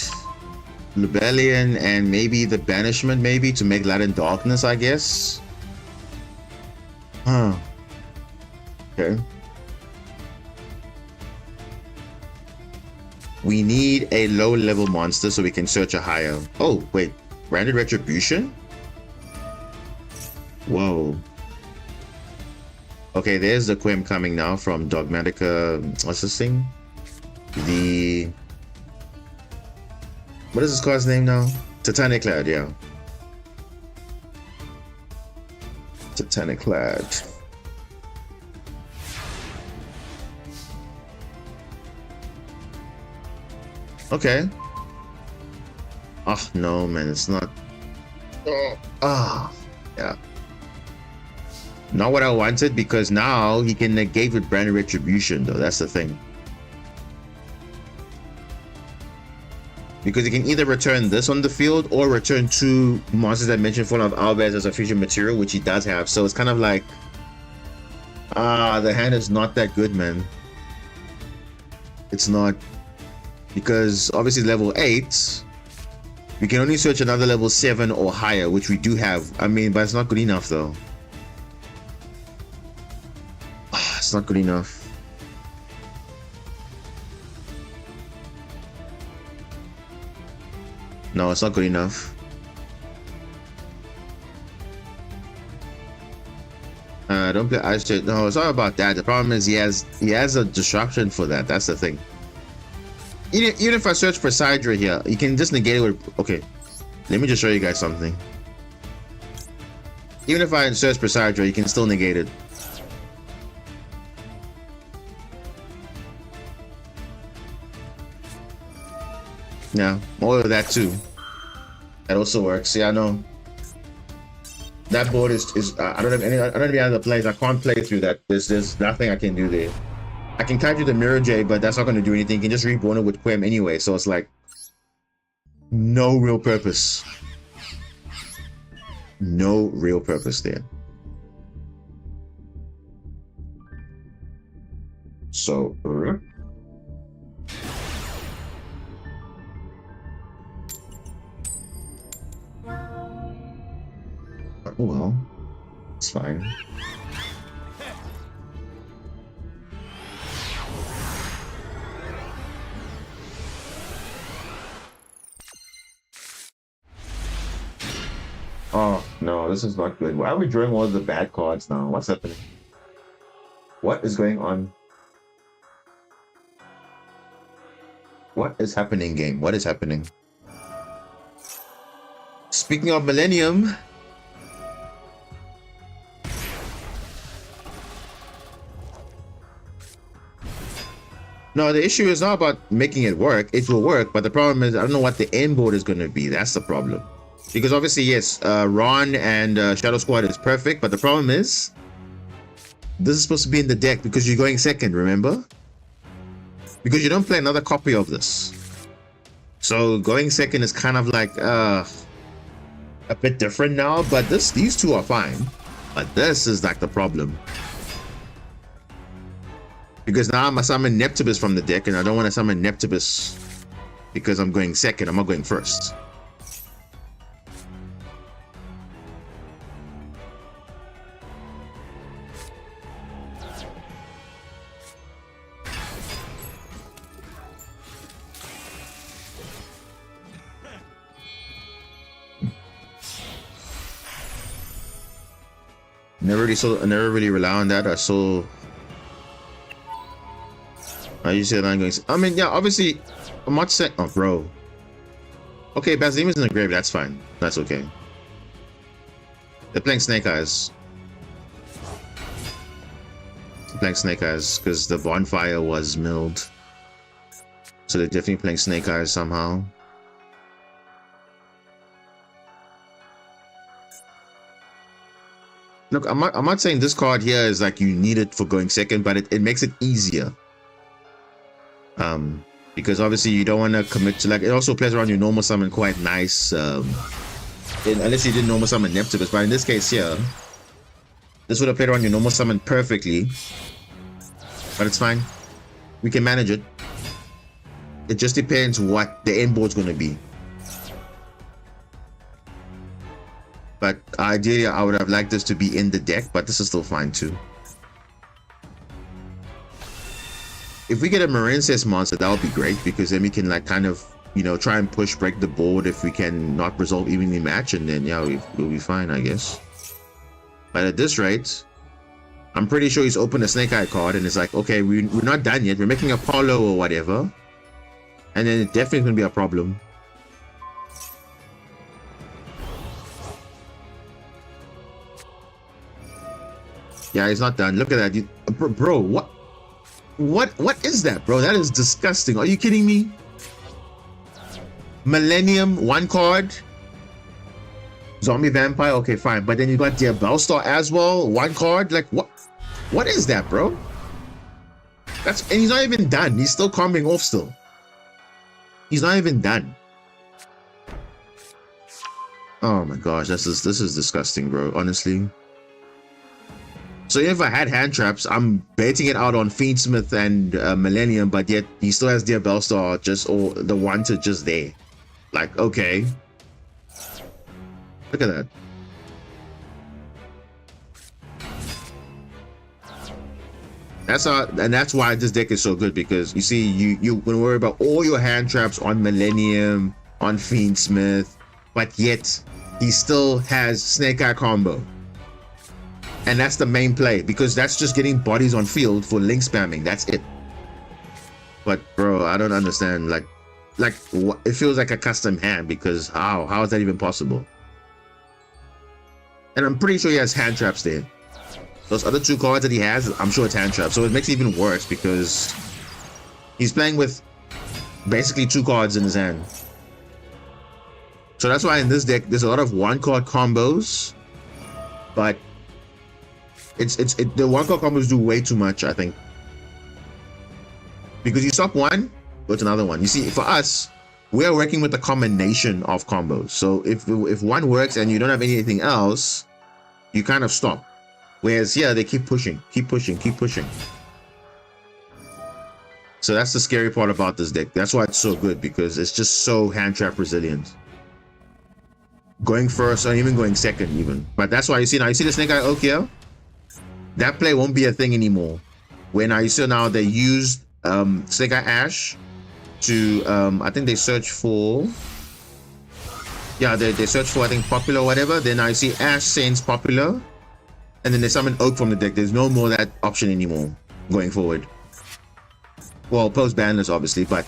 [SPEAKER 1] Rebellion, and maybe the Banishment, maybe to make Light and Darkness, I guess. Huh. Okay. We need a low-level monster so we can search a higher. Oh, wait. Branded Retribution? Whoa. Okay, there's the Quim coming now from Dogmatica. What's this thing? What is this card's name now? Titanic Clad, yeah. Titanic Clad. Okay. Oh, no, man, it's not. Yeah. Not what I wanted, because now he can negate with Branded Retribution, though. That's the thing. Because he can either return this on the field or return 2 monsters that mentioned Fall of Albaz as a fusion material, which he does have. So it's kind of like, the hand is not that good, man. It's not. Because obviously level 8, we can only search another level 7 or higher, which we do have. I mean, but it's not good enough, though. It's not good enough. No, it's not good enough. Don't play Ice Jet. No, it's not about that. The problem is he has a disruption for that. That's the thing. Even if I search for Sidra here, you can just negate it with... Okay, let me just show you guys something. Even if I search for Sidra, you can still negate it. Yeah, more of that too. That also works. Yeah, I know. That board is I don't have any other plays. I can't play through that. There's nothing I can do there. I can kaiju the Mirror Jade, but that's not going to do anything. You can just reborn it with Quim anyway, so it's like no real purpose. No real purpose there. So oh well, it's fine. Oh no, this is not good. Why are we drawing all the bad cards now? What's happening? What is going on? What is happening, game? What is happening? Speaking of Millennium, No, the issue is not about making it work. It will work, but the problem is I don't know what the end board is going to be. That's the problem. Because obviously, yes, Ron and Shadow Squad is perfect, but the problem is this is supposed to be in the deck because you're going second, remember? Because you don't play another copy of this. So going second is kind of like a bit different now, but these two are fine. But this is like the problem. Because now I'm summon Neptibus from the deck, and I don't want to summon Neptibus because I'm going second. I'm not going first. I never really rely on that. I usually not going. I mean, yeah, obviously, I'm not saying. Oh, bro. Okay, Basilium is in the grave. That's fine. That's okay. They're playing Snake Eyes. They're playing Snake Eyes because the bonfire was milled. So they're definitely playing Snake Eyes somehow. Look, I'm not saying this card here is like you need it for going second, but it makes it easier. Because obviously you don't want to commit to, like, it also plays around your normal summon quite nice. Unless you did normal summon Neptibus, but in this case here, this would have played around your normal summon perfectly. But it's fine. We can manage it. It just depends what the end board's going to be. But ideally, I would have liked this to be in the deck, but this is still fine too. If we get a Marincess monster, that would be great, because then we can, like, kind of, you know, try and break the board if we can not resolve evenly match, and then, yeah, we'll be fine, I guess. But at this rate, I'm pretty sure he's opened a Snake Eye card, and it's like, okay, we're not done yet. We're making Apollo or whatever. And then it definitely going to be a problem. Yeah, he's not done. Look at that. Bro, what is that, bro? That is disgusting. Are you kidding me? Millennium, one card. Zombie Vampire, okay, fine. But then you got Diabellstar as well, one card. Like, what is that, bro? And he's not even done. He's still combing off still. He's not even done. Oh my gosh, this is disgusting, bro, honestly. So if I had hand traps, I'm baiting it out on Fiendsmith and Millennium, but yet he still has Diabellstar or the Wanted just there. Like, okay. Look at that. That's why this deck is so good, because you see, you can worry about all your hand traps on Millennium, on Fiendsmith, but yet he still has Snake Eye combo. And that's the main play, because that's just getting bodies on field for link spamming. That's it. But bro, I don't understand. Like it feels like a custom hand, because how is that even possible? And I'm pretty sure he has hand traps there. Those other two cards that he has, I'm sure it's hand traps. So it makes it even worse, because he's playing with basically two cards in his hand. So that's why in this deck there's a lot of one card combos, but the one card combos do way too much, I think, because you stop one, go to another one. You see, for us, we are working with a combination of combos. So if one works and you don't have anything else, you kind of stop. Whereas here they keep pushing. So that's the scary part about this deck. That's why it's so good, because it's just so hand trap resilient. Going first or even going second even. But that's why you see the Snake Eye Oak here. That play won't be a thing anymore. When I see now they used Snake Eye Ash to I think they search for, yeah, they search for, I think, popular or whatever. Then I see Ash sends popular, and then they summon Oak from the deck. There's no more that option anymore going forward. Well, post Banlist obviously, but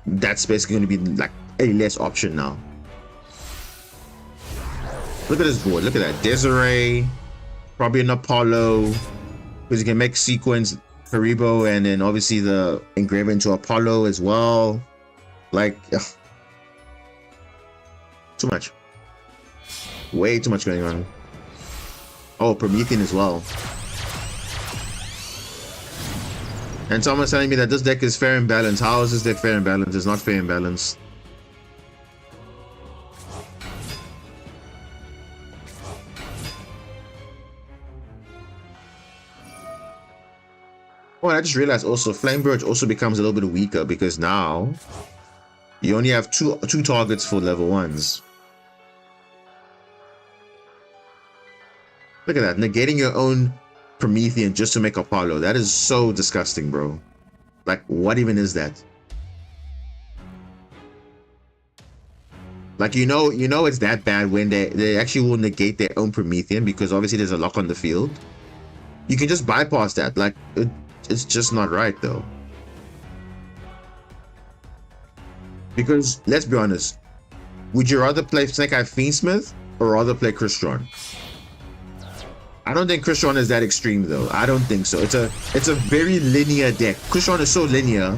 [SPEAKER 1] that's basically going to be like a less option now. Look at this board. Look at that. Desiree, probably an Apollo, because you can make sequence. Haribo, and then obviously the engraver into Apollo as well. Like, ugh, too much. Way too much going on. Oh, Promethean as well. And someone's telling me that this deck is fair and balanced. How is this deck fair and balanced? It's not fair and balanced. Oh, and I just realized also Flamebird also becomes a little bit weaker because now you only have two targets for level 1s. Look at that, negating your own Promethean just to make Apollo. That is so disgusting, bro. Like, what even is that? Like, you know it's that bad when they actually will negate their own Promethean because obviously there's a lock on the field. You can just bypass that. Like, it's just not right, though. Because, let's be honest, would you rather play Snake Eye Fiendsmith or rather play Crystron? I don't think Crystron is that extreme, though. I don't think so. It's a very linear deck. Crystron is so linear.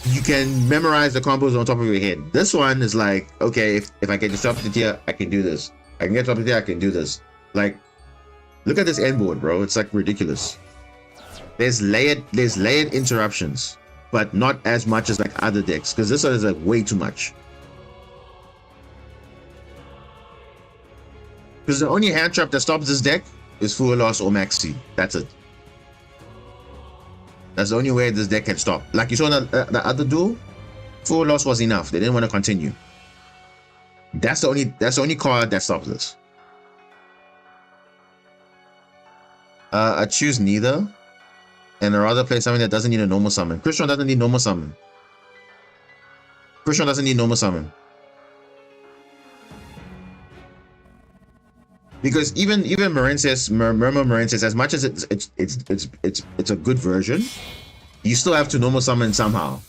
[SPEAKER 1] You can memorize the combos on top of your head. This one is like, okay, if I get disrupted here, I can do this. I can get disrupted here, I can do this. Like, look at this end board, bro. It's like ridiculous. There's layered interruptions, but not as much as like other decks, because this one is like way too much. Because the only hand trap that stops this deck is Full Loss or Maxi. That's it. That's the only way this deck can stop. Like you saw in the other duel, Full Loss was enough. They didn't want to continue. That's the only card that stops this. I choose neither. And I'd rather play something that doesn't need a normal summon. Crystron doesn't need normal summon. Crystron doesn't need normal summon. Because even Murmur Morensis, as much as it's a good version, you still have to normal summon somehow.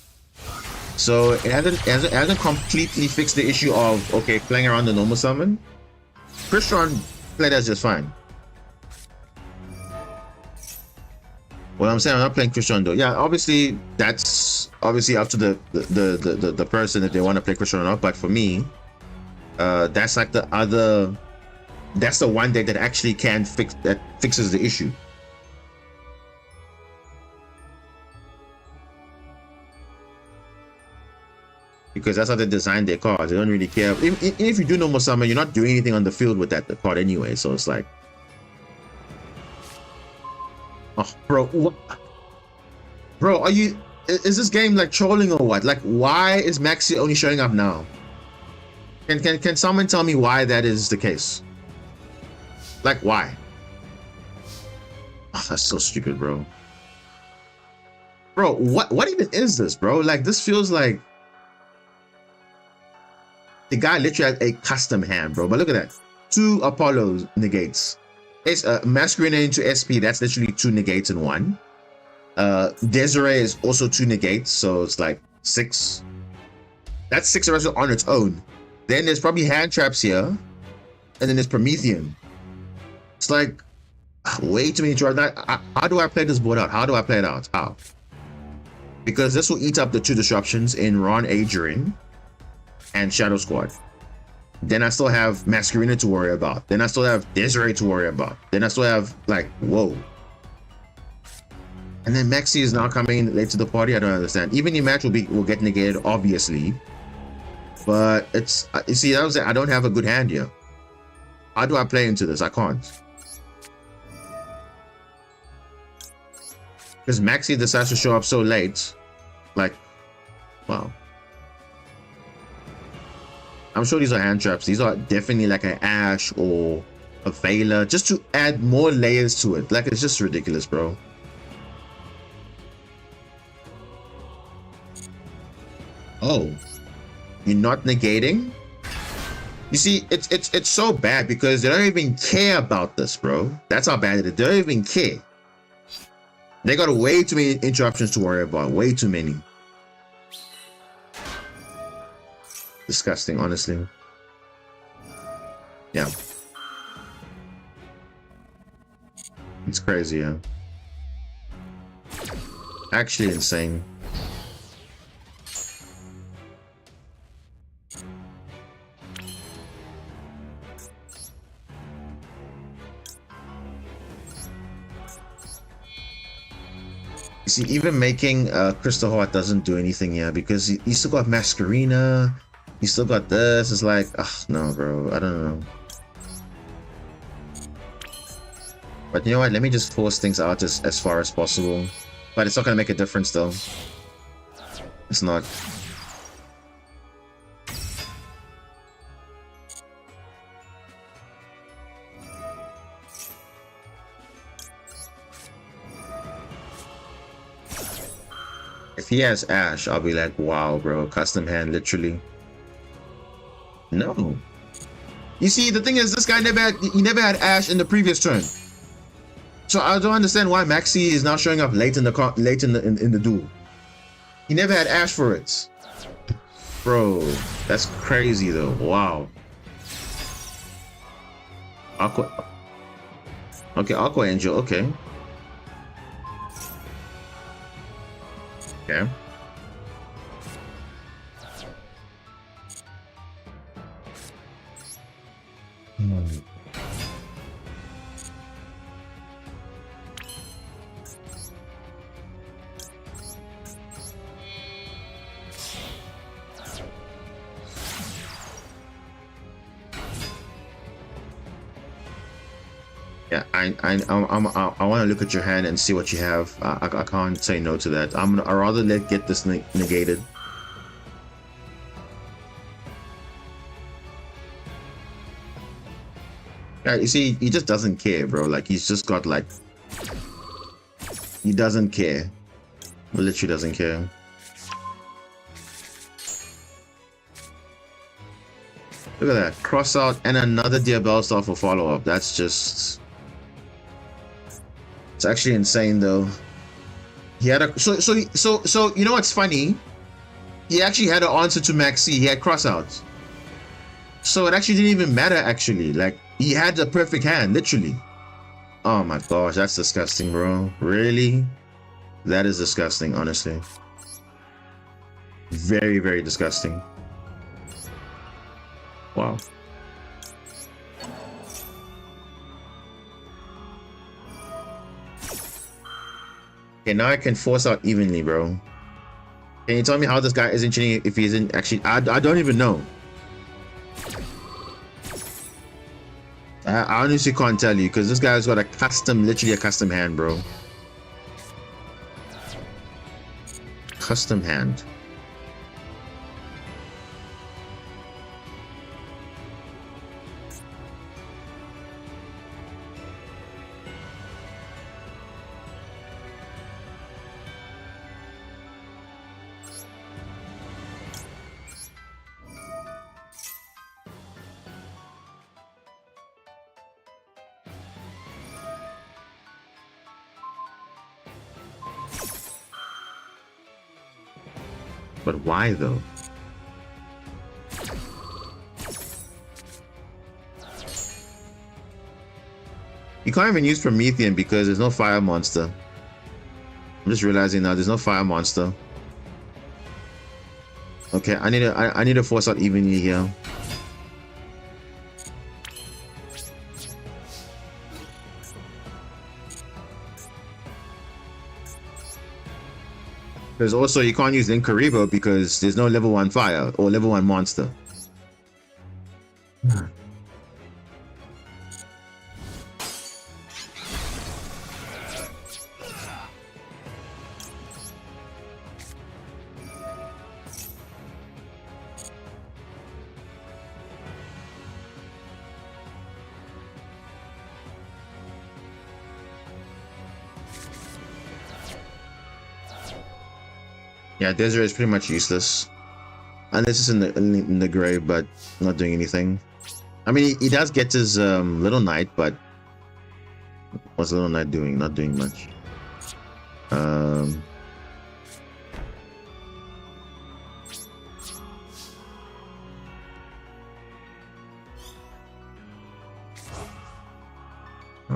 [SPEAKER 1] So it hasn't completely fixed the issue of okay playing around the normal summon. Crystron played as just fine. Well, I'm saying I'm not playing Crystron though. Yeah, obviously that's obviously up to the person if they want to play Crystron or not. But for me, that's like the other. That's the one deck that actually fixes the issue. Because that's how they design their cards. They don't really care. Even if you do normal summon, you're not doing anything on the field with that card anyway. So it's like, oh, bro, what? Bro, are you? Is this game like trolling or what? Like, why is Maxi only showing up now? Can someone tell me why that is the case? Like, why? Oh, that's so stupid, bro. Bro, what even is this, bro? Like, this feels like the guy literally has a custom hand, bro. But look at that. 2 Apollo negates. It's Masquerade into SP. That's literally 2 negates in 1. Desiree is also 2 negates, so it's like 6. That's 6 arrests on its own. Then there's probably hand traps here, and then there's Promethean. It's like way too many draws. How do I play this board out? How do I play it out? How? Because this will eat up the 2 disruptions in Ron Adrian and Shadow Squad. Then I still have Masquerina to worry about. Then I still have Desiree to worry about. Then I still have like, whoa. And then Maxi is now coming late to the party. I don't understand. Even your match will get negated, obviously. But it's, you see, I don't have a good hand here. How do I play into this? I can't. Because Maxi decides to show up so late. Like, wow. I'm sure these are hand traps. These are definitely like an Ash or a Veiler, just to add more layers to it. Like, it's just ridiculous, bro. Oh, you're not negating? You see, it's so bad because they don't even care about this, bro. That's how bad it is. They don't even care. They got way too many interruptions to worry about. Way too many. Disgusting, honestly. Yeah. It's crazy, yeah. Actually insane. See, even making Crystal Heart doesn't do anything here because you still got Masquerina, you still got this. It's like, no, bro, I don't know. But you know what? Let me just force things out as far as possible. But it's not gonna make a difference though. It's not. If he has Ash, I'll be like, wow, bro, custom hand, literally. No. You see, the thing is, this guy never had Ash in the previous turn. So I don't understand why Maxi is now showing up late in the duel. He never had Ash for it. Bro, that's crazy though. Wow. Aqua. Okay, Aqua Angel, okay. Okay. Yeah, I want to look at your hand and see what you have. I can't say no to that. I'd rather get this negated. Yeah, you see, he just doesn't care, bro. Like, he's just got like, he doesn't care. He literally doesn't care. Look at that, cross out and another Diabell star for follow up. That's just. It's actually insane though. He had a so you know what's funny? He actually had an answer to Maxi. He had crossouts. So it actually didn't even matter actually. Like he had the perfect hand, literally. Oh my gosh, that's disgusting, bro. Really? That is disgusting, honestly. Very, very disgusting. Wow. Okay, now I can force out evenly, bro. Can you tell me how this guy isn't cheating if he isn't actually? I don't even know. I honestly can't tell you because this guy's got a custom, literally a custom hand, bro. Custom hand. But why though? You can't even use Promethean because there's no fire monster. I'm just realizing now there's no fire monster. Okay, I need to force out evenly here. Because also you can't use Linkaribo because there's no level 1 fire or level 1 monster. Yeah, Desert is pretty much useless. Unless it's in the grave, but not doing anything. I mean, he does get his Little Knight, but what's Little Knight doing? Not doing much. I'll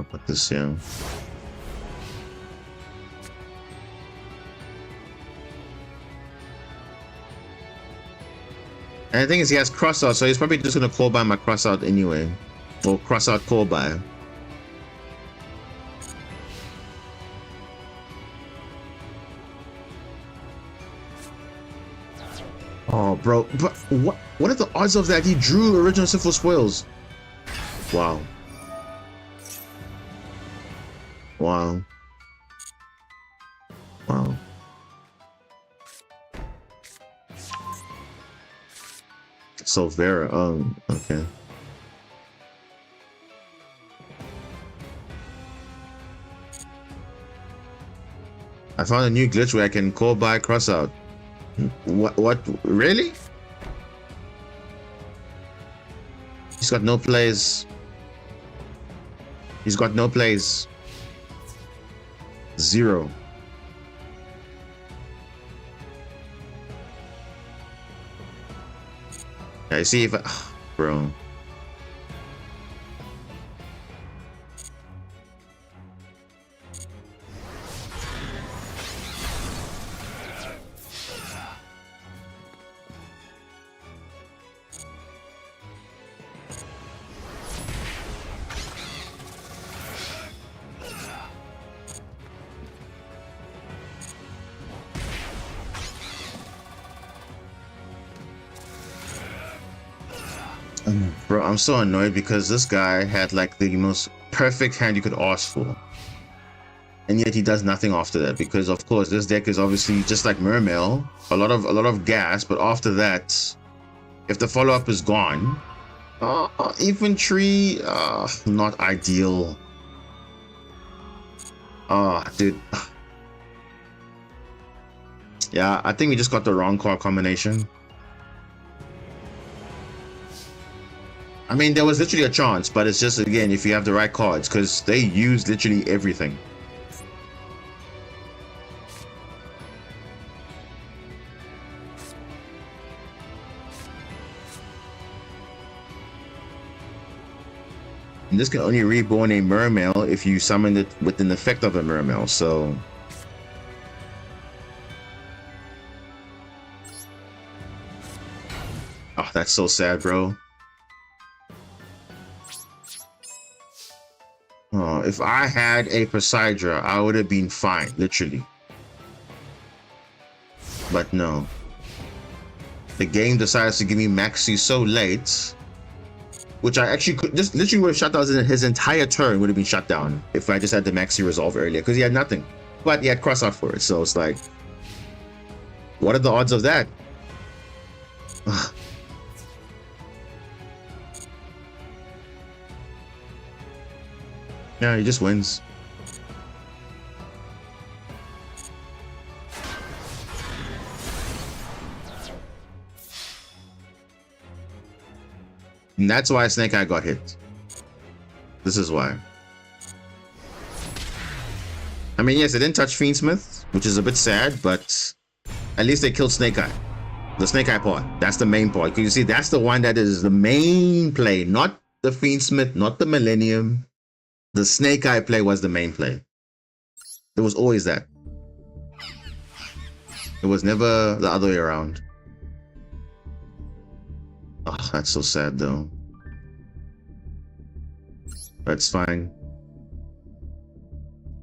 [SPEAKER 1] put this here. And the thing is, he has cross out, so he's probably just gonna call by my cross out anyway. Or cross out call by. Oh, bro. But what are the odds of that? He drew original Sinful Spoils. Wow. Wow. Wow. So Vera, okay. I found a new glitch where I can call by cross out. What, really? He's got no plays. He's got no plays. 0. I see if I, bro. Bro, I'm so annoyed because this guy had like the most perfect hand you could ask for. And yet he does nothing after that because of course this deck is obviously just like Mermail, a lot of gas, but after that, if the follow-up is gone, infantry, not ideal. Dude. Yeah, I think we just got the wrong card combination. I mean, there was literally a chance, but it's just, again, if you have the right cards, because they use literally everything. And this can only reborn a Mermail if you summon it with an effect of a Mermail, so... Oh, that's so sad, bro. Oh, if I had a Poseidra, I would have been fine, literally. But no. The game decides to give me Maxi so late, which I actually could just literally would have shut down his entire turn would have been shut down if I just had the Maxi resolve earlier, because he had nothing. But he had cross out for it, so it's like, what are the odds of that? Yeah, he just wins. And that's why Snake Eye got hit. This is why. I mean, yes, it didn't touch Fiendsmith, which is a bit sad, but at least they killed Snake Eye. The Snake Eye part. That's the main part. Because you see, that's the one that is the main play, not the Fiendsmith, not the Millennium. The Snake Eye play was the main play. It was always that. It was never the other way around. Oh, that's so sad though. That's fine.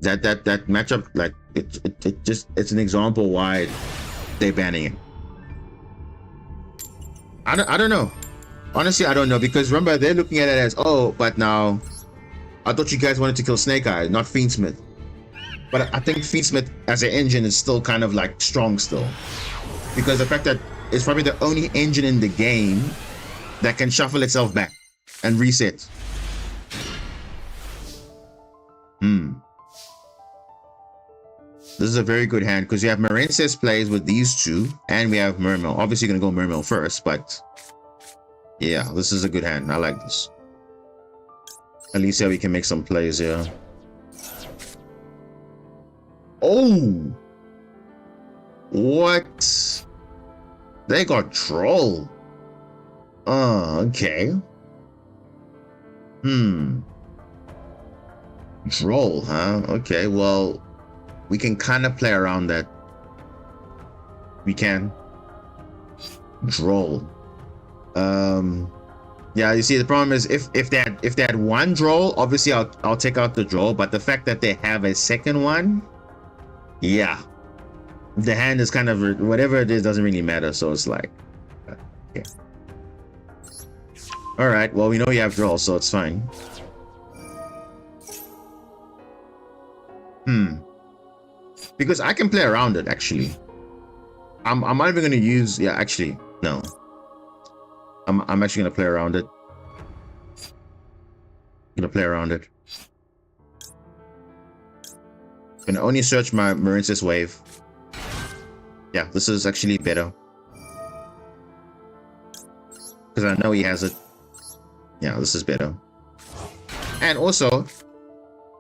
[SPEAKER 1] That matchup, like it just, it's an example why they're banning it. I don't know. Honestly, I don't know, because remember they're looking at it as, oh, but now I thought you guys wanted to kill Snake Eye, not Fiendsmith. But I think Fiendsmith as an engine is still kind of like strong still. Because the fact that it's probably the only engine in the game that can shuffle itself back and reset. This is a very good hand because you have Marenses plays with these two, and we have Mermail. Obviously gonna go Mermail first, but yeah, this is a good hand. I like this. At least yeah, we can make some plays here. Oh! What? They got Troll. Oh, okay. Troll, huh? Okay, well, we can kind of play around that. We can. Droll. Yeah, you see, the problem is if they had one draw, obviously I'll take out the draw, but the fact that they have a second one, yeah, the hand is kind of whatever it is doesn't really matter. So it's like, okay. All right, well, we know you have draw, so it's fine. Because I can play around it actually. I'm not even gonna use, yeah, actually no. I'm actually gonna play around it. Gonna only search my Marincis wave. Yeah, this is actually better. Because I know he has it. Yeah, this is better. And also,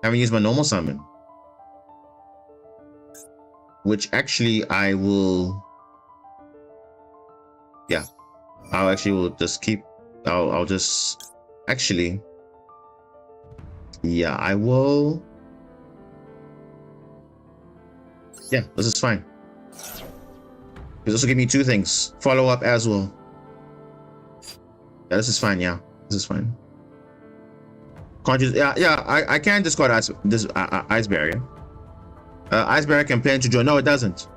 [SPEAKER 1] I haven't used my normal summon. Which actually I will... Yeah. I'll actually will just keep... I'll just... Actually... Yeah, I will... Yeah, this is fine. This will give me two things. Follow up as well. Yeah, this is fine, yeah. This is fine. Conscious, yeah, I can discard Ice Barrier. Ice Barrier can play into draw. No, it doesn't.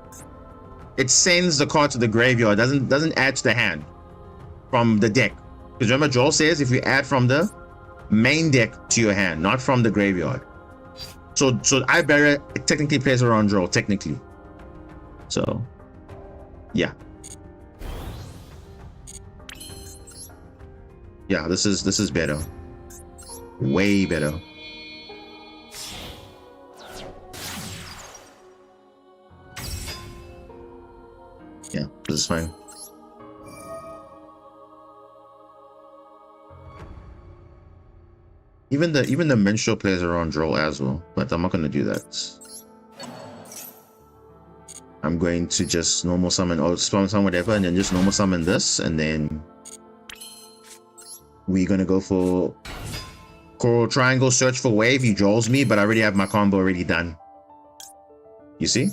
[SPEAKER 1] It sends the card to the graveyard. Doesn't add to the hand from the deck. Because remember, Joel says if you add from the main deck to your hand, not from the graveyard. So Ice Barrier technically plays around draw, technically. So, yeah. Yeah, this is better. Way better. Yeah, this is fine. Even the minstrel plays around draw as well, but I'm not gonna do that. I'm going to just normal summon or spawn summon whatever, and then just normal summon this, and then we're gonna go for Coral Triangle, search for wave. He draws me, but I already have my combo already done. You see?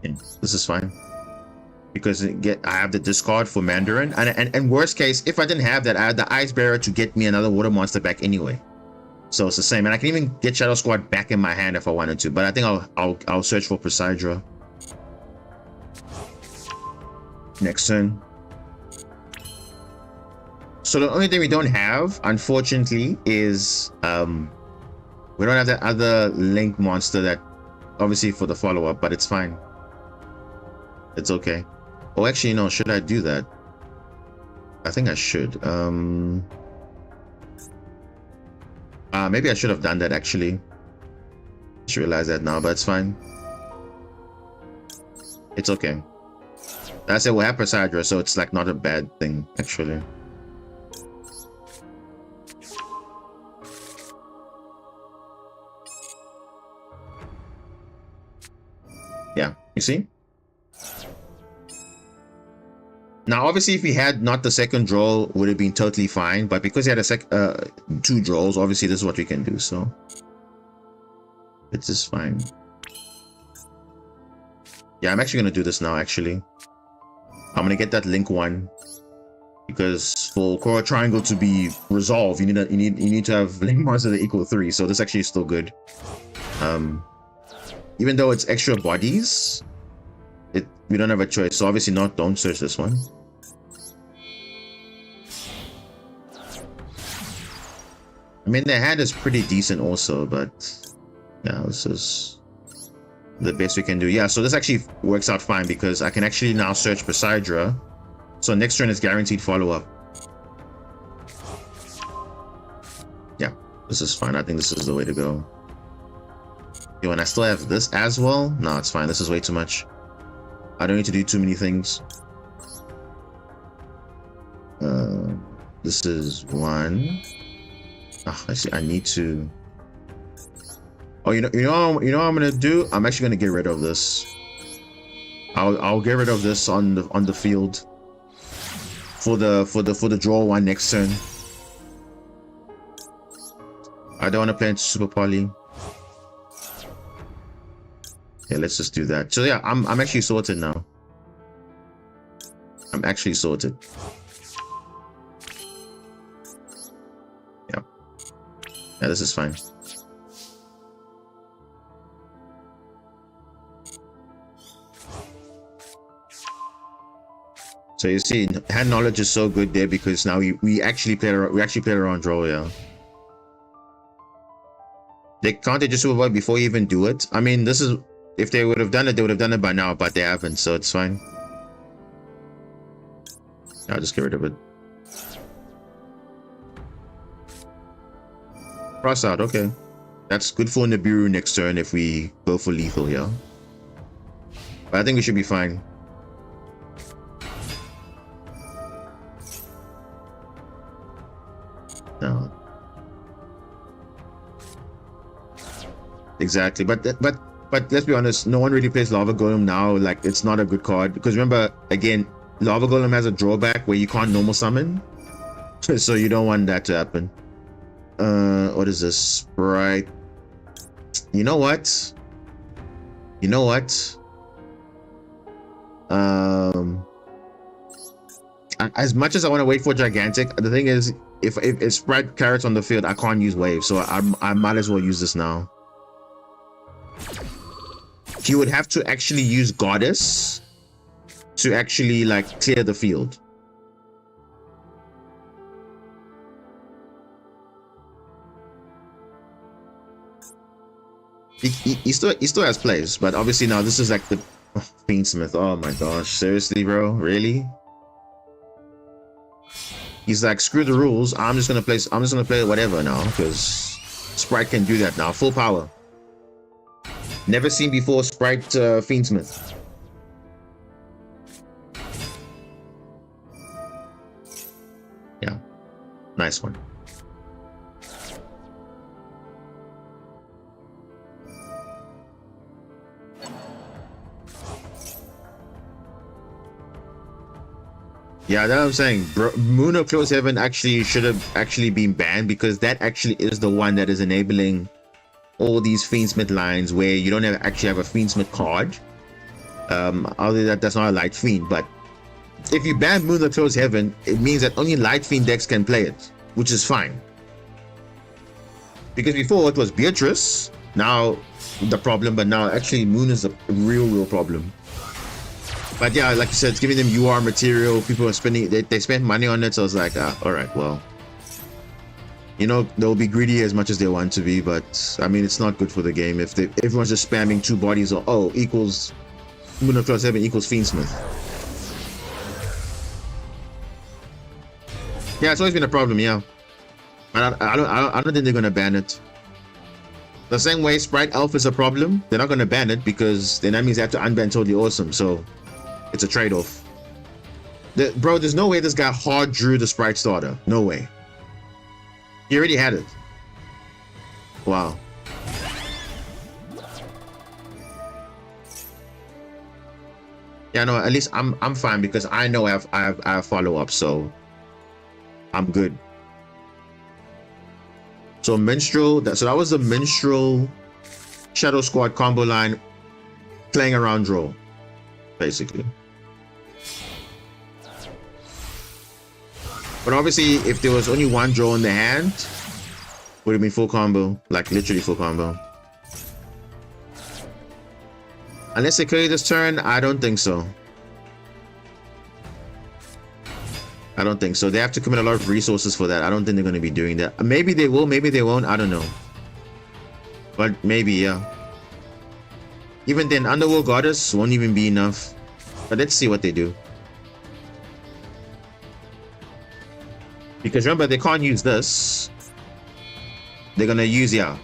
[SPEAKER 1] Yeah, this is fine. Because I have the discard for Mandarin, and worst case, if I didn't have that, I had the Ice Barrier to get me another water monster back anyway. So it's the same, and I can even get Shadow Squad back in my hand if I wanted to. But I think I'll search for Presidra next turn. So the only thing we don't have, unfortunately, is we don't have that other Link monster that obviously for the follow-up, but it's fine. It's okay. Oh, actually, no. Should I do that? I think I should. Maybe I should have done that, actually. I should realize that now, but it's fine. It's okay. I said we'll have Presidra, so it's like not a bad thing, actually. Yeah, you see? Now, obviously, if he had not the second draw, would have been totally fine. But because he had a two draws, obviously, this is what we can do. So it's just fine. Yeah, I'm actually gonna do this now. Actually, I'm gonna get that Link one because for Coral Triangle to be resolved, you need to have Link monsters that equal 3. So this actually is still good. Even though it's extra bodies. We don't have a choice, so obviously don't search this one. I mean, the hand is pretty decent also, but yeah, this is the best we can do. Yeah, so this actually works out fine because I can actually now search Presidra. So next turn is guaranteed follow-up. Yeah, this is fine. I think this is the way to go. Yo, and I still have this as well? No, it's fine. This is way too much. I don't need to do too many things. This is one. I see. I need to. Oh, you know what I'm gonna do? I'm actually gonna get rid of this. I'll get rid of this on the field for the draw one next turn. I don't want to play into Super Poly. Yeah, let's just do that. So yeah, I'm actually sorted now. I'm actually sorted. Yeah. Yeah, this is fine. So you see, hand knowledge is so good there because now we actually played around draw, yeah. They can't just Super before you even do it. I mean, this is, if they would have done it, they would have done it by now, but they haven't, so it's fine. I'll just get rid of it. Cross out, okay. That's good for Nibiru next turn if we go for lethal here. But I think we should be fine. No. Exactly, but let's be honest, no one really plays Lava Golem now. Like, it's not a good card because remember, again, Lava Golem has a drawback where you can't normal summon, so you don't want that to happen. What is this? Sprite. You know what? You know what? As much as I want to wait for Gigantic, the thing is, if Sprite carrots on the field, I can't use Wave, so I might as well use this now. He would have to actually use Goddess to actually like clear the field. He still has plays, but obviously now this is like the Fiendsmith. Oh my gosh, seriously, bro, really? He's like, screw the rules. I'm just gonna play whatever now because Sprite can do that now, full power. Never seen before, Sprite Fiendsmith. Yeah, nice one. Yeah, that's what I'm saying. Bro, Moon of Close Heaven actually should have actually been banned because that actually is the one that is enabling all these Fiendsmith lines where you don't actually have a Fiendsmith card. Other than that's not a Light Fiend, but if you ban Moon of Close Heaven, it means that only Light Fiend decks can play it, which is fine. Because before it was Beatrice, now the problem, but now actually Moon is a real problem. But yeah, like you said, it's giving them UR material. People are spending, they spend money on it, so it's like, all right, well, you know, they'll be greedy as much as they want to be, but I mean, it's not good for the game if everyone's just spamming two bodies or equals Moon of Close Heaven equals Fiendsmith. Yeah, it's always been a problem, yeah. I don't think they're gonna ban it. The same way Sprite Elf is a problem, they're not gonna ban it because then that means they have to unban Totally Awesome, so it's a trade-off. Bro, there's no way this guy hard drew the Sprite starter. No way. He already had it. Wow. Yeah, no, at least I'm fine because I know I have follow-up, so I'm good. So Minstrel, so that was the Minstrel Shadow Squad combo line playing around draw, basically. But obviously, if there was only one draw in the hand, would have been full combo, like literally full combo. Unless they clear this turn, I don't think so. I don't think so. They have to commit a lot of resources for that. I don't think they're going to be doing that. Maybe they will, maybe they won't. I don't know. But maybe, yeah. Even then, Underworld Goddess won't even be enough. But let's see what they do. Because remember, they can't use this. They're going to use, yeah.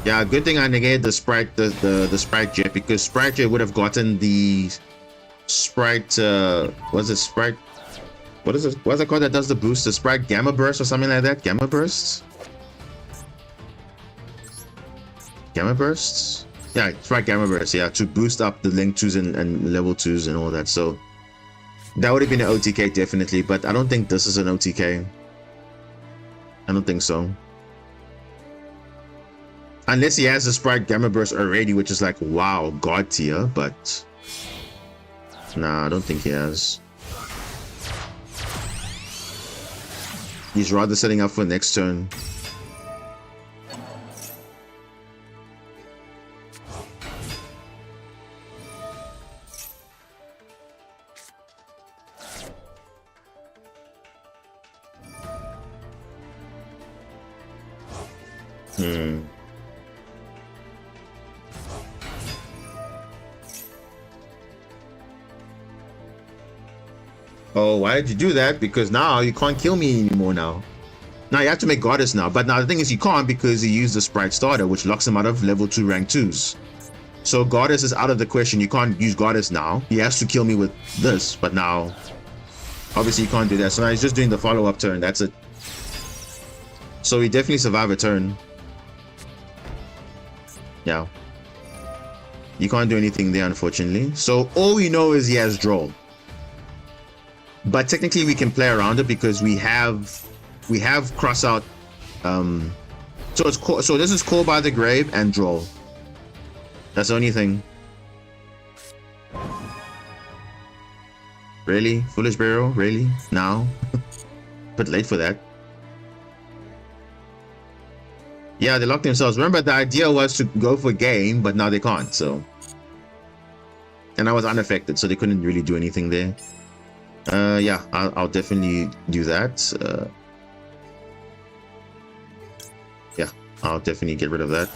[SPEAKER 1] Yeah, good thing I negated the Sprite, the Sprite Jet, because Sprite Jet would have gotten the Sprite, what's it, Sprite, what's it called that does the boost? The Sprite Gamma Burst or something like that? Gamma Bursts? Gamma Bursts? Yeah, Sprite Gamma Burst, yeah, to boost up the Link 2s and level 2s and all that, so That would have been an OTK definitely, but I don't think this is an OTK. I don't think so. Unless he has the Sprite Gamma Burst already, which is like, wow, God tier, but nah, I don't think he has. He's rather setting up for next turn. Oh, why did you do that? Because now you can't kill me anymore now. Now you have to make Goddess now. But now the thing is you can't because he used the Sprite starter, which locks him out of level 2 rank 2s. So Goddess is out of the question. You can't use Goddess now. He has to kill me with this. But now, obviously you can't do that. So now he's just doing the follow-up turn. That's it. So he definitely survived a turn. Yeah. You can't do anything there, unfortunately. So all we know is he has draw. But technically we can play around it because we have cross out. So this is Call by the Grave and draw. That's the only thing. Really? Foolish Burial? Really? Now? But late for that. Yeah, they locked themselves. Remember, the idea was to go for game, but now they can't, so. And I was unaffected, so they couldn't really do anything there. Yeah, I'll definitely do that. Yeah, I'll definitely get rid of that.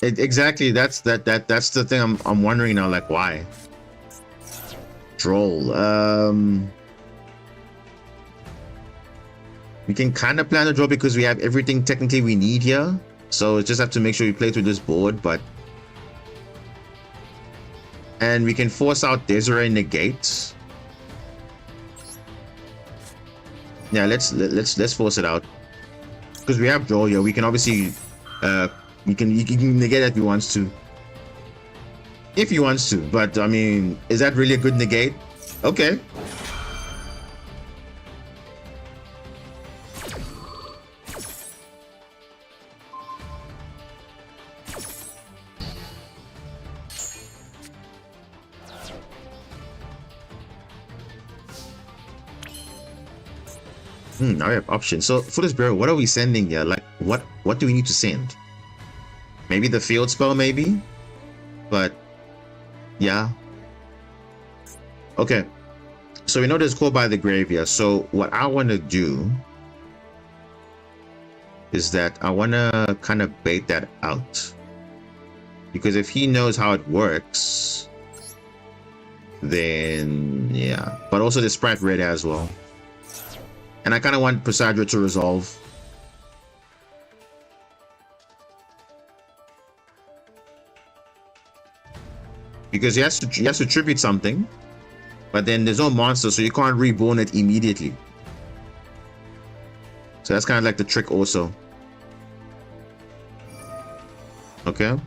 [SPEAKER 1] Exactly, that's the thing I'm wondering now, like why? Droll. We can kind of plan a draw because we have everything technically we need here. So just have to make sure we play through this board, but and we can force out Desiree Negate. Yeah, let's force it out because we have draw here. We can obviously you can negate it if he wants to. If he wants to, but I mean, is that really a good negate? Okay. Now we have options. So for this barrel, what are we sending here? Like what do we need to send? Maybe the field spell, maybe? But yeah. Okay. So we know there's Call by the Grave here. So what I want to do is that I want to kind of bait that out. Because if he knows how it works, then yeah. But also the Sprite Red as well. And I kind of want Poseidon to resolve. Because he has to tribute something. But then there's no monster, so you can't reborn it immediately. So that's kind of like the trick also. Okay.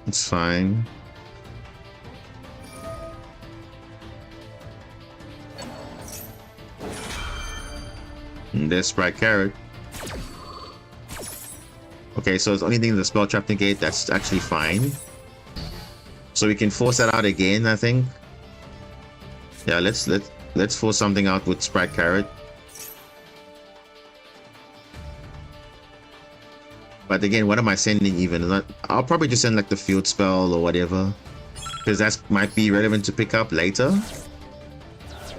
[SPEAKER 1] It's fine. And there's Sprite Carrot. Okay, so it's the only thing the spell trap negate. That's actually fine. So we can force that out again, I think. Yeah, let's force something out with Sprite Carrot. But again, what am I sending even? I'll probably just send like the field spell or whatever, because that might be relevant to pick up later.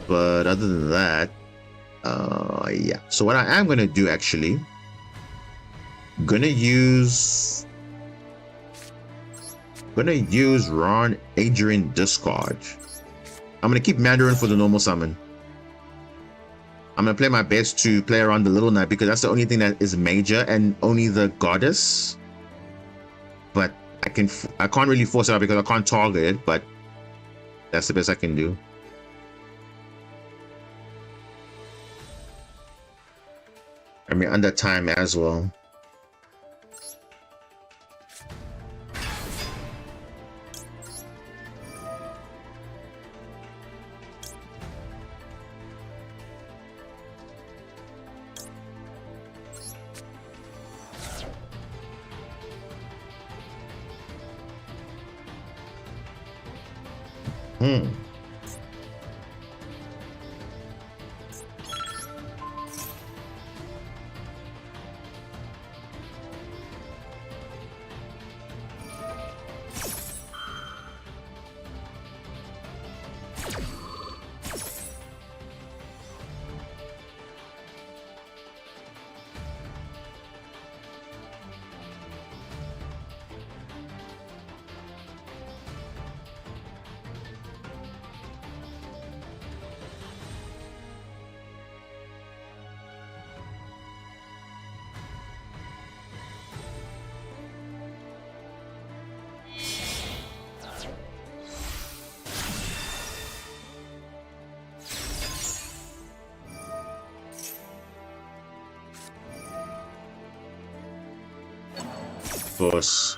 [SPEAKER 1] But other than that, yeah. So what I am gonna do actually, gonna use Ron Adrian discard. I'm gonna keep Mandarin for the normal summon. I'm gonna play my best to play around the Little Knight because that's the only thing that is major and only the Goddess. But I can't really force it out because I can't target it, but that's the best I can do. mean, under time as well. Of course.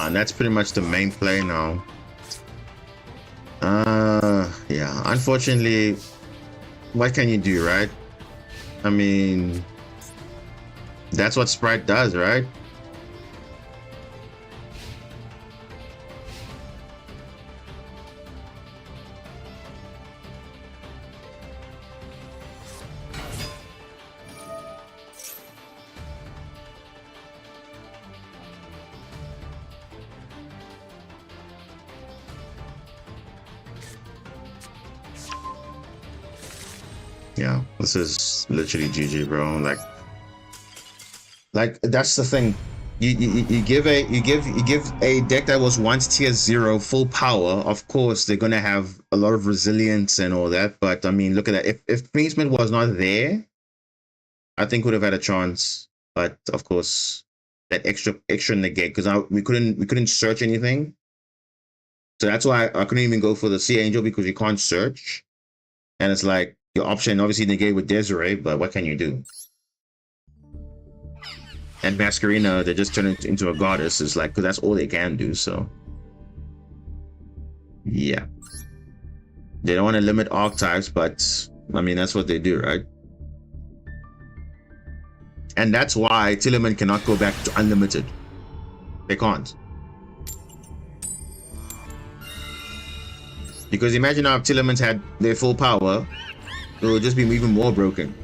[SPEAKER 1] And that's pretty much the main play now. Yeah, unfortunately, what can you do, right? I mean, that's what Sprite does, right? Yeah, this is literally GG, bro. Like that's the thing. You give a deck that was once tier 0 full power. Of course, they're gonna have a lot of resilience and all that. But I mean, look at that. If Queensmith was not there, I think would have had a chance. But of course, that extra negate because we couldn't search anything. So that's why I couldn't even go for the Sea Angel because you can't search. And it's like your option obviously negate with Desiree, but what can you do? And Masquerina, they just turn it into a goddess, is like, because that's all they can do, so. Yeah. They don't want to limit archetypes, but I mean, that's what they do, right? And that's why Tillerman cannot go back to unlimited. They can't. Because imagine now if Tillerman's had their full power, it would just be even more broken.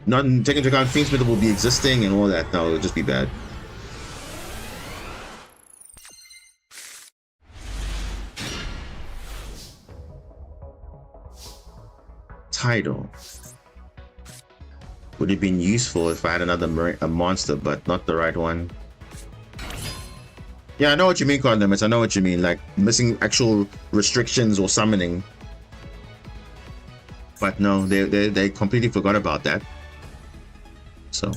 [SPEAKER 1] Not taking into account Fiendsmith will be existing and all that. No, it would just be bad. Tidal. Would have been useful if I had another monster, but not the right one. Yeah, I know what you mean, card limits. I know what you mean, like missing actual restrictions or summoning. But no, they completely forgot about that. So.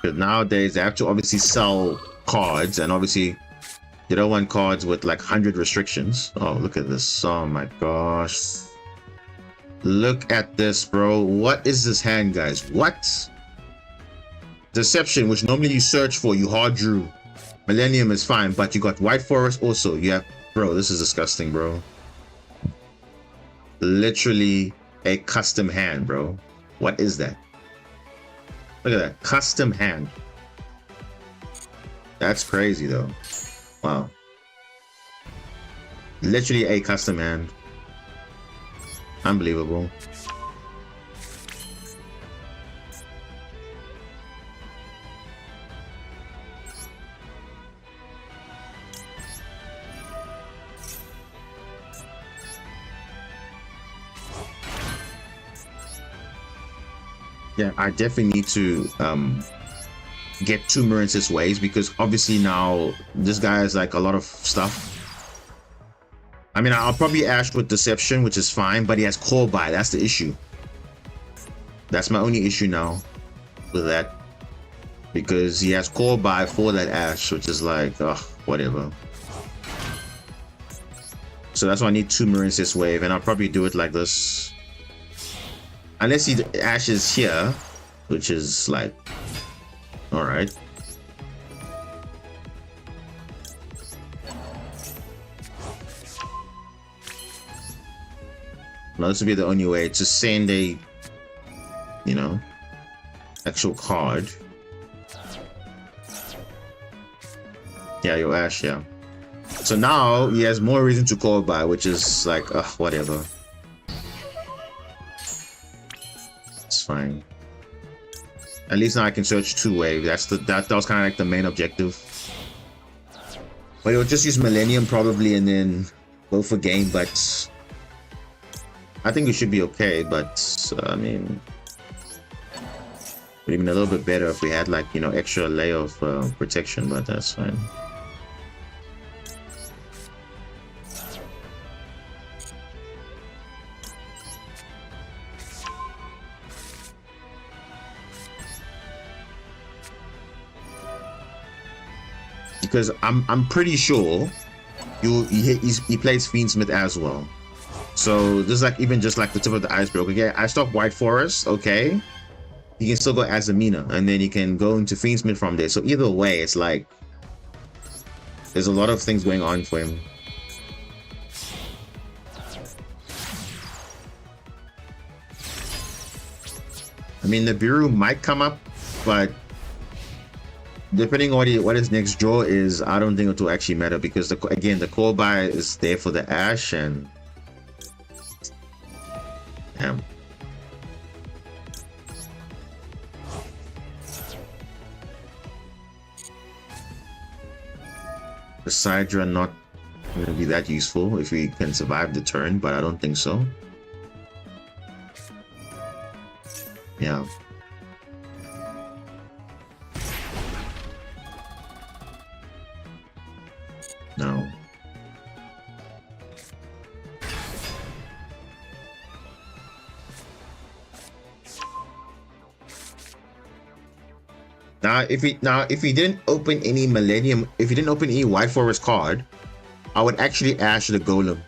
[SPEAKER 1] Because nowadays they have to obviously sell cards, and obviously you don't want cards with like 100 restrictions. Oh, look at this. Oh my gosh. Look at this, bro. What is this hand, guys? What? Deception, which normally you search for, you hard drew. Millennium is fine, but you got White Forest also. You have, bro, this is disgusting, bro. Literally a custom hand, bro. What is that? Look at that. Custom hand. That's crazy, though. Wow. Literally a custom hand. Unbelievable. Yeah, I definitely need to get 2 Marins's waves, because obviously now this guy has like a lot of stuff. I mean, I'll probably Ash with Deception, which is fine, but he has Call By. That's the issue. That's my only issue now with that, because he has Call By for that Ash, which is like, ugh, whatever. So that's why I need 2 Marins's wave, and I'll probably do it like this. Unless he ashes here, which is like, alright. Now this would be the only way to send a, you know, actual card. Yeah, your Ash, yeah. So now he has more reason to call by, which is like, whatever. It's fine. At least now I can search 2 wave. That was kind of like the main objective. But he'll just use Millennium probably and then go for game, but I think we should be okay. But I mean, would have been a little bit better if we had like, you know, extra layer of protection, but that's fine. Because I'm pretty sure he plays Fiendsmith as well. So this is like even just like the tip of the iceberg. Okay, I stop White Forest, okay. He can still go Azamina, and then he can go into Fiendsmith from there. So either way, it's like there's a lot of things going on for him. I mean, the Nibiru might come up, but depending on what his next draw is, I don't think it will actually matter, because again the call by is there for the Ash, and damn. The Sidra not going to be that useful if we can survive the turn, but I don't think so. Yeah. No. If he didn't open any Millennium, if he didn't open any White Forest card, I would actually Ash the Golem.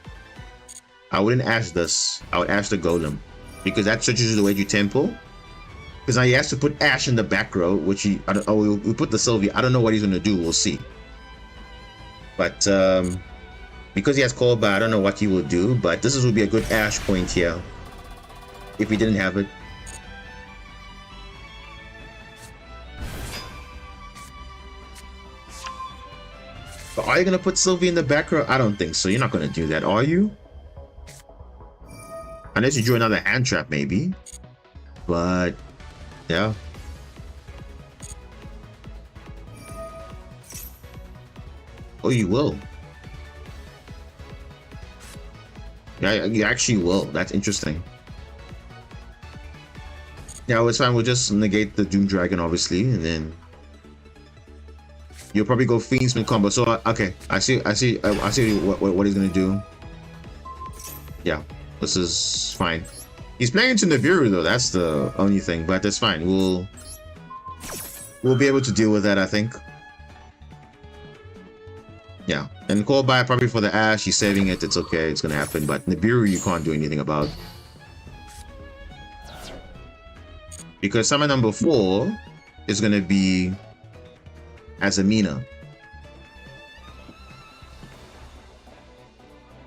[SPEAKER 1] I wouldn't Ash this. I would Ash the Golem, because that switches the way you temple. Because now he has to put Ash in the back row, which he, I don't, oh, we put the Sylvia. I don't know what he's gonna do. We'll see. But because he has Call By, I don't know what he will do. But this would be a good Ash point here if he didn't have it. But are you gonna put Sylvie in the back row? I don't think so. You're not gonna do that, are you? Unless you drew another hand trap, maybe. But yeah. Oh, you will. Yeah, you actually will. That's interesting. Yeah, it's fine. We'll just negate the Doom Dragon, obviously, and then you'll probably go Fiendsmith combo. So okay, I see what he's gonna do. Yeah, this is fine. He's playing into Nibiru though. That's the only thing, but that's fine. We'll be able to deal with that, I think. Yeah, and Call By probably for the Ash. He's saving it. It's okay. It's gonna happen. But Nibiru, you can't do anything about, because summon number 4 is gonna be Azamina.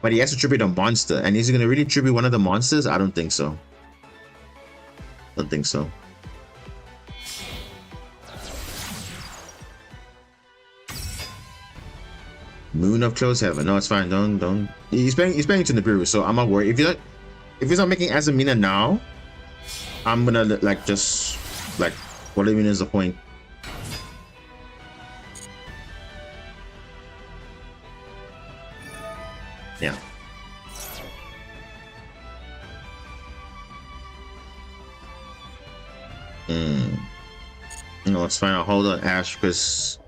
[SPEAKER 1] But he has to tribute a monster, and is he gonna really tribute one of the monsters? I don't think so. Don't think so. Moon of Close Heaven. No, it's fine. Don't. He's playing to Nibiru, so I'm not worried. If he's not making Azamina now, I'm gonna like just like, what even is the point? Yeah. Hmm. No, it's fine. I'll hold on Ash because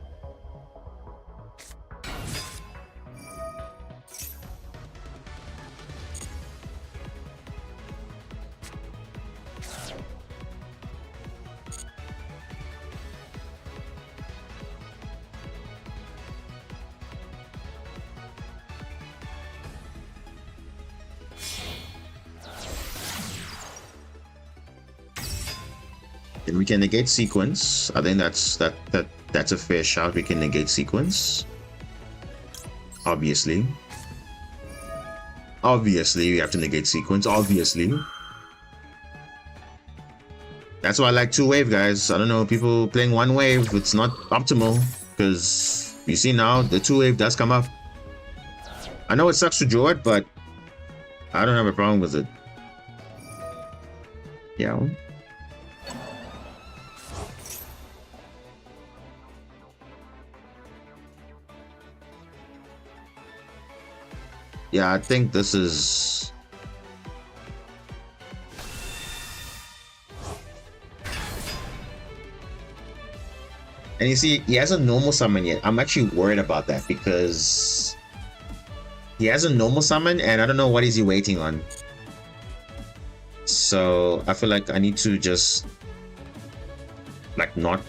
[SPEAKER 1] we can negate sequence. I think that's a fair shout. We can negate sequence. Obviously, we have to negate sequence. Obviously, that's why I like 2-wave, guys. I don't know, people playing 1-wave, it's not optimal because you see now the 2-wave does come up. I know it sucks to draw it, but I don't have a problem with it. Yeah. Yeah, I think this is... And you see, he has a normal summon yet. I'm actually worried about that because he has a normal summon and I don't know what is he waiting on. So I feel like I need to just like not...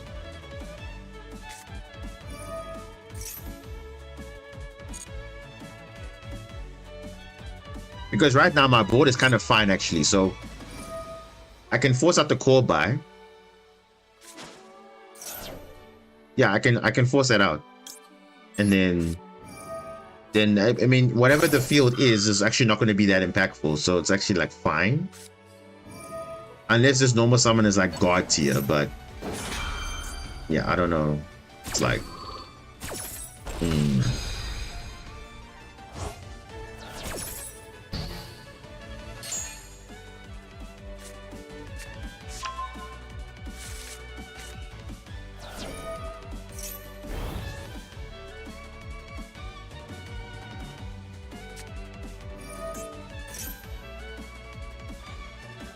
[SPEAKER 1] Because right now my board is kind of fine actually, so I can force out the core buy. Yeah, I can force that out, and then I mean whatever the field is actually not going to be that impactful, so it's actually like fine, unless this normal summon is like god tier. But yeah, I don't know. It's like,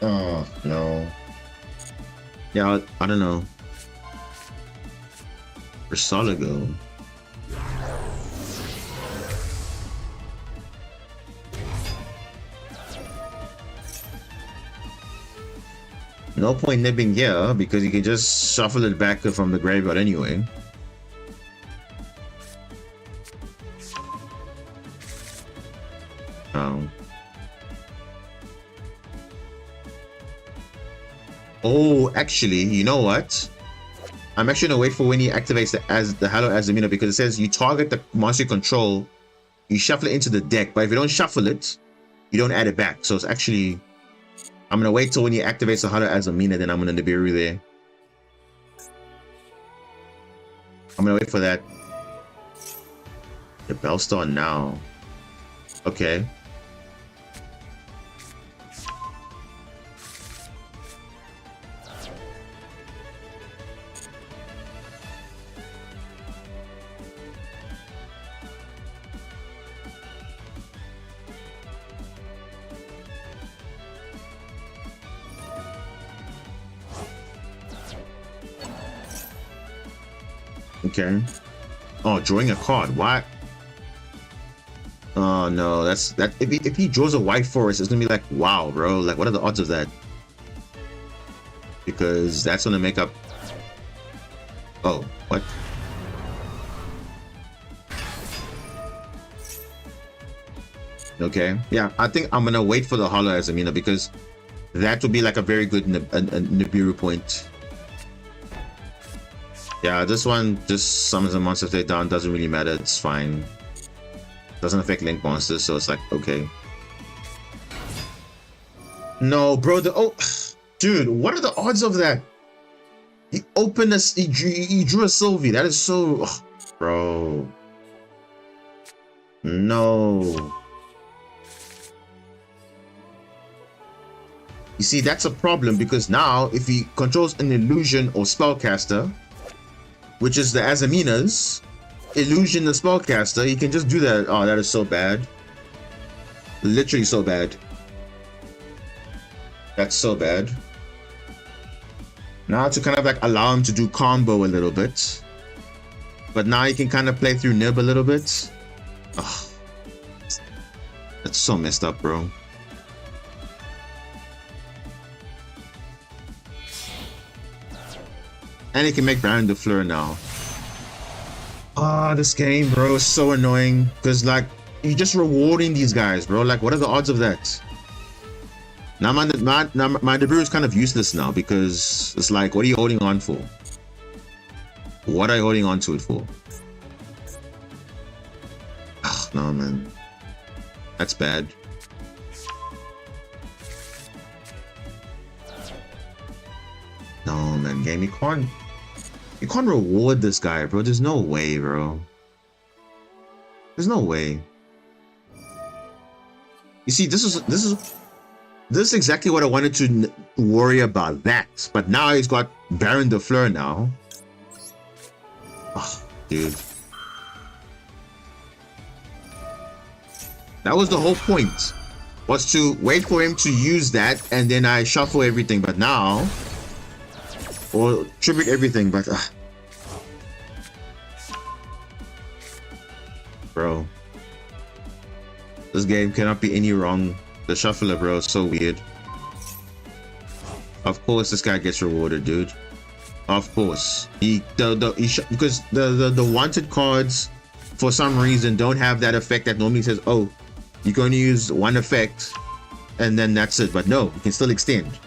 [SPEAKER 1] oh no. Yeah, I don't know. For Soligo. No point nibbing here because you can just shuffle it back from the graveyard anyway. Oh, actually, you know what? I'm actually gonna wait for when he activates the Halo Azamina, because it says you target the monster you control, you shuffle it into the deck, but if you don't shuffle it, you don't add it back. So it's actually, I'm gonna wait till when he activates the Halo Azamina, then I'm gonna Nibiru there. I'm gonna wait for that. The Bellstar now. Okay. Okay. Oh, drawing a card. What? Oh no, that's that. If he draws a white forest, it's gonna be like, wow, bro. Like, what are the odds of that? Because that's gonna make up. Oh, what? Okay. Yeah, I think I'm gonna wait for the Holo Azamina because that would be like a very good Nibiru point. Yeah, this one just summons a monster state down, doesn't really matter, it's fine. Doesn't affect link monsters, so it's like, okay. No, bro, dude, what are the odds of that? He opened a, he drew a Sylvie, that is so, bro. No. You see, that's a problem because now if he controls an illusion or spellcaster, which is the Azamina's illusion, the spellcaster, he can just do that. Oh, that is so bad. Literally so bad. That's so bad. Now to kind of like allow him to do combo a little bit. But now he can kind of play through Nib a little bit. Oh, that's so messed up, bro. And he can make Baron de Fleur now. Ah, this game, bro, is so annoying. Because, like, you're just rewarding these guys, bro. Like, what are the odds of that? Now my Nibiru is kind of useless now because it's like, what are you holding on for? What are you holding on to it for? Oh, no, man. That's bad. No, man, game, you can't reward this guy, bro. There's no way, bro. There's no way. You see, this is exactly what I wanted to worry about, that. But now he's got Baron de Fleur now. Oh, dude. That was the whole point. Was to wait for him to use that and then I shuffle everything. But now... Or tribute everything, but... Bro. This game cannot be any wrong. The shuffler, bro, is so weird. Of course this guy gets rewarded, dude. Of course. Because the wanted cards, for some reason, don't have that effect that normally says, oh, you're going to use one effect, and then that's it. But no, you can still extend.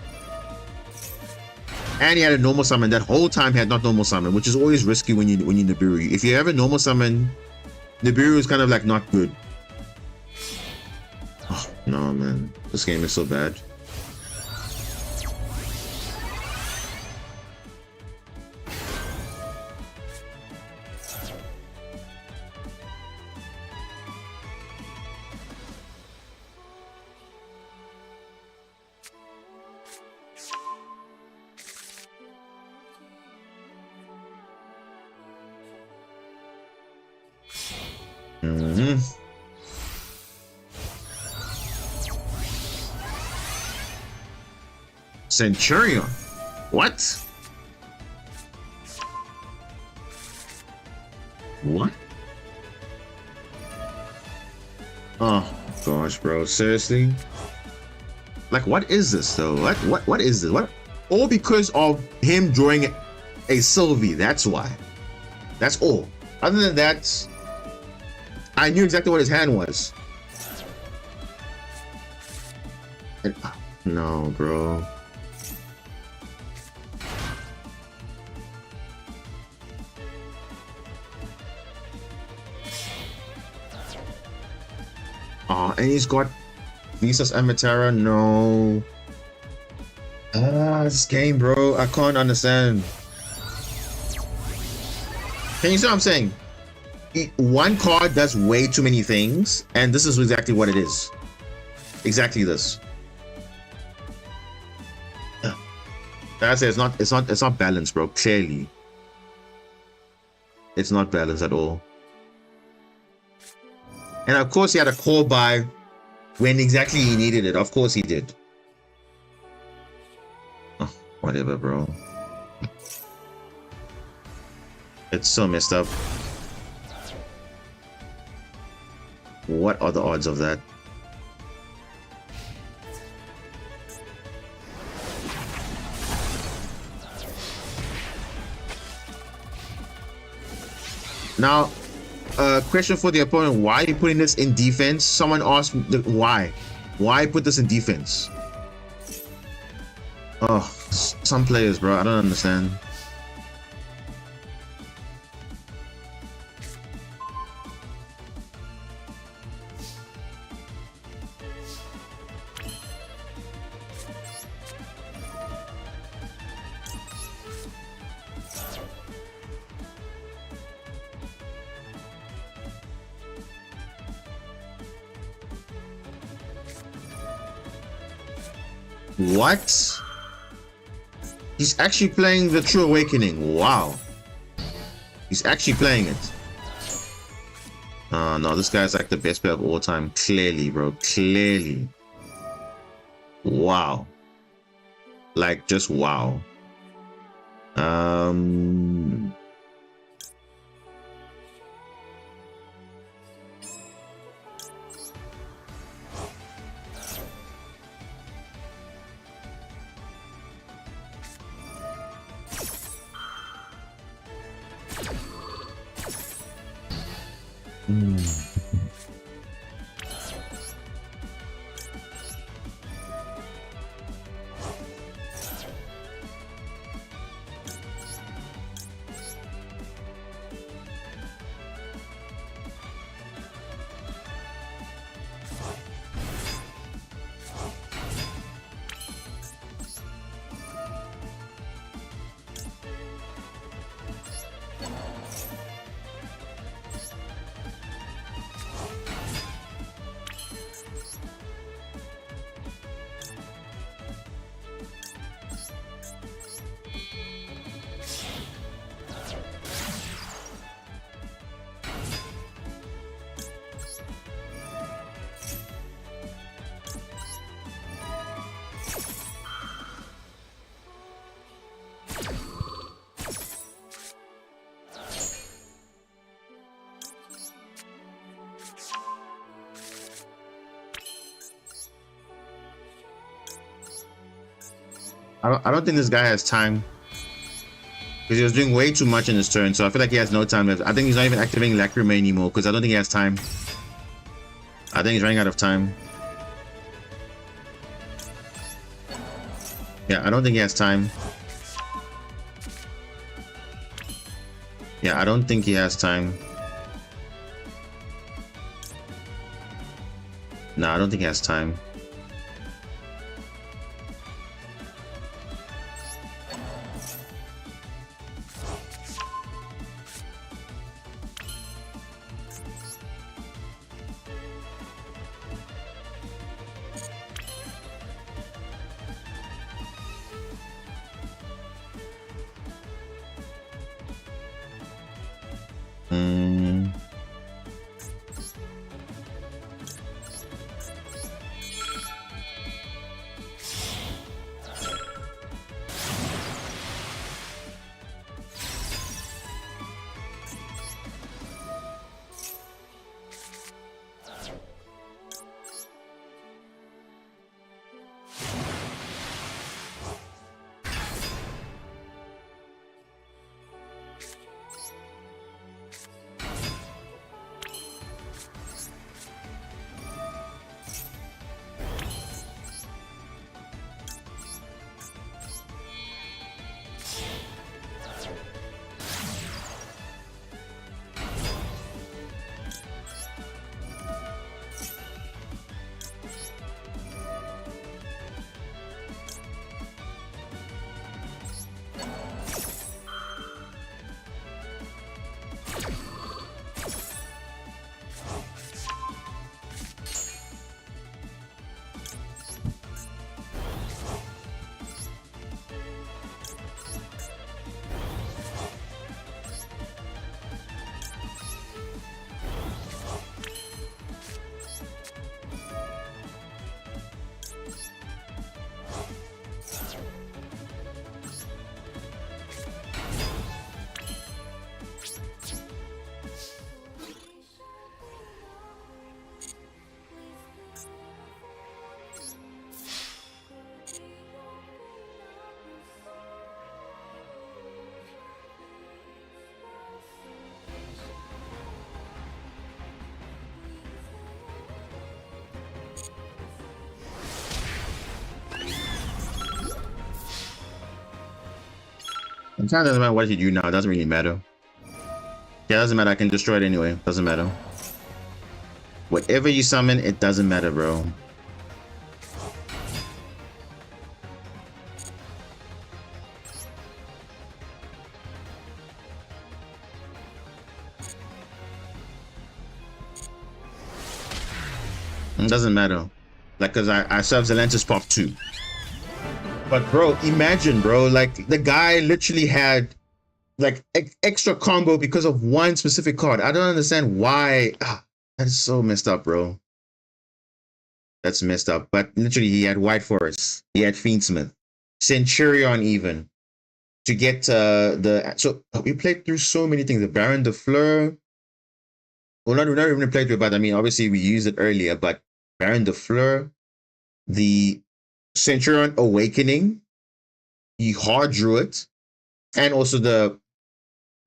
[SPEAKER 1] And he had a normal summon. That whole time he had not normal summon, which is always risky when you Nibiru. If you have a normal summon, Nibiru is kind of like not good. Oh, no, man. This game is so bad. Centurion? What? What? Oh gosh, bro, seriously? Like, what is this though? What is this? What? All because of him drawing a Sylvie, that's why. That's all. Other than that, I knew exactly what his hand was. And, no, bro. Oh, and he's got Visas Amatera. No. This game, bro. I can't understand. Can you see what I'm saying? One card does way too many things, and this is exactly what it is. Exactly this. That's it. It's not balanced, bro. Clearly, it's not balanced at all. And of course, he had a call by when exactly he needed it. Of course, he did. Oh, whatever, bro. It's so messed up. What are the odds of that? Now, question for the opponent: why are you putting this in defense? Someone asked why. Why put this in defense? Oh, some players, bro. I don't understand. What? He's actually playing the True Awakening. Wow. He's actually playing it. Oh no, this guy's like the best player of all time. Clearly, bro. Clearly. Wow. Like, just wow. Um. I don't think this guy has time because he was doing way too much in his turn. So I feel like he has no time left. I think he's not even activating Lacrima anymore because I don't think he has time. I think he's running out of time. Yeah, I don't think he has time. Yeah, I don't think he has time. No, I don't think he has time. It kind of doesn't matter what you do now. It doesn't really matter. Yeah, it doesn't matter. I can destroy it anyway. Doesn't matter. Whatever you summon, it doesn't matter, bro. It doesn't matter. Like, cause I serve Zelentis pop too. But bro, imagine, bro, like the guy literally had like extra combo because of one specific card. I don't understand why. That is so messed up, bro. That's messed up. But literally, he had White Forest, he had Fiendsmith, Centurion, even. to get so we played through so many things. The Baron de Fleur. Well, not even played through, but I mean, obviously we used it earlier. But Baron de Fleur, the Centurion Awakening, the Hard Druid, and also the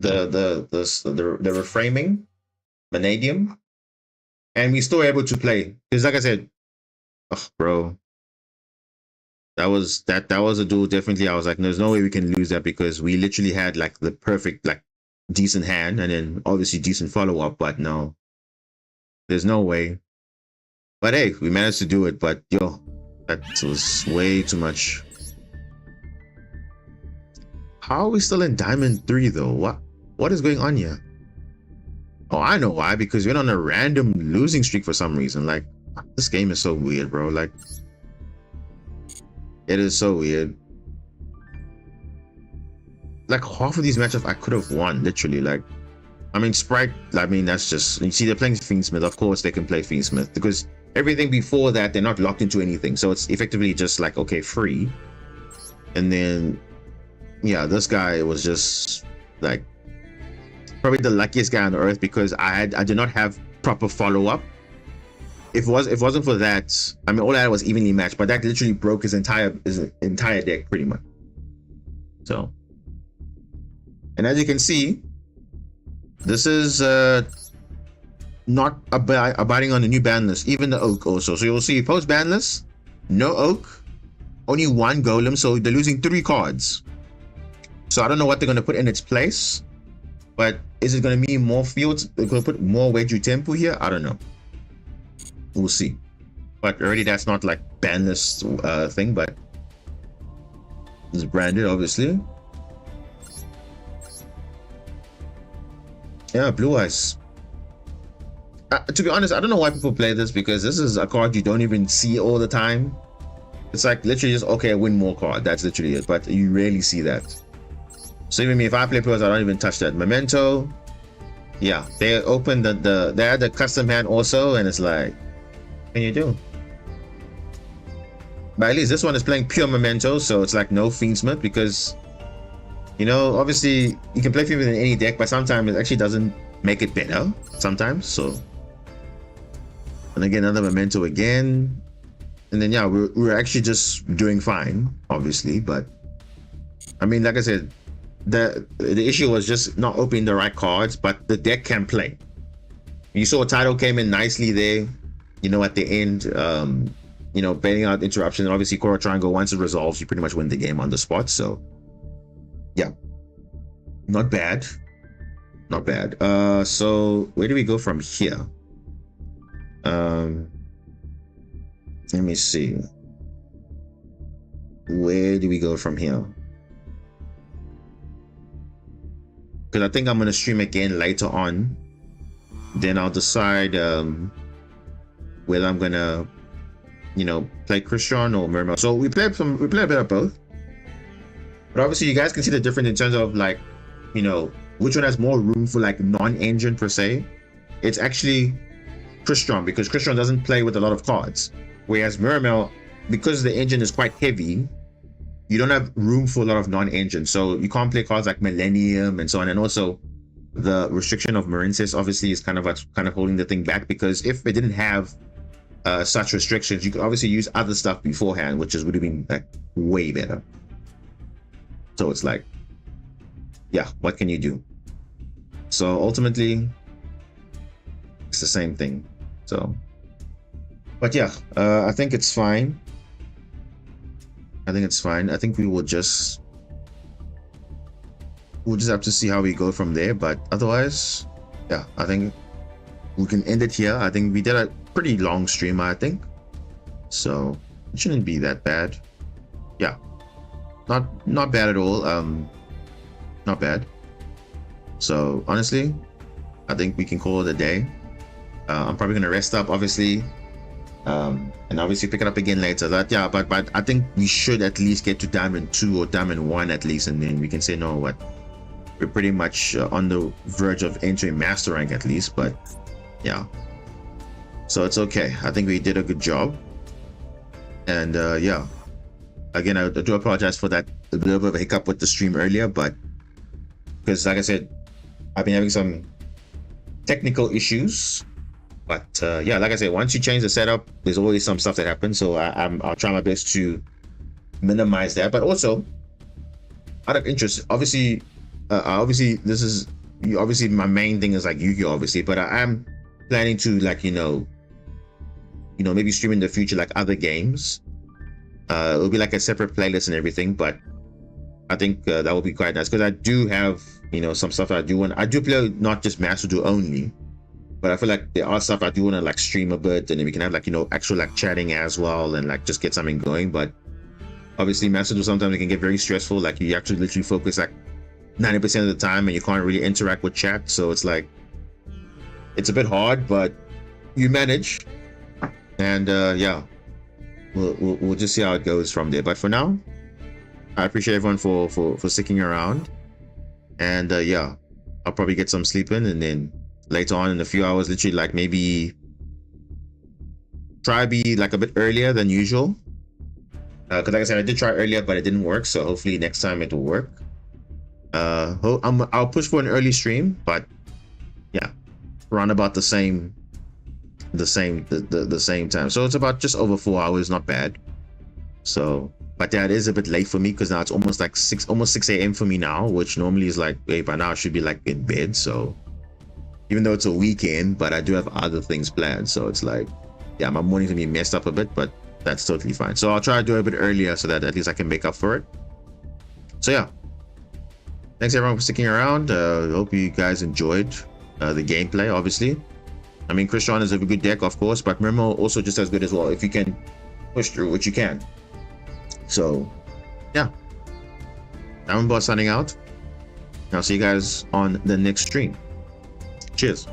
[SPEAKER 1] reframing, Vanadium, and we still were able to play. Because like I said, oh, bro, that was a duel. Definitely, I was like, there's no way we can lose that because we literally had like the perfect, like, decent hand, and then obviously decent follow up. But no, there's no way. But hey, we managed to do it. But yo, that was way too much. How are we still in Diamond 3 though? What is going on here? Oh, I know why. Because we're on a random losing streak for some reason. Like, this game is so weird, bro. Like, it is so weird. Like, half of these matchups I could have won, literally. Like, I mean, Sprite, I mean, that's just, you see, they're playing Fiendsmith. Of course they can play Fiendsmith because everything before that, they're not locked into anything. So it's effectively just like, okay, free. And then, yeah, this guy was just like probably the luckiest guy on earth because I did not have proper follow-up. If it wasn't for that, I mean, all I had was evenly matched, but that literally broke his entire deck pretty much. So, and as you can see, this is not abiding on the new ban list, even the Oak also. So you'll see post ban list, no Oak, only one Golem, so they're losing 3 cards. So I don't know what they're going to put in its place, but is it going to mean more fields? They're going to put more Weju Tempo here? I don't know. We'll see. But already that's not like ban list thing, but it's branded, obviously. Yeah, Blue Eyes. To be honest, I don't know why people play this because this is a card you don't even see all the time. It's like literally just, okay, win more card. That's literally it, but you rarely see that. So even me, if I play pros, I don't even touch that. Memento, yeah, they opened they had the custom hand also, and it's like, what can you do? But at least this one is playing pure Memento, so it's like no Fiendsmith because, you know, obviously you can play Fiendsmith in any deck, but sometimes it actually doesn't make it better sometimes. So, and again, another Memento again, and then yeah, we're actually just doing fine, obviously. But I mean, like I said, the issue was just not opening the right cards, but the deck can play. You saw Tidal came in nicely there, you know, at the end, you know, bailing out interruption. And obviously Coral Triangle, once it resolves, you pretty much win the game on the spot. So yeah, not bad, not bad. So where do we go from here? Let me see, where do we go from here? Because I think I'm going to stream again later on. Then I'll decide whether I'm going to, you know, play Christian or Mermail. So we play a bit of both. But obviously you guys can see the difference in terms of like, you know, which one has more room for like non-engine per se. It's actually Christian because Christian doesn't play with a lot of cards. Whereas Mermail, because the engine is quite heavy, you don't have room for a lot of non-engine, so you can't play cards like Millennium and so on. And also the restriction of Marincess obviously is kind of holding the thing back, because if it didn't have such restrictions, you could obviously use other stuff beforehand, which would have been like way better. So it's like, yeah, what can you do? So ultimately it's the same thing. So, but yeah, I think it's fine. I think it's fine. I think we'll just have to see how we go from there. But otherwise, yeah, I think we can end it here. I think we did a pretty long stream, I think. So it shouldn't be that bad. Yeah, not bad at all. Not bad. So honestly, I think we can call it a day. I'm probably gonna rest up, obviously. And obviously pick it up again later. But I think we should at least get to Diamond 2 or Diamond 1 at least, and then we can say, no, what, we're pretty much on the verge of entering Master Rank at least. But yeah, so it's okay. I think we did a good job, and yeah, Again, I do apologize for that a little bit of a hiccup with the stream earlier, but because like I said, I've been having some technical issues. But yeah, like I said, once you change the setup, there's always some stuff that happens. So I'll try my best to minimize that. But also, out of interest, obviously, this is obviously my main thing is like Yu-Gi-Oh, obviously, but I am planning to like maybe stream in the future like other games. It'll be like a separate playlist and everything, but I think that will be quite nice because I do have some stuff I do want. I do play not just Master Duel only, but I feel like there are stuff I do want to like stream a bit, and then we can have like actual like chatting as well and like just get something going. But obviously Master Duel sometimes it can get very stressful. Like you actually literally focus like 90% of the time and you can't really interact with chat, so it's like it's a bit hard, but you manage. And yeah, we'll just see how it goes from there. But for now, I appreciate everyone for sticking around. And yeah, I'll probably get some sleep in, and then later on in a few hours, literally like maybe try be like a bit earlier than usual. Because like I said, I did try earlier, but it didn't work. So hopefully next time it will work. I'll push for an early stream, but yeah, around about the same time. So it's about just over 4 hours, not bad. So, but that is a bit late for me because now it's almost 6 a.m. for me now, which normally is like, hey, by now I should be like in bed. So even though it's a weekend, but I do have other things planned. So it's like, yeah, my morning's gonna be messed up a bit, but that's totally fine. So I'll try to do it a bit earlier so that at least I can make up for it. So yeah, thanks everyone for sticking around. Hope you guys enjoyed the gameplay. Obviously, I mean, Christian is a good deck, of course, but Memo also just as good as well if you can push through, which you can. So yeah, Diamond Boss signing out. I'll see you guys on the next stream. Cheers.